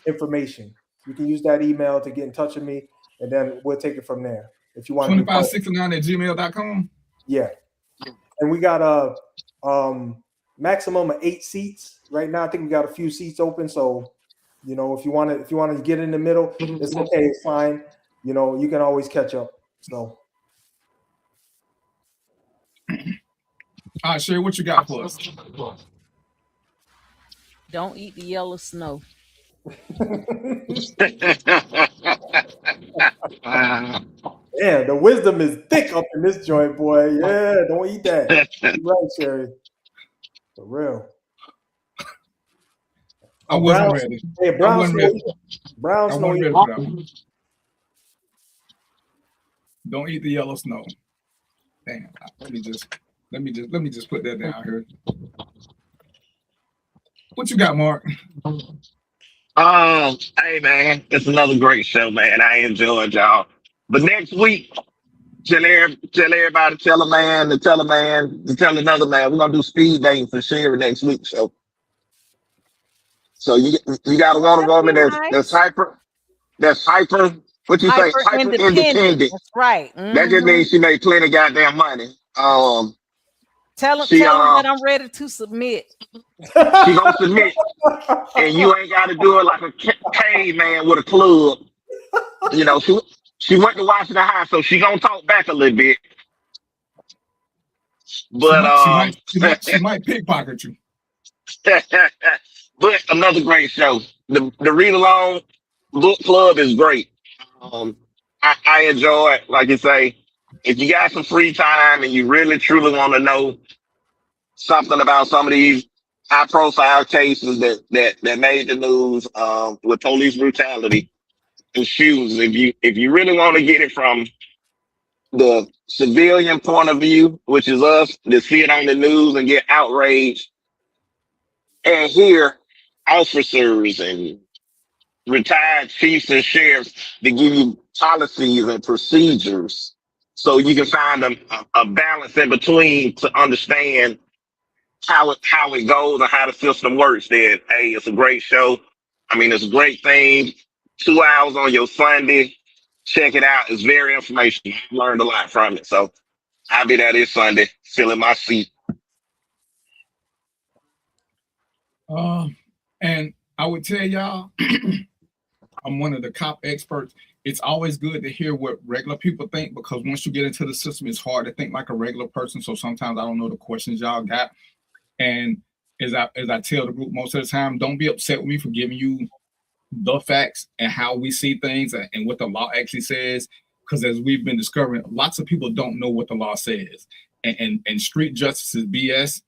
information. You can use that email to get in touch with me, and then we'll take it from there. If you want 2569 at gmail.com. Yeah. And we got a maximum of 8 seats right now. I think we got a few seats open. So, you know, if you want to get in the middle, it's okay, it's fine. You know, you can always catch up. So All right, Sherry, what you got for us? Don't eat the yellow snow. yeah, the wisdom is thick up in this joint, boy. Yeah, don't eat that. Right, Sherry. For real. I wasn't ready. Hey, brown snow. Brown I snow. wasn't ready for that one. Don't eat the yellow snow. Damn. Let me just put that down here. What you got, Mark? Hey man, it's another great show, man. I enjoyed y'all. But next week, tell everybody, tell a man to tell a man to tell another man. We're gonna do speed dating for Sherry next week. So you gotta want a woman that's hyper. What you say? Hyper independent. That's right. That just means she made plenty goddamn money. Tell him that I'm ready to submit. She gonna submit, and you ain't got to do it like a caveman with a club. You know, she went to Washington High, so she gonna talk back a little bit. But she might pickpocket you. But another great show. The read along book club is great. I enjoy it. Like you say, if you got some free time and you really truly want to know something about some of these high profile cases that made the news with police brutality and shootings, if you really want to get it from the civilian point of view, which is us to see it on the news and get outraged, and hear officers and retired chiefs and sheriffs to give you policies and procedures so you can find a balance in between to understand how it goes and how the system works, then hey, it's a great show. I mean, it's a great thing. 2 hours on your Sunday. Check it out. It's very informational. I've learned a lot from it. So I'll be there this Sunday, filling my seat. And I would tell y'all, I'm one of the cop experts. It's always good to hear what regular people think, because once you get into the system, it's hard to think like a regular person. So sometimes I don't know the questions y'all got. And as I tell the group most of the time, don't be upset with me for giving you the facts and how we see things and what the law actually says. Because as we've been discovering, lots of people don't know what the law says. And street justice is BS.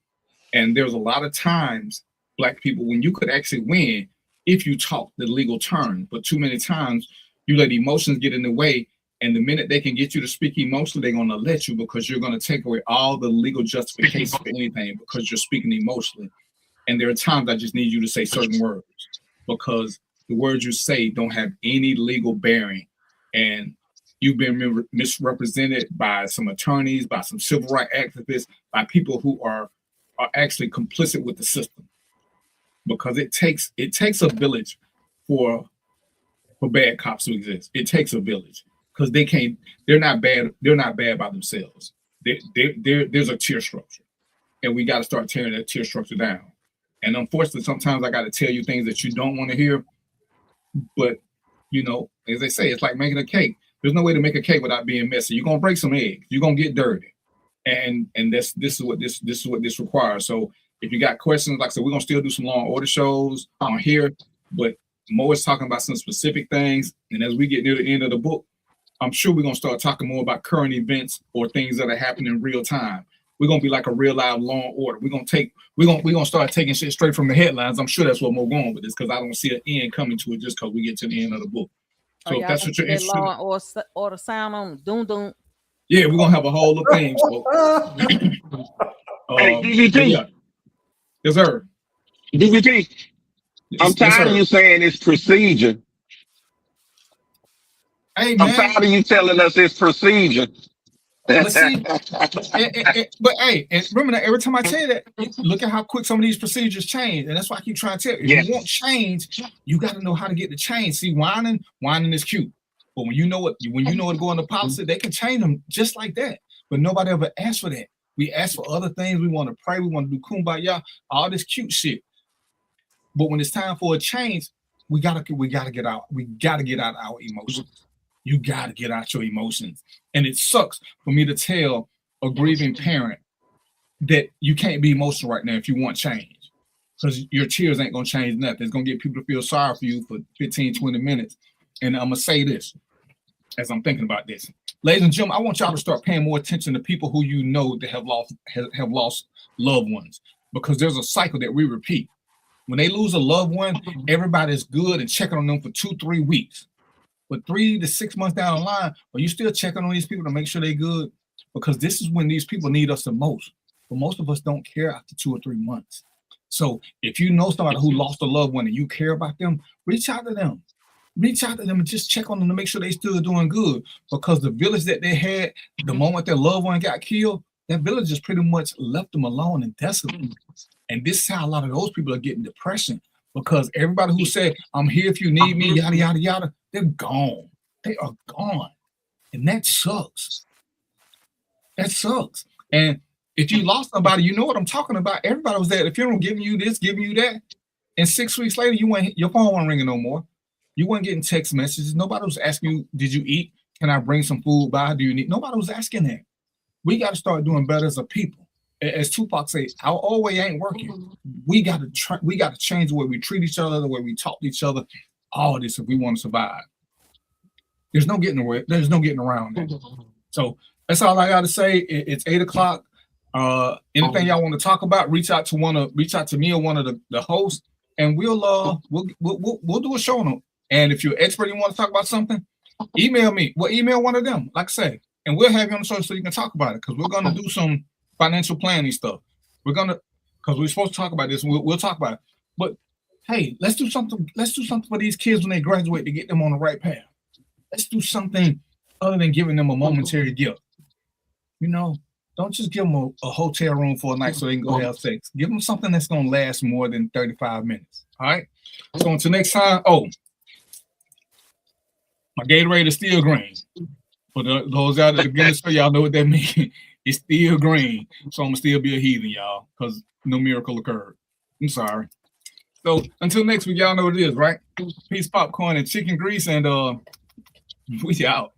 And there's a lot of times, Black people, when you could actually win if you talk the legal term. But too many times you let emotions get in the way. And the minute they can get you to speak emotionally, they're going to let you, because you're going to take away all the legal justification for anything because you're speaking emotionally. And there are times I just need you to say certain words, because the words you say don't have any legal bearing. And you've been misrepresented by some attorneys, by some civil rights activists, by people who are actually complicit with the system. Because it takes a village for bad cops to exist. It takes a village. Because they're not bad by themselves. There's a tier structure, and we got to start tearing that tier structure down. And unfortunately, sometimes I got to tell you things that you don't want to hear. But you know, as they say, it's like making a cake. There's no way to make a cake without being messy. You're gonna break some eggs. You're gonna get dirty, and this is what this requires. So if you got questions, like I said, we're gonna still do some Law and Order shows on here, but Mo is talking about some specific things. And as we get near the end of the book, I'm sure we're gonna start talking more about current events or things that are happening in real time. We're gonna be like a real live Law and Order. We're gonna start taking shit straight from the headlines. I'm sure that's what we're going with this, because I don't see an end coming to it just because we get to the end of the book. Oh, So if y'all that's gonna what put you're that interested in, law order sound on? Doom doom. yeah, we're gonna have a whole little thing. So, Hey, but DVP, yeah, yes, sir. DVP. I'm Yes, tired of sir. you saying it's procedure. Hey, I'm man. tired of you telling us it's procedure. But see, but hey, and remember that every time I tell you that, look at how quick some of these procedures change, and that's why I keep trying to tell you. If you want Yes. change, you got to know how to get the change. See, whining is cute, but when you know what to go into policy, they can change them just like that. But nobody ever asked for that. We ask for other things. We want to pray. We want to do kumbaya, all this cute shit. But when it's time for a change, we gotta get out. We gotta get out our emotions. You gotta get out your emotions. And it sucks for me to tell a grieving parent that you can't be emotional right now if you want change. Because your tears ain't gonna change nothing. It's gonna get people to feel sorry for you for 15, 20 minutes. And I'm gonna say this as I'm thinking about this. Ladies and gentlemen, I want y'all to start paying more attention to people who you know that have lost loved ones. Because there's a cycle that we repeat. When they lose a loved one, everybody's good and checking on them for 2-3 weeks. But 3 to 6 months down the line, are you still checking on these people to make sure they're good? Because this is when these people need us the most. But most of us don't care after 2 or 3 months. So if you know somebody who lost a loved one and you care about them, reach out to them. Reach out to them and just check on them to make sure they still doing good. Because the village that they had, the moment their loved one got killed, that village just pretty much left them alone and desolate. And this is how a lot of those people are getting depression. Because everybody who said, I'm here if you need me, yada, yada, yada, they're gone. They are gone. And that sucks. That sucks. And if you lost somebody, you know what I'm talking about. Everybody was at the funeral giving you this, giving you that. And 6 weeks later, your phone wasn't ringing no more. You weren't getting text messages. Nobody was asking you, did you eat? Can I bring some food by? Do you need? Nobody was asking that. We got to start doing better as a people. As Tupac says, our old way ain't working. We got to change the way we treat each other, the way we talk to each other. All this if we want to survive. There's no getting away. There's no getting around that. So that's all I got to say. It's 8 o'clock. Anything y'all want to talk about? Reach out to me or one of the hosts, and we'll do a show on them. And if you're an expert and you want to talk about something, email me. Well, email one of them, like I say, and we'll have you on the show so you can talk about it. Because we're gonna do some financial planning stuff. Because we're supposed to talk about this. We'll talk about it. But hey, let's do something. Let's do something for these kids when they graduate to get them on the right path. Let's do something other than giving them a momentary gift. You know, don't just give them a hotel room for a night so they can go have sex. Give them something that's gonna last more than 35 minutes. All right. So until next time. Oh, my Gatorade is still green. For those out there, again, so y'all know what that means. It's still green. So I'm going to still be a heathen, y'all, because no miracle occurred. I'm sorry. So until next week, y'all know what it is, right? Peace, popcorn, and chicken grease, and we out.